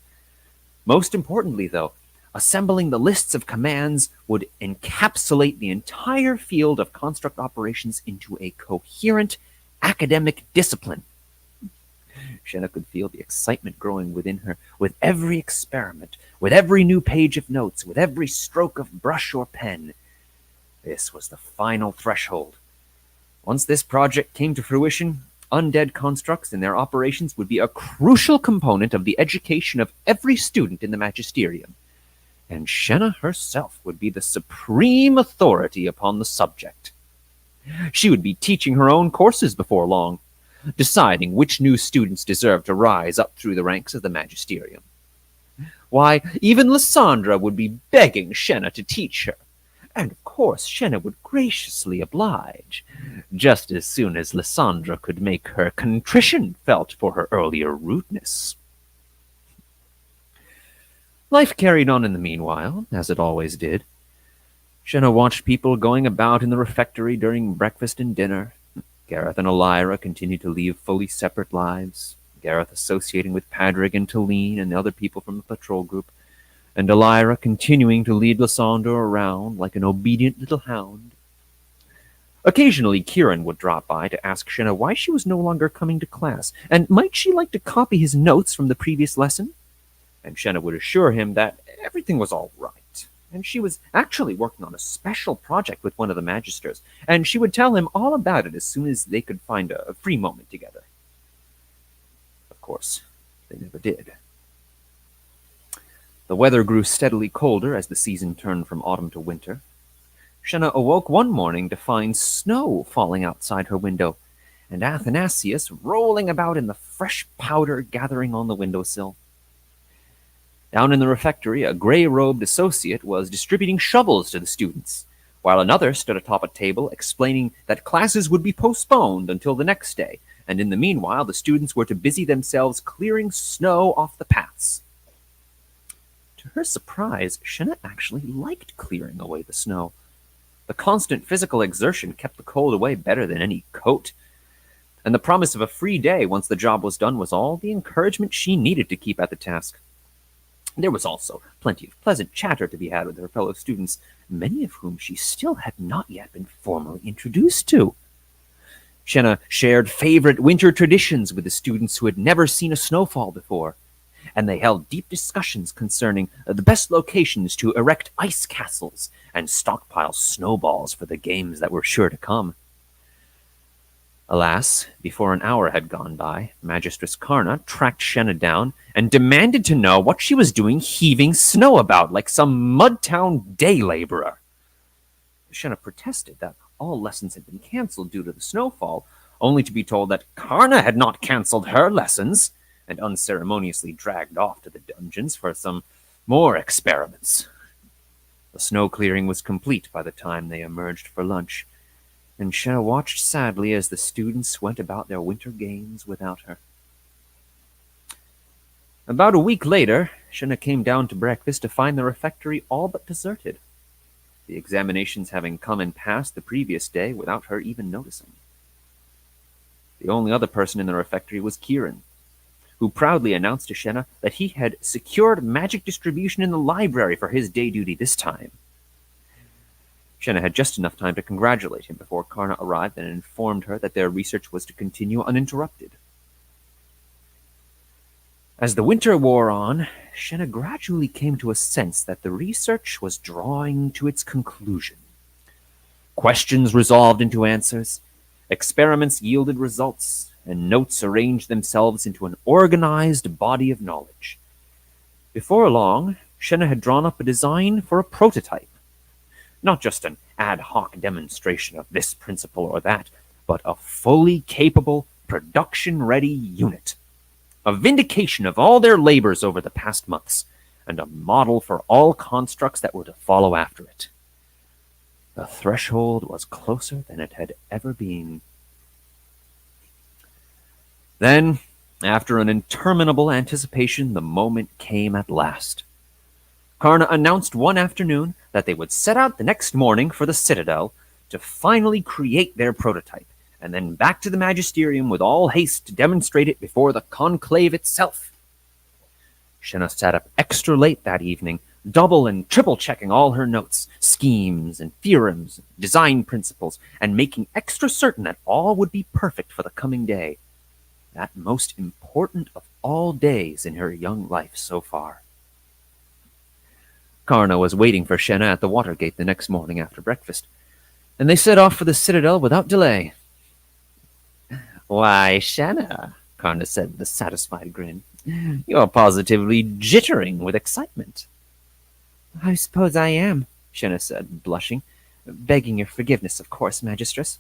Most importantly, though, assembling the lists of commands would encapsulate the entire field of construct operations into a coherent academic discipline. Shenna could feel the excitement growing within her with every experiment, with every new page of notes, with every stroke of brush or pen. This was the final threshold. Once this project came to fruition, undead constructs and their operations would be a crucial component of the education of every student in the Magisterium, and Shenna herself would be the supreme authority upon the subject. She would be teaching her own courses before long, deciding which new students deserved to rise up through the ranks of the Magisterium. Why, even Lysandra would be begging Shenna to teach her, and of course Shenna would graciously oblige, just as soon as Lysandra could make her contrition felt for her earlier rudeness. Life carried on in the meanwhile, as it always did. Shenna watched people going about in the refectory during breakfast and dinner. Gareth and Elira continued to lead fully separate lives, Gareth associating with Padrig and Talene and the other people from the patrol group, and Elira continuing to lead Lysandra around like an obedient little hound. Occasionally, Kieran would drop by to ask Shenna why she was no longer coming to class, and might she like to copy his notes from the previous lesson? And Shenna would assure him that everything was all right, and she was actually working on a special project with one of the magisters, and she would tell him all about it as soon as they could find a free moment together. Of course, they never did. The weather grew steadily colder as the season turned from autumn to winter. Shenna awoke one morning to find snow falling outside her window, and Athanasius rolling about in the fresh powder gathering on the windowsill. Down in the refectory, a gray-robed associate was distributing shovels to the students, while another stood atop a table explaining that classes would be postponed until the next day, and in the meanwhile the students were to busy themselves clearing snow off the paths. To her surprise, Shenna actually liked clearing away the snow. The constant physical exertion kept the cold away better than any coat, and the promise of a free day once the job was done was all the encouragement she needed to keep at the task. There was also plenty of pleasant chatter to be had with her fellow students, many of whom she still had not yet been formally introduced to. Shenna shared favorite winter traditions with the students who had never seen a snowfall before, and they held deep discussions concerning the best locations to erect ice castles and stockpile snowballs for the games that were sure to come. Alas, before an hour had gone by, Magistress Karna tracked Shenna down and demanded to know what she was doing heaving snow about like some mudtown day laborer. Shenna protested that all lessons had been cancelled due to the snowfall, only to be told that Karna had not cancelled her lessons, and unceremoniously dragged off to the dungeons for some more experiments. The snow clearing was complete by the time they emerged for lunch, and Shenna watched sadly as the students went about their winter games without her. About a week later, Shenna came down to breakfast to find the refectory all but deserted, the examinations having come and passed the previous day without her even noticing. The only other person in the refectory was Kieran, who proudly announced to Shenna that he had secured magic distribution in the library for his day duty this time. Shenna had just enough time to congratulate him before Karna arrived and informed her that their research was to continue uninterrupted. As the winter wore on, Shenna gradually came to a sense that the research was drawing to its conclusion. Questions resolved into answers, experiments yielded results, and notes arranged themselves into an organized body of knowledge. Before long, Shenna had drawn up a design for a prototype. Not just an ad hoc demonstration of this principle or that, but a fully capable, production-ready unit. A vindication of all their labors over the past months, and a model for all constructs that were to follow after it. The threshold was closer than it had ever been. Then, after an interminable anticipation, the moment came at last. Karna announced one afternoon that they would set out the next morning for the Citadel to finally create their prototype, and then back to the Magisterium with all haste to demonstrate it before the conclave itself. Shenna sat up extra late that evening, double and triple checking all her notes, schemes and theorems, design principles, and making extra certain that all would be perfect for the coming day. That most important of all days in her young life so far. Karna was waiting for Shenna at the Watergate the next morning after breakfast, and they set off for the Citadel without delay. "Why, Shenna," Karna said with a satisfied grin, "you're positively jittering with excitement." "I suppose I am," Shenna said, blushing. "Begging your forgiveness, of course, Magistress."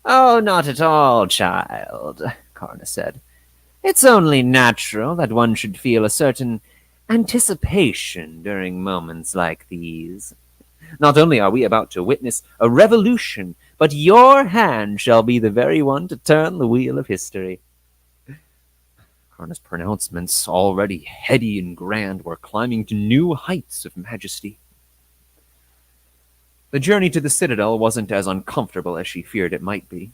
"Oh, not at all, child," Karna said. "It's only natural that one should feel a certain anticipation during moments like these. Not only are we about to witness a revolution, but your hand shall be the very one to turn the wheel of history." Karna's pronouncements, already heady and grand, were climbing to new heights of majesty. The journey to the Citadel wasn't as uncomfortable as she feared it might be.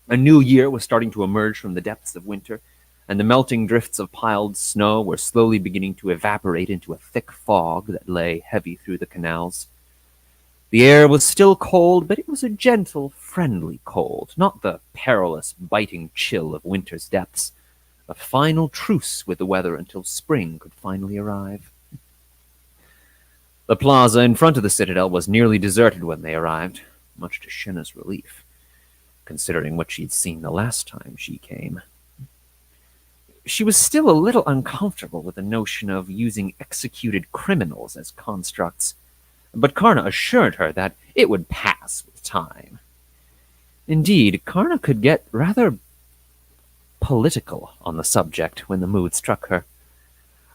A new year was starting to emerge from the depths of winter, and the melting drifts of piled snow were slowly beginning to evaporate into a thick fog that lay heavy through the canals. The air was still cold, but it was a gentle, friendly cold, not the perilous, biting chill of winter's depths. A final truce with the weather until spring could finally arrive. The plaza in front of the Citadel was nearly deserted when they arrived, much to Shenna's relief, considering what she'd seen the last time she came. She was still a little uncomfortable with the notion of using executed criminals as constructs, but Karna assured her that it would pass with time. Indeed, Karna could get rather political on the subject when the mood struck her.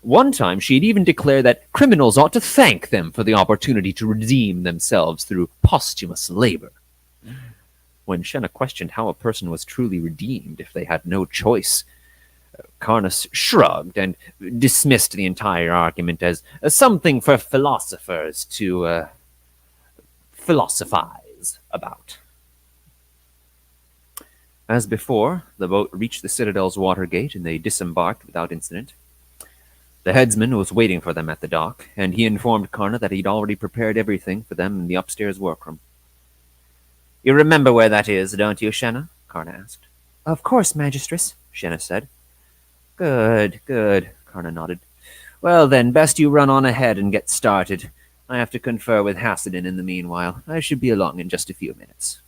One time she'd even declared that criminals ought to thank them for the opportunity to redeem themselves through posthumous labor. When Shenna questioned how a person was truly redeemed if they had no choice, Karnas shrugged and dismissed the entire argument as something for philosophers to philosophize about. As before, the boat reached the Citadel's watergate and they disembarked without incident. The headsman was waiting for them at the dock, and he informed Karna that he'd already prepared everything for them in the upstairs workroom. "You remember where that is, don't you, Shenna?" Karna asked. "Of course, Magistress," Shenna said. Good, good, Karna nodded. "Well then, best you run on ahead and get started. I have to confer with Hasidin in the meanwhile. I should be along in just a few minutes."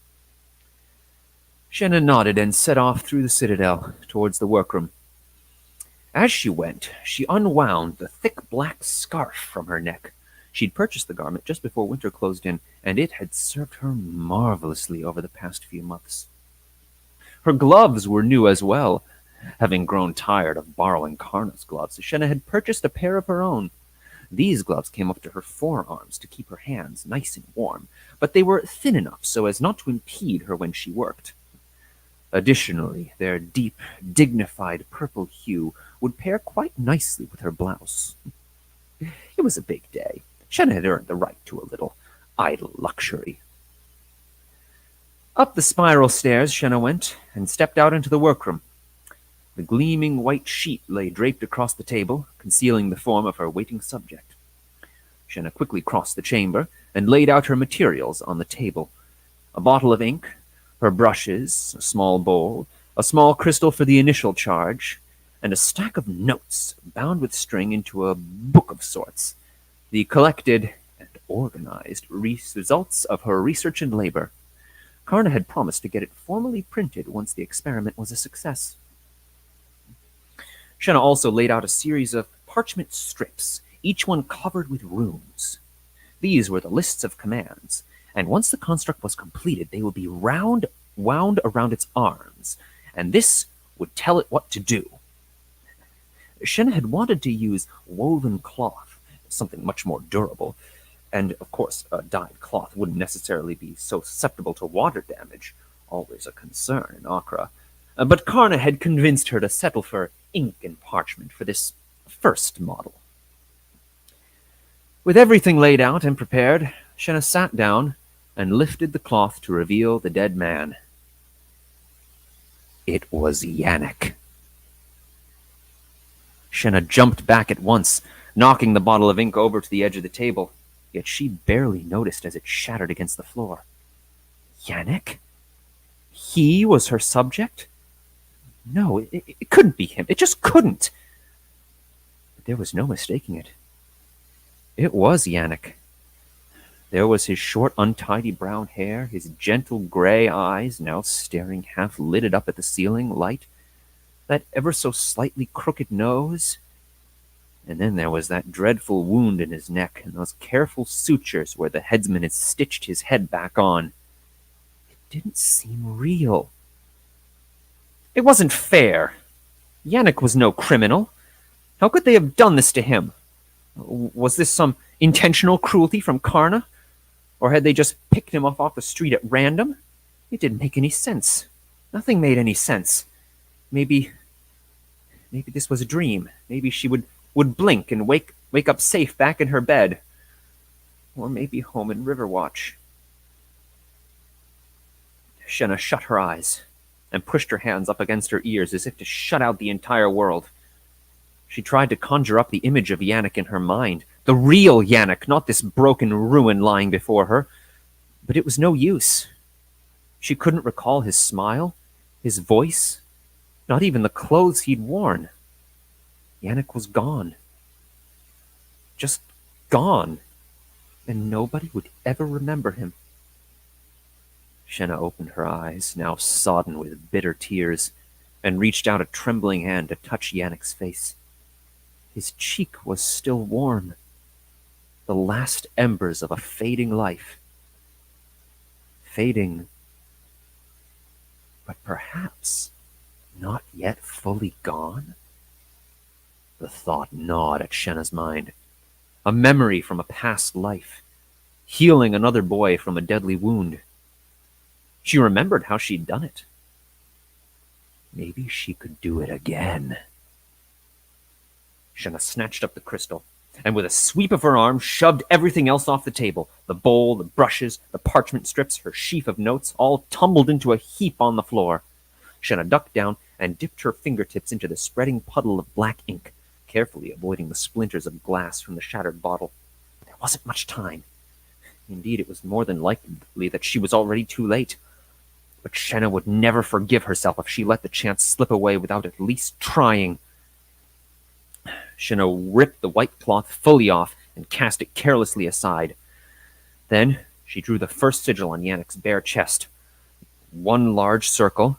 Shenna nodded and set off through the Citadel towards the workroom. As she went, she unwound the thick black scarf from her neck. She'd purchased the garment just before winter closed in, and it had served her marvelously over the past few months. Her gloves were new as well. Having grown tired of borrowing Karna's gloves, Shenna had purchased a pair of her own. These gloves came up to her forearms to keep her hands nice and warm, but they were thin enough so as not to impede her when she worked. Additionally, their deep, dignified purple hue would pair quite nicely with her blouse. It was a big day. Shenna had earned the right to a little idle luxury. Up the spiral stairs Shenna went, and stepped out into the workroom. The gleaming white sheet lay draped across the table, concealing the form of her waiting subject. Shenna quickly crossed the chamber, and laid out her materials on the table. A bottle of ink, her brushes, a small bowl, a small crystal for the initial charge, and a stack of notes bound with string into a book of sorts, the collected and organized results of her research and labor. Karna had promised to get it formally printed once the experiment was a success. Shenna also laid out a series of parchment strips, each one covered with runes. These were the lists of commands, and once the construct was completed, they would be wound around its arms, and this would tell it what to do. Shenna had wanted to use woven cloth, something much more durable, and of course, dyed cloth wouldn't necessarily be so susceptible to water damage, always a concern in Akra. But Karna had convinced her to settle for ink and parchment for this first model. With everything laid out and prepared, Shenna sat down and lifted the cloth to reveal the dead man. It was Yannick. Shenna jumped back at once, knocking the bottle of ink over to the edge of the table, yet she barely noticed as it shattered against the floor. Yannick? He was her subject? No, it couldn't be him. It just couldn't. But there was no mistaking it. It was Yannick. There was his short, untidy brown hair, his gentle gray eyes now staring half-lidded up at the ceiling light, that ever so slightly crooked nose. And then there was that dreadful wound in his neck and those careful sutures where the headsman had stitched his head back on. It didn't seem real. It wasn't fair. Yannick was no criminal. How could they have done this to him? Was this some intentional cruelty from Karna? Or had they just picked him off the street at random? It didn't make any sense. Nothing made any sense. Maybe this was a dream. Maybe she would blink and wake up safe back in her bed. Or maybe home in Riverwatch. Shenna shut her eyes and pushed her hands up against her ears as if to shut out the entire world. She tried to conjure up the image of Yannick in her mind, the real Yannick, not this broken ruin lying before her. But it was no use. She couldn't recall his smile, his voice, not even the clothes he'd worn. Yannick was gone. Just gone. And nobody would ever remember him. Shenna opened her eyes, now sodden with bitter tears, and reached out a trembling hand to touch Yannick's face. His cheek was still warm. The last embers of a fading life. Fading, but perhaps not yet fully gone? The thought gnawed at Shenna's mind. A memory from a past life, healing another boy from a deadly wound. She remembered how she'd done it. Maybe she could do it again. Shenna snatched up the crystal, and with a sweep of her arm, shoved everything else off the table. The bowl, the brushes, the parchment strips, her sheaf of notes, all tumbled into a heap on the floor. Shenna ducked down and dipped her fingertips into the spreading puddle of black ink, carefully avoiding the splinters of glass from the shattered bottle. There wasn't much time. Indeed, it was more than likely that she was already too late. But Shenna would never forgive herself if she let the chance slip away without at least trying. Shenna ripped the white cloth fully off and cast it carelessly aside. Then she drew the first sigil on Yannick's bare chest. One large circle,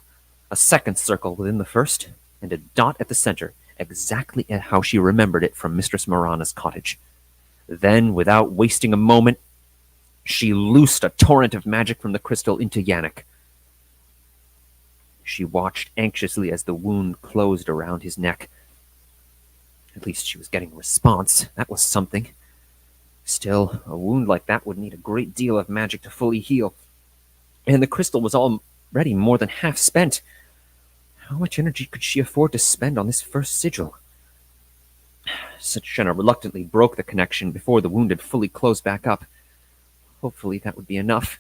a second circle within the first, and a dot at the center, exactly how she remembered it from Mistress Marana's cottage. Then, without wasting a moment, she loosed a torrent of magic from the crystal into Yannick. She watched anxiously as the wound closed around his neck. At least she was getting a response. That was something. Still, a wound like that would need a great deal of magic to fully heal. And the crystal was already more than half spent. How much energy could she afford to spend on this first sigil? Shenna reluctantly broke the connection before the wound had fully closed back up. Hopefully that would be enough.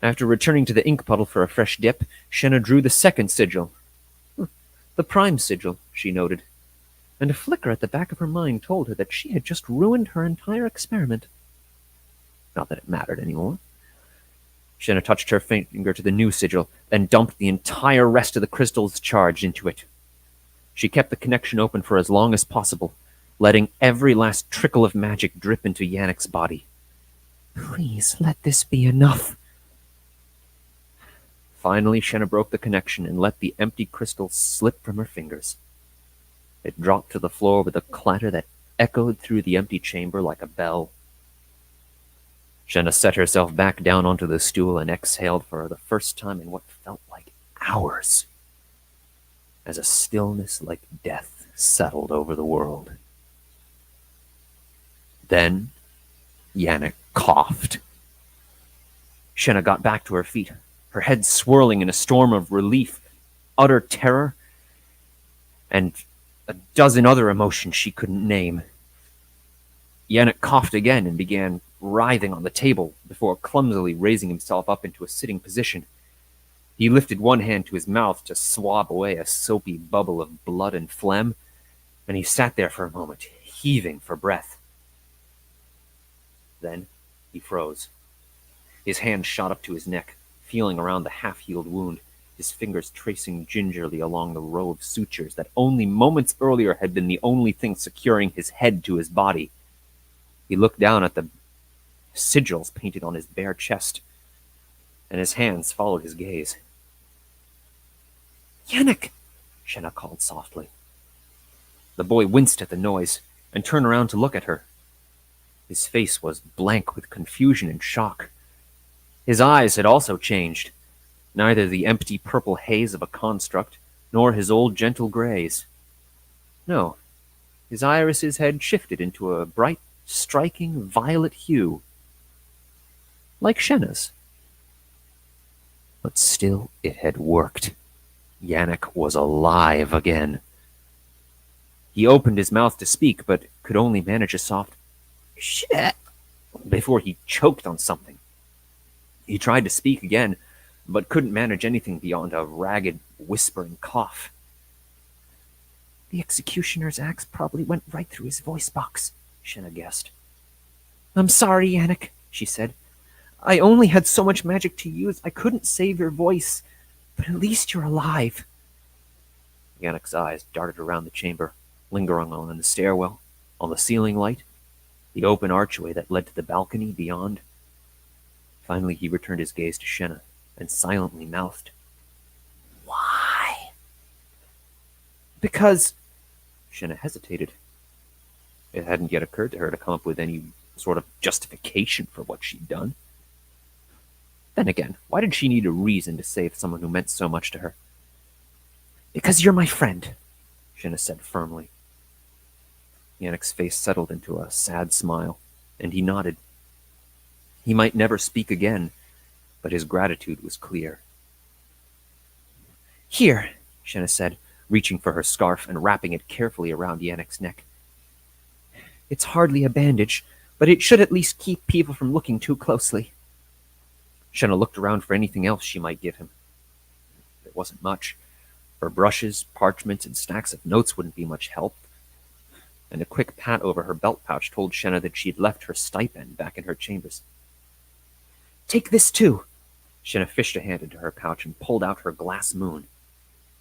After returning to the ink puddle for a fresh dip, Shenna drew the second sigil. The prime sigil, she noted, and a flicker at the back of her mind told her that she had just ruined her entire experiment. Not that it mattered anymore. Shenna touched her finger to the new sigil, then dumped the entire rest of the crystal's charge into it. She kept the connection open for as long as possible, letting every last trickle of magic drip into Yannick's body. Please, let this be enough. Finally, Shenna broke the connection and let the empty crystal slip from her fingers. It dropped to the floor with a clatter that echoed through the empty chamber like a bell. Shenna set herself back down onto the stool and exhaled for the first time in what felt like hours, as a stillness like death settled over the world. Then Yannick coughed. Shenna got back to her feet, her head swirling in a storm of relief, utter terror, and a dozen other emotions she couldn't name. Yannick coughed again and began writhing on the table before clumsily raising himself up into a sitting position. He lifted one hand to his mouth to swab away a soapy bubble of blood and phlegm, and he sat there for a moment, heaving for breath. Then he froze. His hand shot up to his neck, feeling around the half-healed wound, his fingers tracing gingerly along the row of sutures that only moments earlier had been the only thing securing his head to his body. He looked down at the sigils painted on his bare chest, and his hands followed his gaze. Yannick! Shenna called softly. The boy winced at the noise and turned around to look at her. His face was blank with confusion and shock. His eyes had also changed, neither the empty purple haze of a construct, nor his old gentle grays. No, his irises had shifted into a bright, striking violet hue, like Shenna's. But still it had worked. Yannick was alive again. He opened his mouth to speak, but could only manage a soft "shit" before he choked on something. He tried to speak again, but couldn't manage anything beyond a ragged, whispering cough. The executioner's axe probably went right through his voice box, Shenna guessed. I'm sorry, Yannick, she said. I only had so much magic to use, I couldn't save your voice, but at least you're alive. Yannick's eyes darted around the chamber, lingering on the stairwell, on the ceiling light, the open archway that led to the balcony beyond. Finally, he returned his gaze to Shenna and silently mouthed, Why? Because... Shenna hesitated. It hadn't yet occurred to her to come up with any sort of justification for what she'd done. Then again, why did she need a reason to save someone who meant so much to her? Because you're my friend, Shenna said firmly. Yannick's face settled into a sad smile, and he nodded. He might never speak again, but his gratitude was clear. "Here," Shenna said, reaching for her scarf and wrapping it carefully around Yannick's neck. "It's hardly a bandage, but it should at least keep people from looking too closely." Shenna looked around for anything else she might give him. There wasn't much. Her brushes, parchments, and stacks of notes wouldn't be much help. And a quick pat over her belt pouch told Shenna that she'd left her stipend back in her chambers. "Take this too." Shenna fished a hand into her pouch and pulled out her glass moon.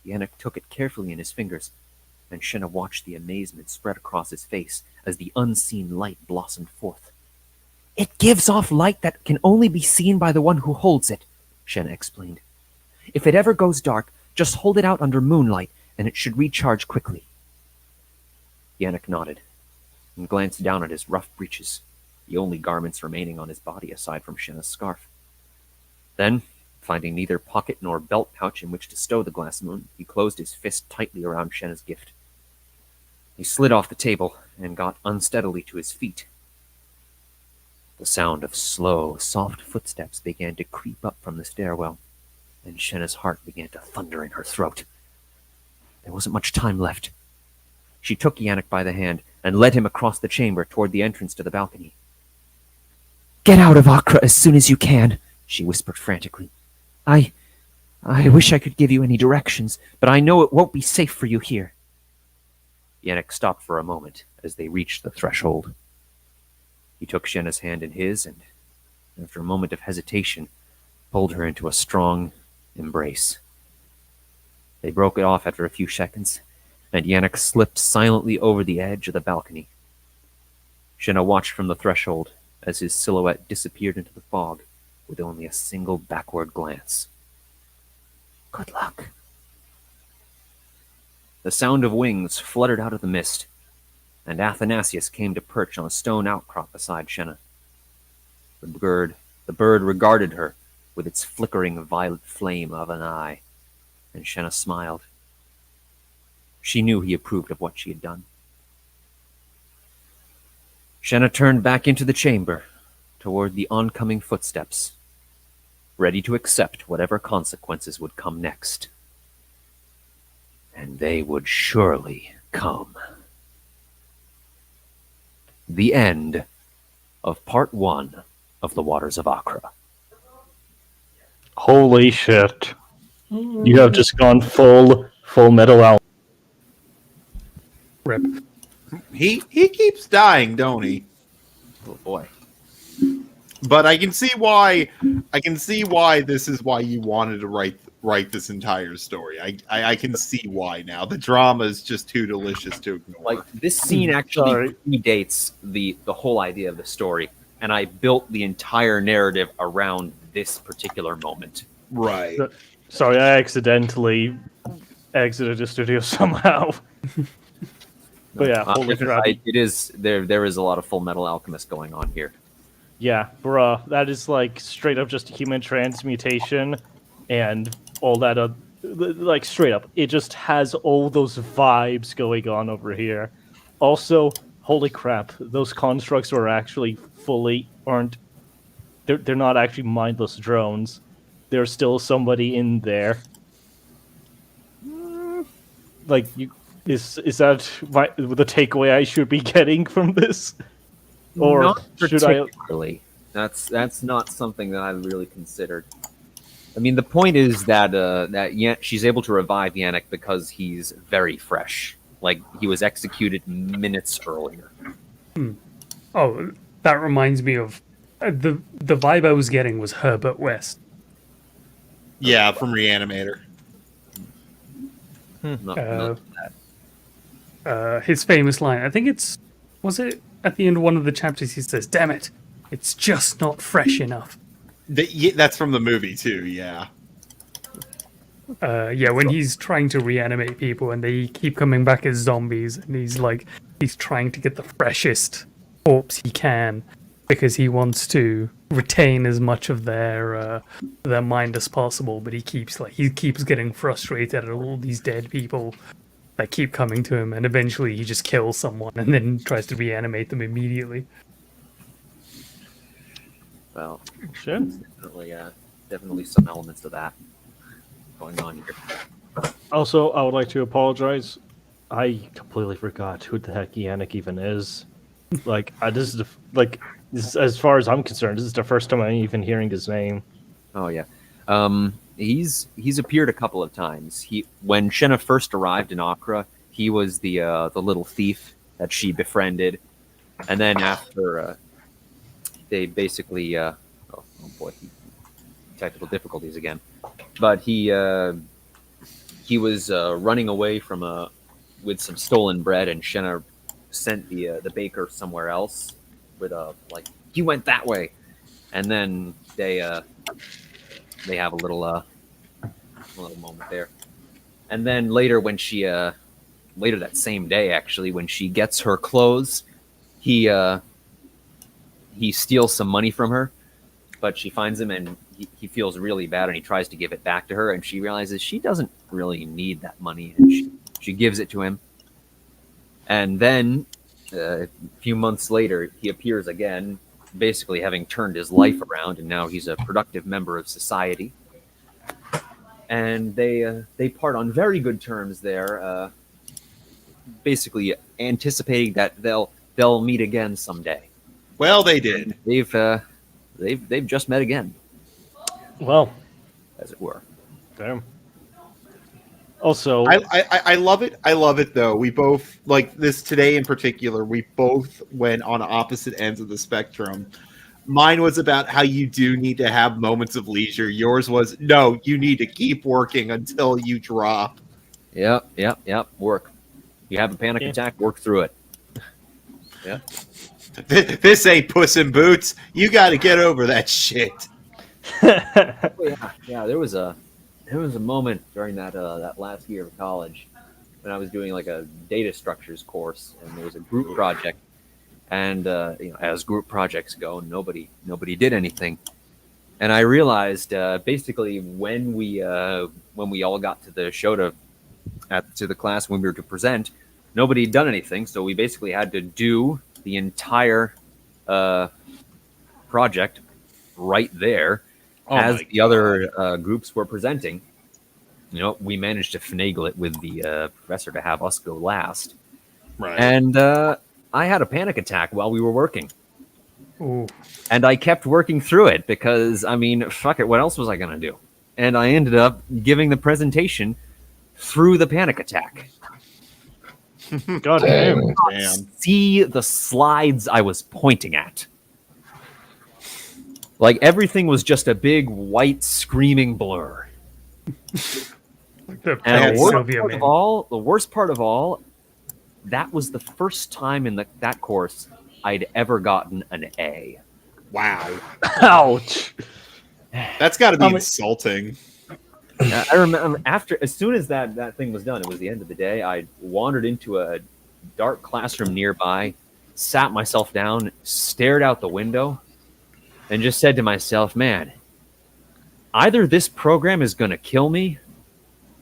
Yannick took it carefully in his fingers, and Shenna watched the amazement spread across his face as the unseen light blossomed forth. "It gives off light that can only be seen by the one who holds it," Shenna explained. "If it ever goes dark, just hold it out under moonlight, and it should recharge quickly." Yannick nodded, and glanced down at his rough breeches, the only garments remaining on his body aside from Shenna's scarf. Then, finding neither pocket nor belt pouch in which to stow the glass moon, he closed his fist tightly around Shenna's gift. He slid off the table and got unsteadily to his feet. The sound of slow, soft footsteps began to creep up from the stairwell, and Shenna's heart began to thunder in her throat. There wasn't much time left. She took Yannick by the hand and led him across the chamber toward the entrance to the balcony. "Get out of Acre as soon as you can," she whispered frantically. I wish I could give you any directions, but I know it won't be safe for you here." Yannick stopped for a moment as they reached the threshold. He took Shenna's hand in his and, after a moment of hesitation, pulled her into a strong embrace. They broke it off after a few seconds, and Yannick slipped silently over the edge of the balcony. Shenna watched from the threshold as his silhouette disappeared into the fog with only a single backward glance. "Good luck." The sound of wings fluttered out of the mist, and Athanasius came to perch on a stone outcrop beside Shenna. The bird regarded her with its flickering violet flame of an eye, and Shenna smiled. She knew he approved of what she had done. Shenna turned back into the chamber, toward the oncoming footsteps, ready to accept whatever consequences would come next. And they would surely come. The end of part 1 of The Waters of Acre. Holy shit. You have just gone full metal out. Rip. He keeps dying, don't he? Oh boy. But I can see why. This is why you wanted to write this entire story. I can see why now. The drama is just too delicious to ignore. Like, this scene actually predates the whole idea of the story, and I built the entire narrative around this particular moment. Right. Sorry, I accidentally exited the studio somehow. But yeah, holy crap. It is there is a lot of Full Metal Alchemist going on here. Yeah, bruh, that is like straight up just human transmutation and all that, like straight up. It just has all those vibes going on over here. Also, holy crap, those constructs are actually they're not actually mindless drones. There's still somebody in there. Like, is that the takeaway I should be getting from this? Or not should I? particularly. That's not something that I really considered. I mean, the point is that she's able to revive Yannick because he's very fresh. Like, he was executed minutes earlier. Oh, that reminds me of the vibe I was getting was Herbert West. Yeah, from Reanimator. Not that. His famous line, I think was it at the end of one of the chapters, he says, "Damn it, it's just not fresh enough." That's from the movie too, yeah. Yeah, when he's trying to reanimate people and they keep coming back as zombies, and he's trying to get the freshest corpse he can because he wants to retain as much of their mind as possible, but he keeps getting frustrated at all these dead people that keep coming to him, and eventually he just kills someone and then tries to reanimate them immediately. Well, Sure. definitely definitely some elements of that going on here. Also, I would like to apologize. I completely forgot who the heck Yannick even is. Like, this is as far as I'm concerned, this is the first time I'm even hearing his name. Oh yeah, he's appeared a couple of times. When Shenna first arrived in Accra, he was the little thief that she befriended, and then after they basically oh boy, technical difficulties again. But he was running away from with some stolen bread, and Shenna sent the baker somewhere else with he went that way, and then they have a little moment there, and then later when she later that same day actually when she gets her clothes, he steals some money from her, but she finds him and he feels really bad and he tries to give it back to her, and she realizes she doesn't really need that money, and she gives it to him. And then a few months later, he appears again, basically having turned his life around, and now he's a productive member of society. And they part on very good terms there, basically anticipating that they'll meet again someday. Well, they did. They've just met again, Well, as it were. damn. Also, I love it. I love it though. We both like this today in particular. We both went on opposite ends of the spectrum. Mine was about how you do need to have moments of leisure. Yours was no, you need to keep working until you drop. Yep. Work. You have a panic attack, work through it. Yeah. This ain't Puss in Boots. You got to get over that shit. Yeah. There was a moment during that last year of college when I was doing like a data structures course, and there was a group project, and as group projects go, nobody did anything, and I realized basically when we all got to the show to the class when we were to present, nobody had done anything, so we basically had to do the entire project right there as the other groups were presenting. We managed to finagle it with the professor to have us go last. Right. And I had a panic attack while we were working. Ooh. And I kept working through it because, I mean, fuck it, what else was I going to do? And I ended up giving the presentation through the panic attack. God Damn. Damn. See the slides I was pointing at. Like, everything was just a big white screaming blur. And the worst part of all, that was the first time in that course I'd ever gotten an A. Wow. Ouch. That's got to be insulting. I remember as soon as that thing was done, it was the end of the day. I wandered into a dark classroom nearby, sat myself down, stared out the window, and just said to myself, man, either this program is going to kill me,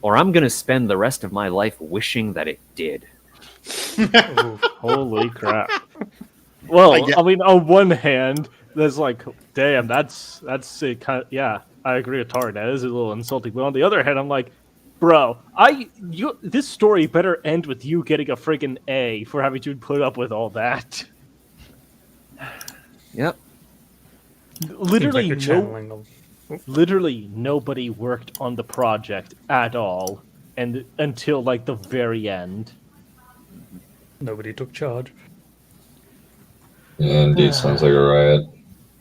or I'm going to spend the rest of my life wishing that it did. Holy crap. Well, I mean, on one hand, there's like, damn, that's a kind of, yeah, I agree with Tar. That is a little insulting. But on the other hand, I'm like, bro, this story better end with you getting a friggin' A for having to put up with all that. Yep. Literally nobody worked on the project at all, and until like the very end. Nobody took charge. Yeah, indeed, sounds like a riot.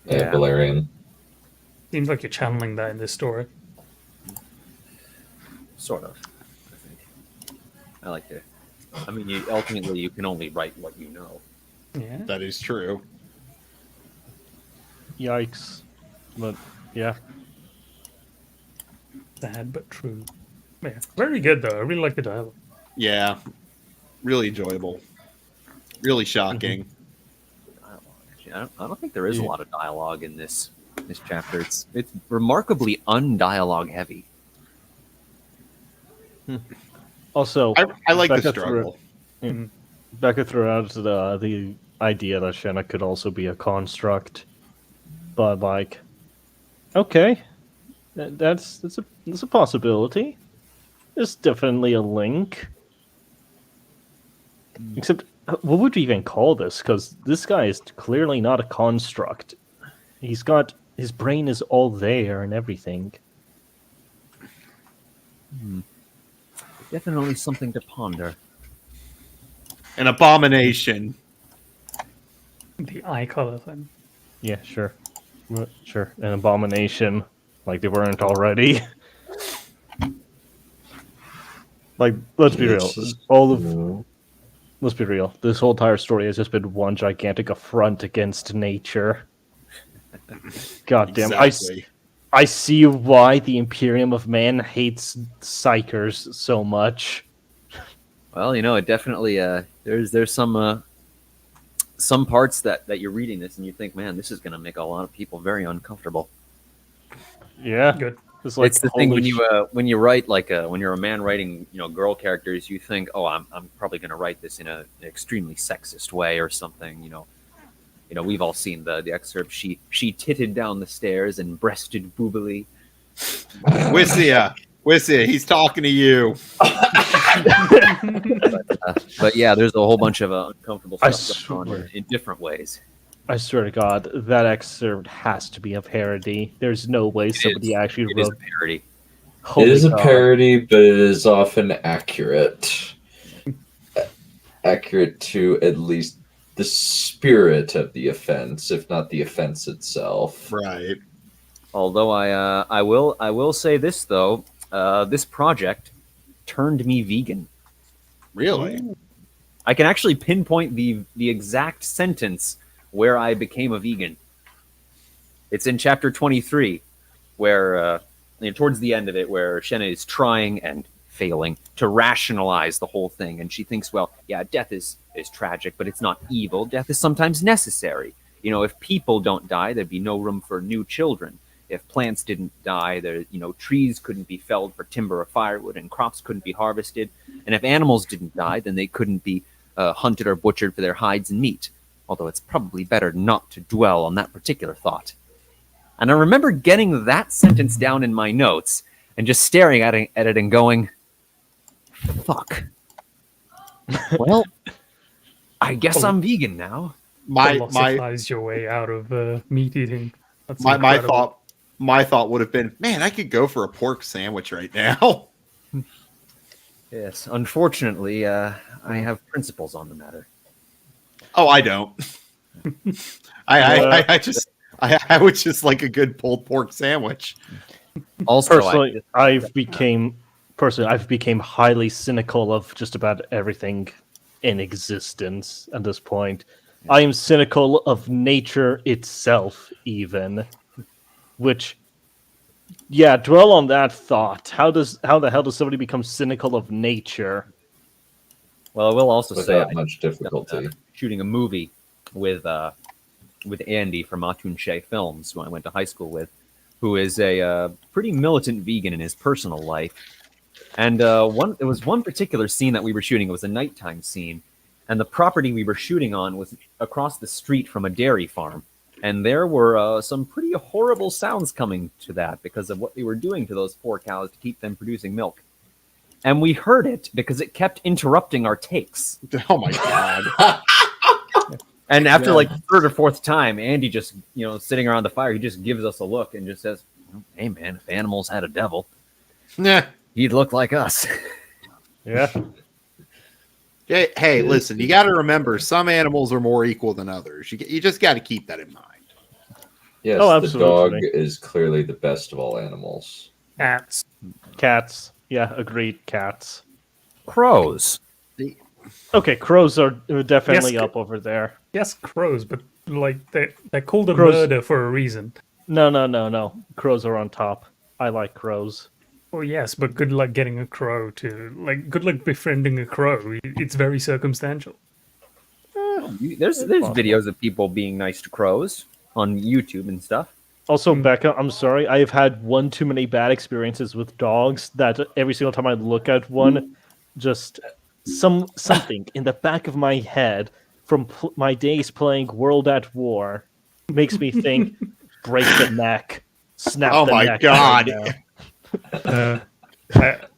Yeah. Valerian. Seems like you're channeling that in this story. Sort of, I think. I like to. I mean, ultimately, you can only write what you know. Yeah. That is true. Yikes. But, yeah. Sad but true. Yeah. Very good, though. I really like the dialogue. Yeah. Really enjoyable. Really shocking. Dialogue. Actually, I don't think there is a lot of dialogue in this chapter. It's remarkably undialogue heavy. Also, I like the struggle. Becca threw out the idea that Shenna could also be a construct. But, like, okay. That's a possibility. There's definitely a link. Except, what would we even call this? Because this guy is clearly not a construct. He's got his brain is all there and everything. Definitely something to ponder. An abomination. The eye color thing. Yeah, sure. Sure. An abomination. Like they weren't already. Like, let's be real. Let's be real. This whole entire story has just been one gigantic affront against nature. God damn. Exactly. I see why the Imperium of Man hates psychers so much. Well, it definitely there's some parts that you're reading this and you think, man, this is going to make a lot of people very uncomfortable. Yeah. Good. It's the thing when you write when you're a man writing girl characters, you think, oh, I'm probably going to write this in an extremely sexist way or something. We've all seen the excerpt. She titted down the stairs and breasted boobily. Wissia, he's talking to you. But yeah, there's a whole bunch of uncomfortable I stuff going on in different ways. I swear to God, that excerpt has to be a parody. There's no way somebody actually It is wrote. a parody. It is a God. parody, but it is often accurate. Accurate to at least the spirit of the offense, if not the offense itself. Right. Although I will say this though, this project turned me vegan. Really? I can actually pinpoint the exact sentence where I became a vegan. It's in chapter 23, where towards the end of it, where Shenna is trying and failing to rationalize the whole thing, and she thinks, well, yeah, death is tragic, but it's not evil. Death is sometimes necessary. If people don't die, there'd be no room for new children. If plants didn't die, trees couldn't be felled for timber or firewood, and crops couldn't be harvested. And if animals didn't die, then they couldn't be hunted or butchered for their hides and meat. Although it's probably better not to dwell on that particular thought. And I remember getting that sentence down in my notes and just staring at it and going, fuck. Well, I guess I'm vegan now. Philosophize your way out of meat eating. That's incredible. My thought would have been, man, I could go for a pork sandwich right now. Yes, unfortunately, I have principles on the matter. Oh, I don't. I would just like a good pulled pork sandwich. Also, Personally, I've became highly cynical of just about everything in existence at this point. I am cynical of nature itself, even. Which, yeah, dwell on that thought. How the hell does somebody become cynical of nature? well, I will also say Without much difficulty. shooting a movie with Andy from Atunche Films, who I went to high school with, who is a pretty militant vegan in his personal life. And there was one particular scene that we were shooting. It was a nighttime scene, and the property we were shooting on was across the street from a dairy farm. And there were some pretty horrible sounds coming to that because of what they were doing to those poor cows to keep them producing milk. And we heard it because it kept interrupting our takes. Oh my god. And after like the third or fourth time, Andy just, sitting around the fire, he just gives us a look and just says, hey man, if animals had a devil, he'd look like us. Yeah. Hey, listen, you got to remember, some animals are more equal than others. You just got to keep that in mind. Yes, Oh, the dog absolutely. is clearly the best of all animals. Cats. Yeah, agreed. Cats. Crows. Okay, crows are definitely Yes, up over there. Yes, crows, but like they're called a Crows- murder for a reason. No. Crows are on top. I like crows. Oh yes, but good luck getting a crow good luck befriending a crow. It's very circumstantial. There's videos of people being nice to crows on YouTube and stuff. Also, Becca, I'm sorry. I've had one too many bad experiences with dogs that every single time I look at one, just something in the back of my head from my days playing World at War makes me think, break the neck. snap Oh the my neck God. right now.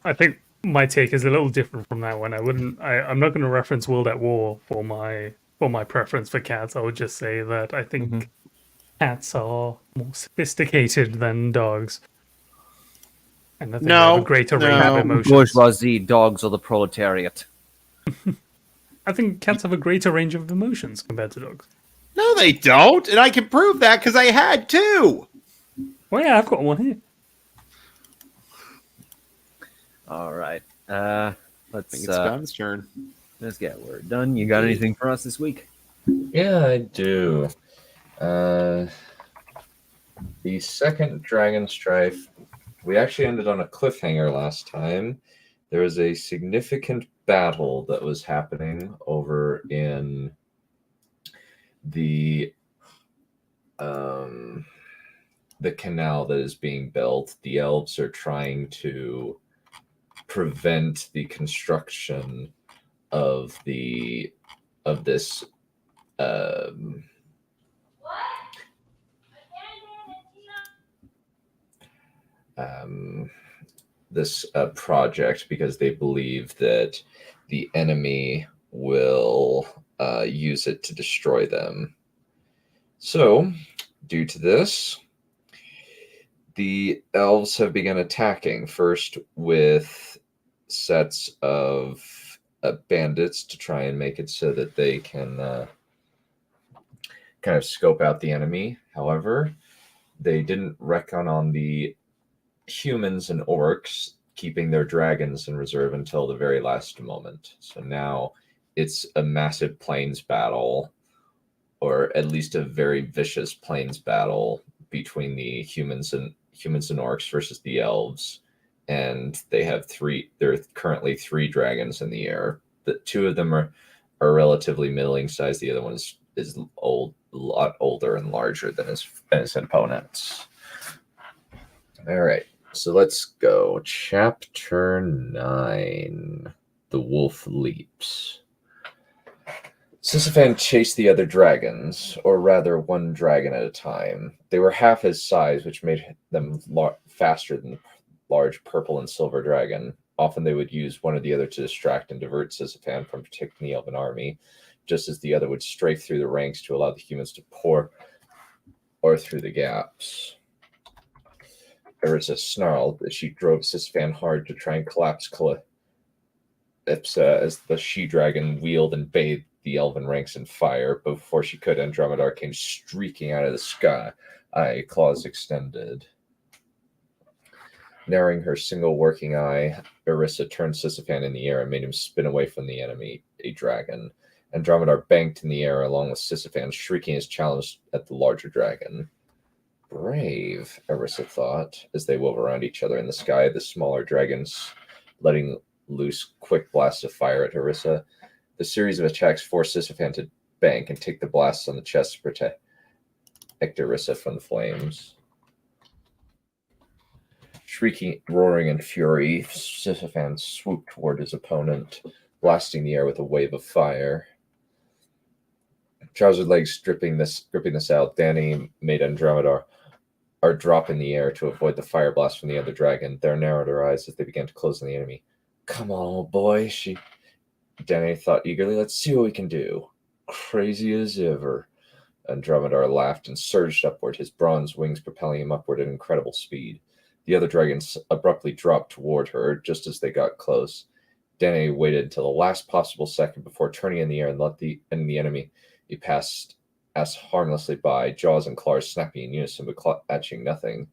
I think my take is a little different from that one. I'm not going to reference World at War for my preference for cats. I would just say that I think cats are more sophisticated than dogs, and I think they have a No, greater range no. of emotions. Bourgeoisie, dogs, or the proletariat. I think cats have a greater range of emotions compared to dogs. No, they don't. And I can prove that because I had two. Well, yeah, I've got one here. All right. I Let's think it's Ben's turn. let's get word done. You got anything for us this week? Yeah, I do. The second Dragonstrife, we actually ended on a cliffhanger last time. There was a significant battle that was happening over in the canal that is being built. The elves are trying to prevent the construction of this this project because they believe that the enemy will use it to destroy them. So, due to this, the elves have begun attacking, first with sets of bandits to try and make it so that they can kind of scope out the enemy. However, they didn't reckon on the humans and orcs keeping their dragons in reserve until the very last moment. So now it's a massive plains battle, or at least a very vicious plains battle between the humans and orcs versus the elves. And there are currently 3 dragons in the air. The 2 of them are relatively middling sized. The other one is a lot older and larger than his opponents. All right, so let's go. Chapter 9, The Wolf Leaps. Sisyphan chased the other dragons, or rather one dragon at a time. They were half his size, which made them faster than the large purple and silver dragon. Often they would use one or the other to distract and divert Sisyphan from protecting the elven army, just as the other would strafe through the ranks to allow the humans to pour or through the gaps. There was a snarl as she drove Sisyphan hard to try and collapse Calypsa as the she-dragon wheeled and bathed the elven ranks in fire. But before she could, Andromedar came streaking out of the sky, claws extended. Narrowing her single working eye, Orisa turned Sisyphan in the air and made him spin away from the enemy, a dragon. Andromedar banked in the air along with Sisyphan, shrieking his challenge at the larger dragon. Brave, Orisa thought, as they wove around each other in the sky, the smaller dragons letting loose quick blasts of fire at Orisa. The series of attacks forced Sisyphan to bank and take the blasts on the chest to protect Orisa from the flames. Shrieking, roaring in fury, Sisyphan swooped toward his opponent, blasting the air with a wave of fire. Trousered legs gripping this out, Danny made Andromedar drop in the air to avoid the fire blast from the other dragon. There narrowed her eyes as they began to close on the enemy. Come on, old boy, Danny thought eagerly. Let's see what we can do. Crazy as ever. Andromedar laughed and surged upward, his bronze wings propelling him upward at incredible speed. The other dragons abruptly dropped toward her just as they got close. Danny waited until the last possible second before turning in the air and let the enemy he passed as harmlessly by, jaws and claws snapping in unison but catching nothing.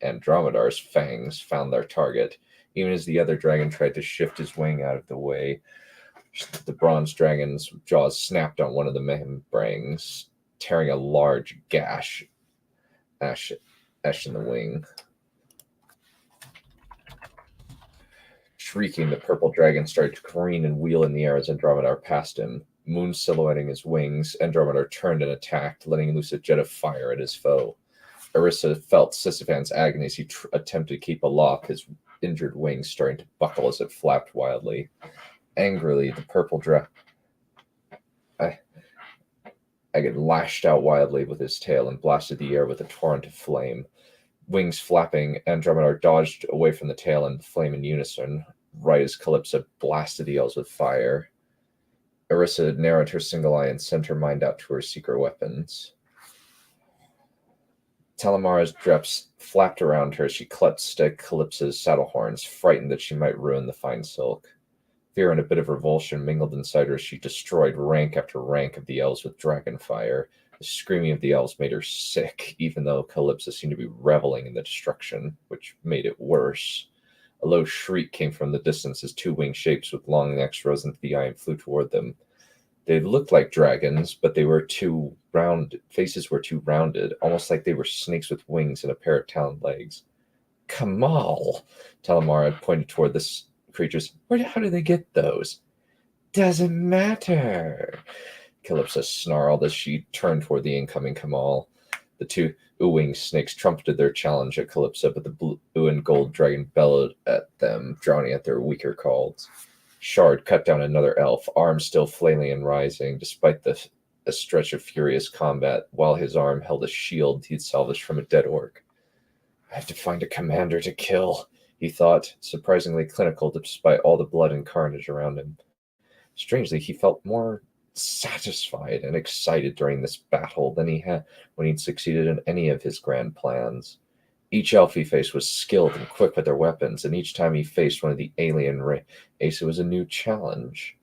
Andromedar's fangs found their target. Even as the other dragon tried to shift his wing out of the way, the bronze dragon's jaws snapped on one of the membranes, tearing a large gash in the wing. Shrieking, the purple dragon started to careen and wheel in the air as Andromedar passed him. Moon silhouetting his wings, Andromedar turned and attacked, letting loose a jet of fire at his foe. Orisa felt Sisyphan's agony as he attempted to keep aloft, his injured wings starting to buckle as it flapped wildly. Angrily, the purple dragon lashed out wildly with his tail and blasted the air with a torrent of flame. wings flapping, Andromeda dodged away from the tail and flame in unison, right as Calypso blasted the elves with fire. Orisa narrowed her single eye and sent her mind out to her secret weapons. Talamara's dreps flapped around her as she clutched at Calypso's saddle horns, frightened that she might ruin the fine silk. Fear and a bit of revulsion mingled inside her as she destroyed rank after rank of the elves with dragon fire. The screaming of the elves made her sick, even though Calypso seemed to be reveling in the destruction, which made it worse. A low shriek came from the distance as two winged shapes with long necks rose into the eye and flew toward them. They looked like dragons, but they were faces were too rounded, almost like they were snakes with wings and a pair of taloned legs. Kamal! Talamara pointed toward the creatures. How do they get those? Doesn't matter. Calypso snarled as she turned toward the incoming Kamal. The two winged snakes trumpeted their challenge at Calypso, but the blue and gold dragon bellowed at them, drowning at their weaker calls. Shard cut down another elf, arms still flailing and rising, despite a stretch of furious combat, while his arm held a shield he'd salvaged from a dead orc. I have to find a commander to kill, he thought, surprisingly clinical despite all the blood and carnage around him. Strangely, he felt more satisfied and excited during this battle than he had when he'd succeeded in any of his grand plans. Each elf he faced was skilled and quick with their weapons, and each time he faced one of the alien race, it was a new challenge.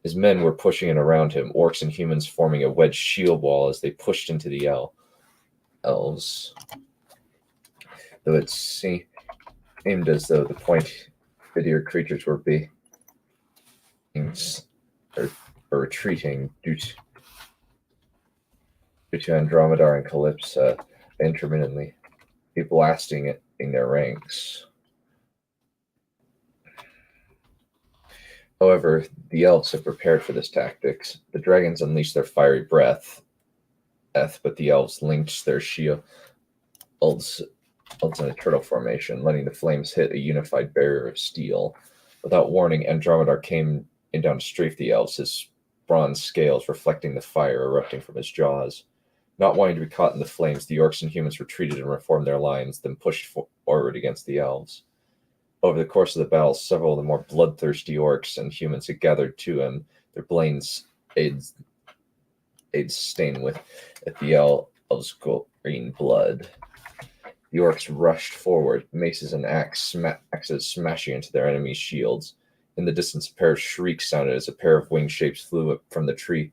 His men were pushing in around him, orcs and humans forming a wedge shield wall as they pushed into the elves. Though it seemed as though the pointed-eared creatures were being retreating due to Andromeda and Calypso intermittently blasting it in their ranks. However, the elves have prepared for this tactics. The dragons unleashed their fiery breath, but the elves linked their shields in a turtle formation, letting the flames hit a unified barrier of steel. Without warning, Andromeda came in down to strafe the elves, his bronze scales reflecting the fire erupting from his jaws. Not wanting to be caught in the flames, the orcs and humans retreated and reformed their lines, then pushed forward against the elves. Over the course of the battle, several of the more bloodthirsty orcs and humans had gathered to him, their blades stained with the elves' green blood. The orcs rushed forward, maces and axes smashing into their enemies' shields. In the distance, a pair of shrieks sounded as a pair of winged shapes flew up from the tree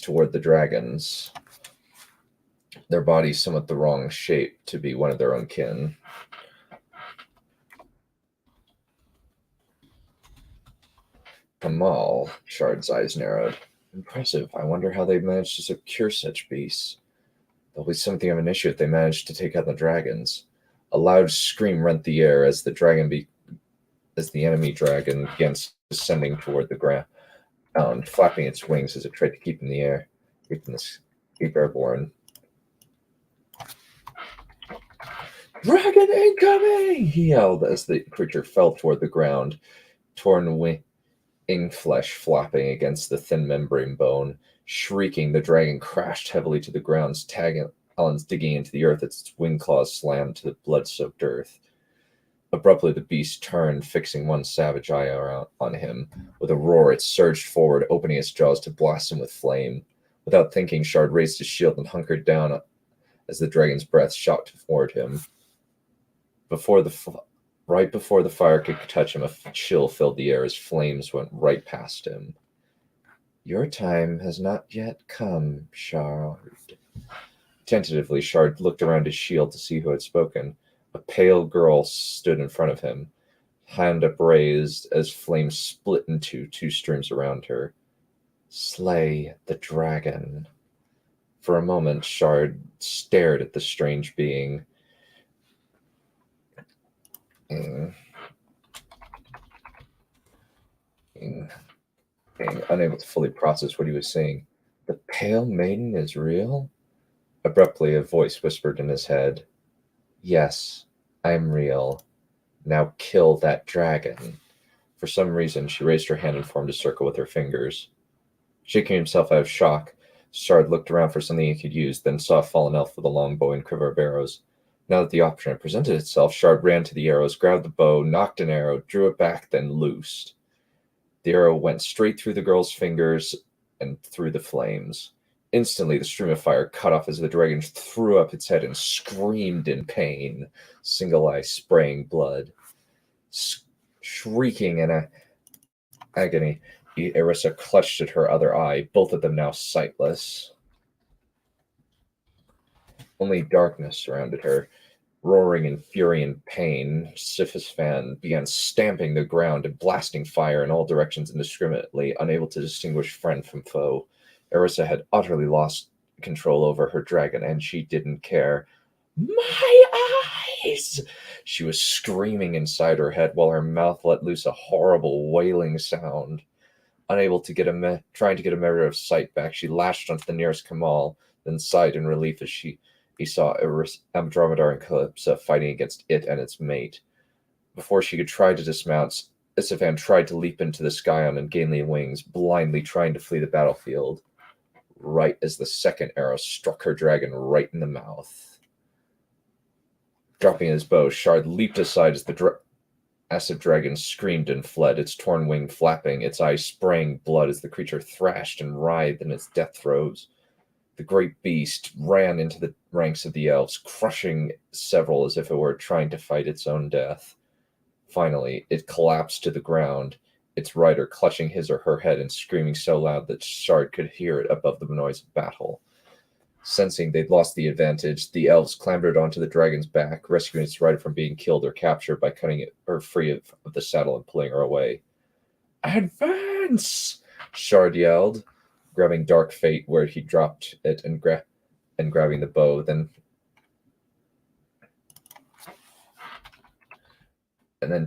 toward the dragons, their bodies somewhat the wrong shape to be one of their own kin. Kamal, Shard's eyes narrowed. Impressive. I wonder how they managed to secure such beasts. There'll be something of an issue if they manage to take out the dragons. A loud scream rent the air as the enemy dragon began descending toward the ground, flapping its wings as it tried to keep in the air, keep airborne. Dragon incoming! He yelled as the creature fell toward the ground, torn wing flesh flopping against the thin membrane bone. Shrieking, the dragon crashed heavily to the ground, talons digging into the earth as its wing claws slammed to the blood-soaked earth. Abruptly, the beast turned, fixing one savage eye on him. With a roar, it surged forward, opening its jaws to blast him with flame. Without thinking, Shard raised his shield and hunkered down as the dragon's breath shot toward him. Right before the fire could touch him, a chill filled the air as flames went right past him. Your time has not yet come, Shard. Tentatively, Shard looked around his shield to see who had spoken. A pale girl stood in front of him, hand upraised as flames split into two streams around her. Slay the dragon. For a moment, Shard stared at the strange being. Being unable to fully process what he was saying. The pale maiden is real? Abruptly, a voice whispered in his head. Yes, I'm real. Now kill that dragon. For some reason, she raised her hand and formed a circle with her fingers. Shaking himself out of shock, Shard looked around for something he could use, then saw a fallen elf with a long bow and quiver of arrows. Now that the option had presented itself, Shard ran to the arrows, grabbed the bow, knocked an arrow, drew it back, then loosed. The arrow went straight through the girl's fingers and through the flames. Instantly, the stream of fire cut off as the dragon threw up its head and screamed in pain, single eye spraying blood. Shrieking in agony, Erisa clutched at her other eye, both of them now sightless. Only darkness surrounded her. Roaring in fury and pain, Sifisfan began stamping the ground and blasting fire in all directions indiscriminately, unable to distinguish friend from foe. Erisa had utterly lost control over her dragon, and she didn't care. My eyes! She was screaming inside her head while her mouth let loose a horrible wailing sound. Unable to trying to get a measure of sight back, she lashed onto the nearest Kamal, then sighed in relief as he saw Andromedar and Calypso fighting against it and its mate. Before she could try to dismount, Isafan tried to leap into the sky on ungainly wings, blindly trying to flee the battlefield, right as the second arrow struck her dragon right in the mouth. Dropping his bow, Shard leaped aside as the acid dragon screamed and fled, its torn wing flapping, its eyes spraying blood as the creature thrashed and writhed in its death throes. The great beast ran into the ranks of the elves, crushing several as if it were trying to fight its own death. Finally, it collapsed to the ground, its rider clutching his or her head and screaming so loud that Shard could hear it above the noise of battle. Sensing they'd lost the advantage, the elves clambered onto the dragon's back, rescuing its rider from being killed or captured by cutting her free of the saddle and pulling her away. "Advance!" Shard yelled, grabbing Dark Fate where he dropped it and grabbing the bow, then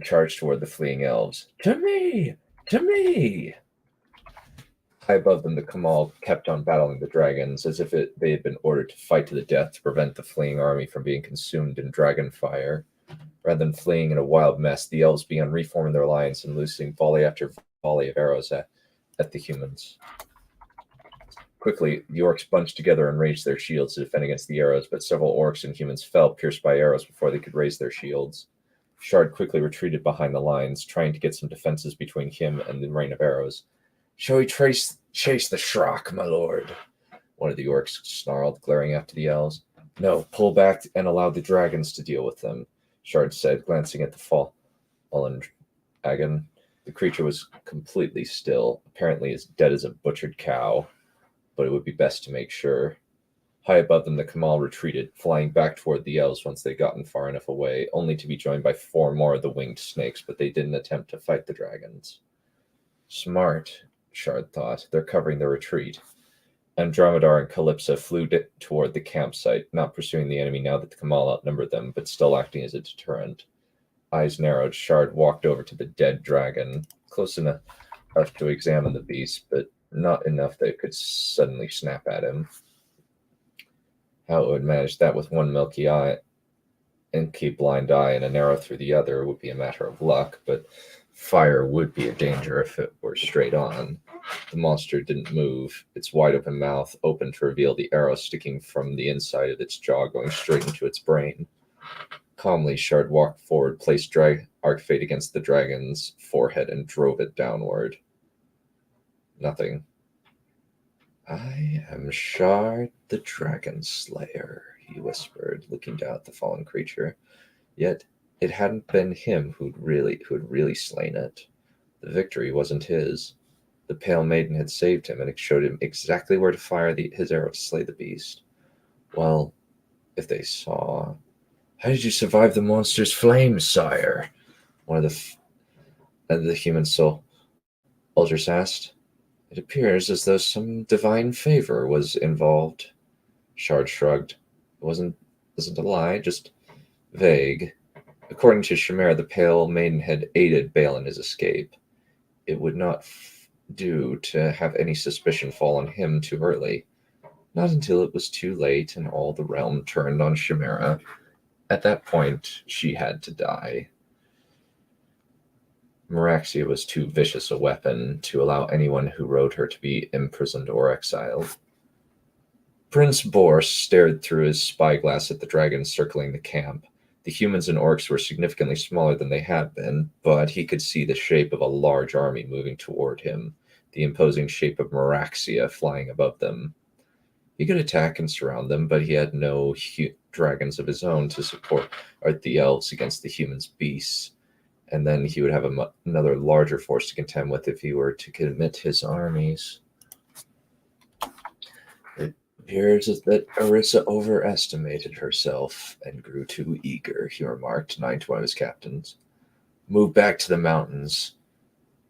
charged toward the fleeing elves. "To me! To me!" High above them, the Kamal kept on battling the dragons, as if they had been ordered to fight to the death to prevent the fleeing army from being consumed in dragon fire. Rather than fleeing in a wild mess, the elves began reforming their lines and loosing volley after volley of arrows at the humans. Quickly, the orcs bunched together and raised their shields to defend against the arrows, but several orcs and humans fell, pierced by arrows, before they could raise their shields. Shard quickly retreated behind the lines, trying to get some defenses between him and the rain of arrows. "Shall we chase the Shrock, my lord?" one of the orcs snarled, glaring after the elves. "No, pull back and allow the dragons to deal with them," Shard said, glancing at the fallen dragon. The creature was completely still, apparently as dead as a butchered cow, but it would be best to make sure. High above them, the Kamal retreated, flying back toward the elves once they'd gotten far enough away, only to be joined by 4 more of the winged snakes, but they didn't attempt to fight the dragons. Smart, Shard thought. They're covering their retreat. Andromedar and Calypso flew toward the campsite, not pursuing the enemy now that the Kamal outnumbered them, but still acting as a deterrent. Eyes narrowed, Shard walked over to the dead dragon, close enough to examine the beast, but not enough that it could suddenly snap at him. How it would manage that with one milky eye and keep blind eye and an arrow through the other would be a matter of luck, but fire would be a danger if it were straight on. The monster didn't move, its wide-open mouth open to reveal the arrow sticking from the inside of its jaw going straight into its brain. Calmly, Shard walked forward, placed Arc Fate against the dragon's forehead, and drove it downward. Nothing. "I am Shard the Dragon Slayer," he whispered, looking down at the fallen creature. Yet it hadn't been him who'd really slain it. The victory wasn't his. The Pale Maiden had saved him, and it showed him exactly where to fire his arrow to slay the beast. Well, if they saw... "How did you survive the monster's flames, sire?" one of the human soldiers asked. "It appears as though some divine favor was involved." Shard shrugged. It wasn't a lie, just vague. According to Chimera, the Pale Maiden had aided Bale in his escape. It would not do to have any suspicion fall on him too early. Not until it was too late and all the realm turned on Chimera. At that point, she had to die. Meraxia was too vicious a weapon to allow anyone who rode her to be imprisoned or exiled. Prince Bor stared through his spyglass at the dragons circling the camp. The humans and orcs were significantly smaller than they had been, but he could see the shape of a large army moving toward him, the imposing shape of Meraxia flying above them. He could attack and surround them, but he had no dragons of his own to support the elves against the humans' beasts. And then he would have another larger force to contend with if he were to commit his armies. It appears that Arissa overestimated herself and grew too eager, he remarked, nodding to one of his captains. Move back to the mountains.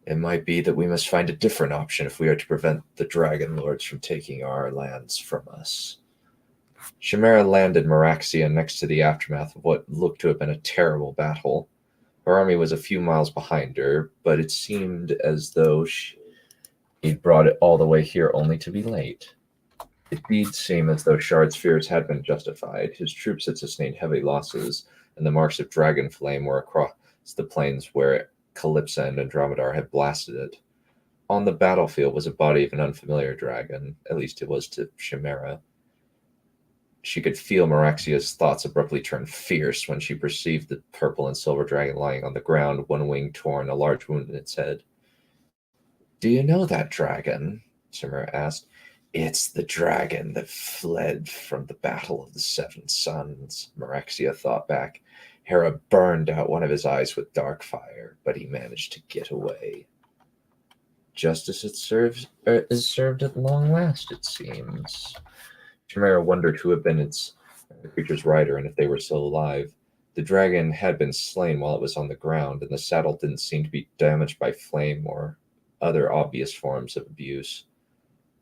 It might be that we must find a different option if we are to prevent the Dragonlords from taking our lands from us. Chimera landed Meraxia next to the aftermath of what looked to have been a terrible battle. Her army was a few miles behind her, but it seemed as though he'd brought it all the way here only to be late. It did seem as though Shard's fears had been justified. His troops had sustained heavy losses, and the marks of dragon flame were across the plains where Calypso and Andromedar had blasted it. On the battlefield was a body of an unfamiliar dragon, at least it was to Chimera. She could feel Meraxia's thoughts abruptly turn fierce when she perceived the purple and silver dragon lying on the ground, one wing torn, a large wound in its head. Do you know that dragon? Chimera asked. It's the dragon that fled from the Battle of the Seven Suns, Meraxia thought back. Hera burned out one of his eyes with dark fire, but he managed to get away. Justice is served at long last, it seems. Chimera wondered who had been the creature's rider and if they were still alive. The dragon had been slain while it was on the ground, and the saddle didn't seem to be damaged by flame or other obvious forms of abuse.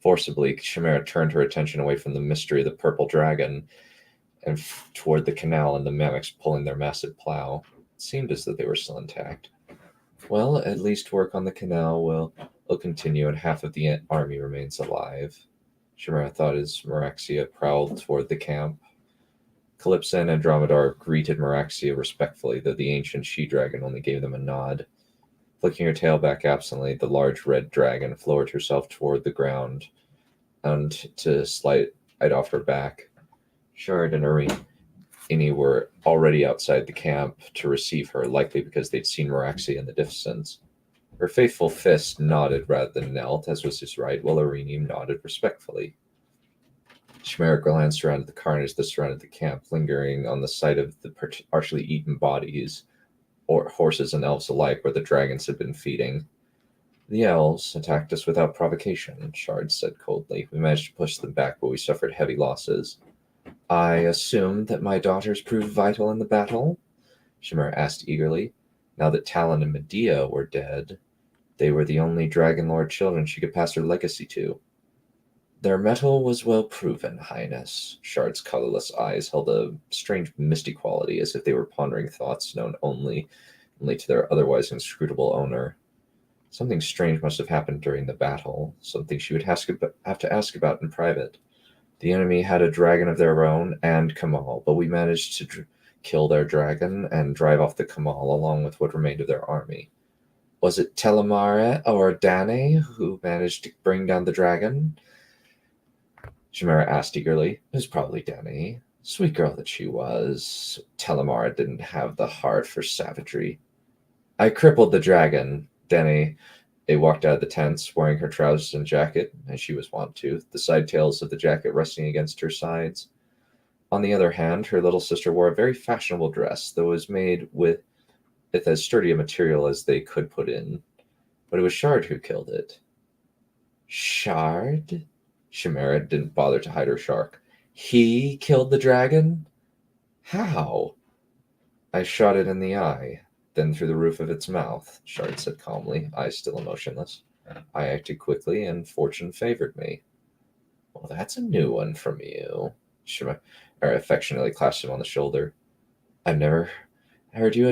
Forcibly, Chimera turned her attention away from the mystery of the purple dragon and toward the canal and the mimics pulling their massive plow. It seemed as though they were still intact. Well, at least work on the canal will continue, and half of the army remains alive. Chimera thought as Meraxia prowled toward the camp. Calypso and Andromedar greeted Meraxia respectfully, though the ancient she-dragon only gave them a nod. Flicking her tail back absently, the large red dragon lowered herself toward the ground and to slide off her back. Shard and Irini were already outside the camp to receive her, likely because they'd seen Meraxia in the distance. Her faithful Fist nodded rather than knelt, as was his right, while Irini nodded respectfully. Chimera glanced around at the carnage that surrounded the camp, lingering on the site of the partially eaten bodies, or horses and elves alike, where the dragons had been feeding. The elves attacked us without provocation, Shard said coldly. We managed to push them back, but we suffered heavy losses. I assume that my daughters proved vital in the battle? Chimera asked eagerly. Now that Talon and Medea were dead, they were the only Dragonlord children she could pass her legacy to. Their mettle was well proven, Highness. Shard's colorless eyes held a strange misty quality, as if they were pondering thoughts known only to their otherwise inscrutable owner. Something strange must have happened during the battle, something she would have to ask about in private. The enemy had a dragon of their own and Kamal, but we managed to kill their dragon and drive off the Kamal along with what remained of their army. Was it Telemare or Danae who managed to bring down the dragon? Chimera asked eagerly. It was probably Danae. Sweet girl that she was. Telemare didn't have the heart for savagery. I crippled the dragon. Danae walked out of the tents, wearing her trousers and jacket, as she was wont to, the side tails of the jacket resting against her sides. On the other hand, her little sister wore a very fashionable dress, though it was made with as sturdy a material as they could put in. But it was Shard who killed it. Shard? Chimera didn't bother to hide her shock. He killed the dragon? How? I shot it in the eye, then through the roof of its mouth, Shard said calmly, eyes still emotionless. I acted quickly, and fortune favored me. Well, that's a new one from you. Chimera affectionately clasped him on the shoulder. I've never heard you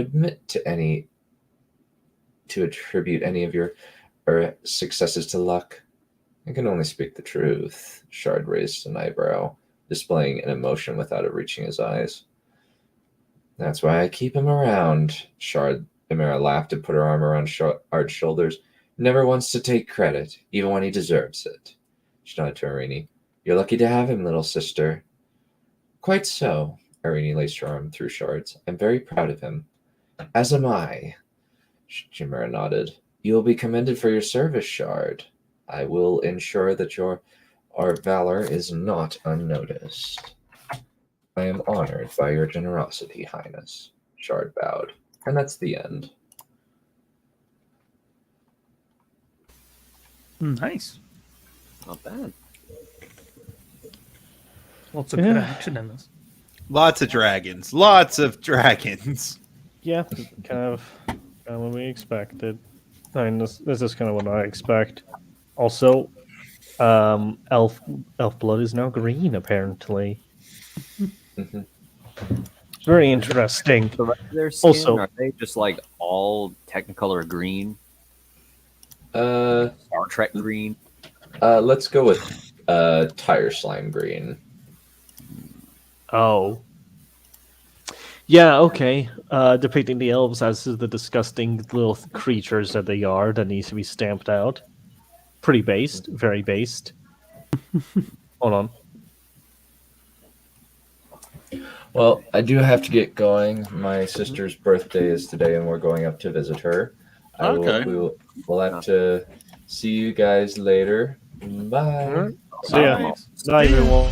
attribute any of your successes to luck. I can only speak the truth. Shard raised an eyebrow, displaying an emotion without it reaching his eyes. That's why I keep him around. Chimera laughed and put her arm around Shard's shoulders. Never wants to take credit, even when he deserves it. She nodded to Irini. You're lucky to have him, little sister. Quite so, Irene laced her arm through shards. I'm very proud of him. As am I. Chimera nodded. You will be commended for your service, Shard. I will ensure that our valor is not unnoticed. I am honored by your generosity, Highness. Shard bowed. And that's the end. Nice. Not bad. Lots of good action in this. Lots of dragons. Lots of dragons. Yeah, kind of what we expected. I mean, this is kind of what I expect. Also, elf blood is now green, apparently. Very interesting. The rest of their skin, Also- are they just like all Technicolor green? Uh, Star Trek green? let's go with tire slime green. Oh. Yeah, okay. Depicting the elves as the disgusting little creatures that they are that needs to be stamped out. Pretty based. Very based. Hold on. Well, I do have to get going. My sister's birthday is today, and we're going up to visit her. Okay. We'll have to see you guys later. Bye. So yeah, bye everyone.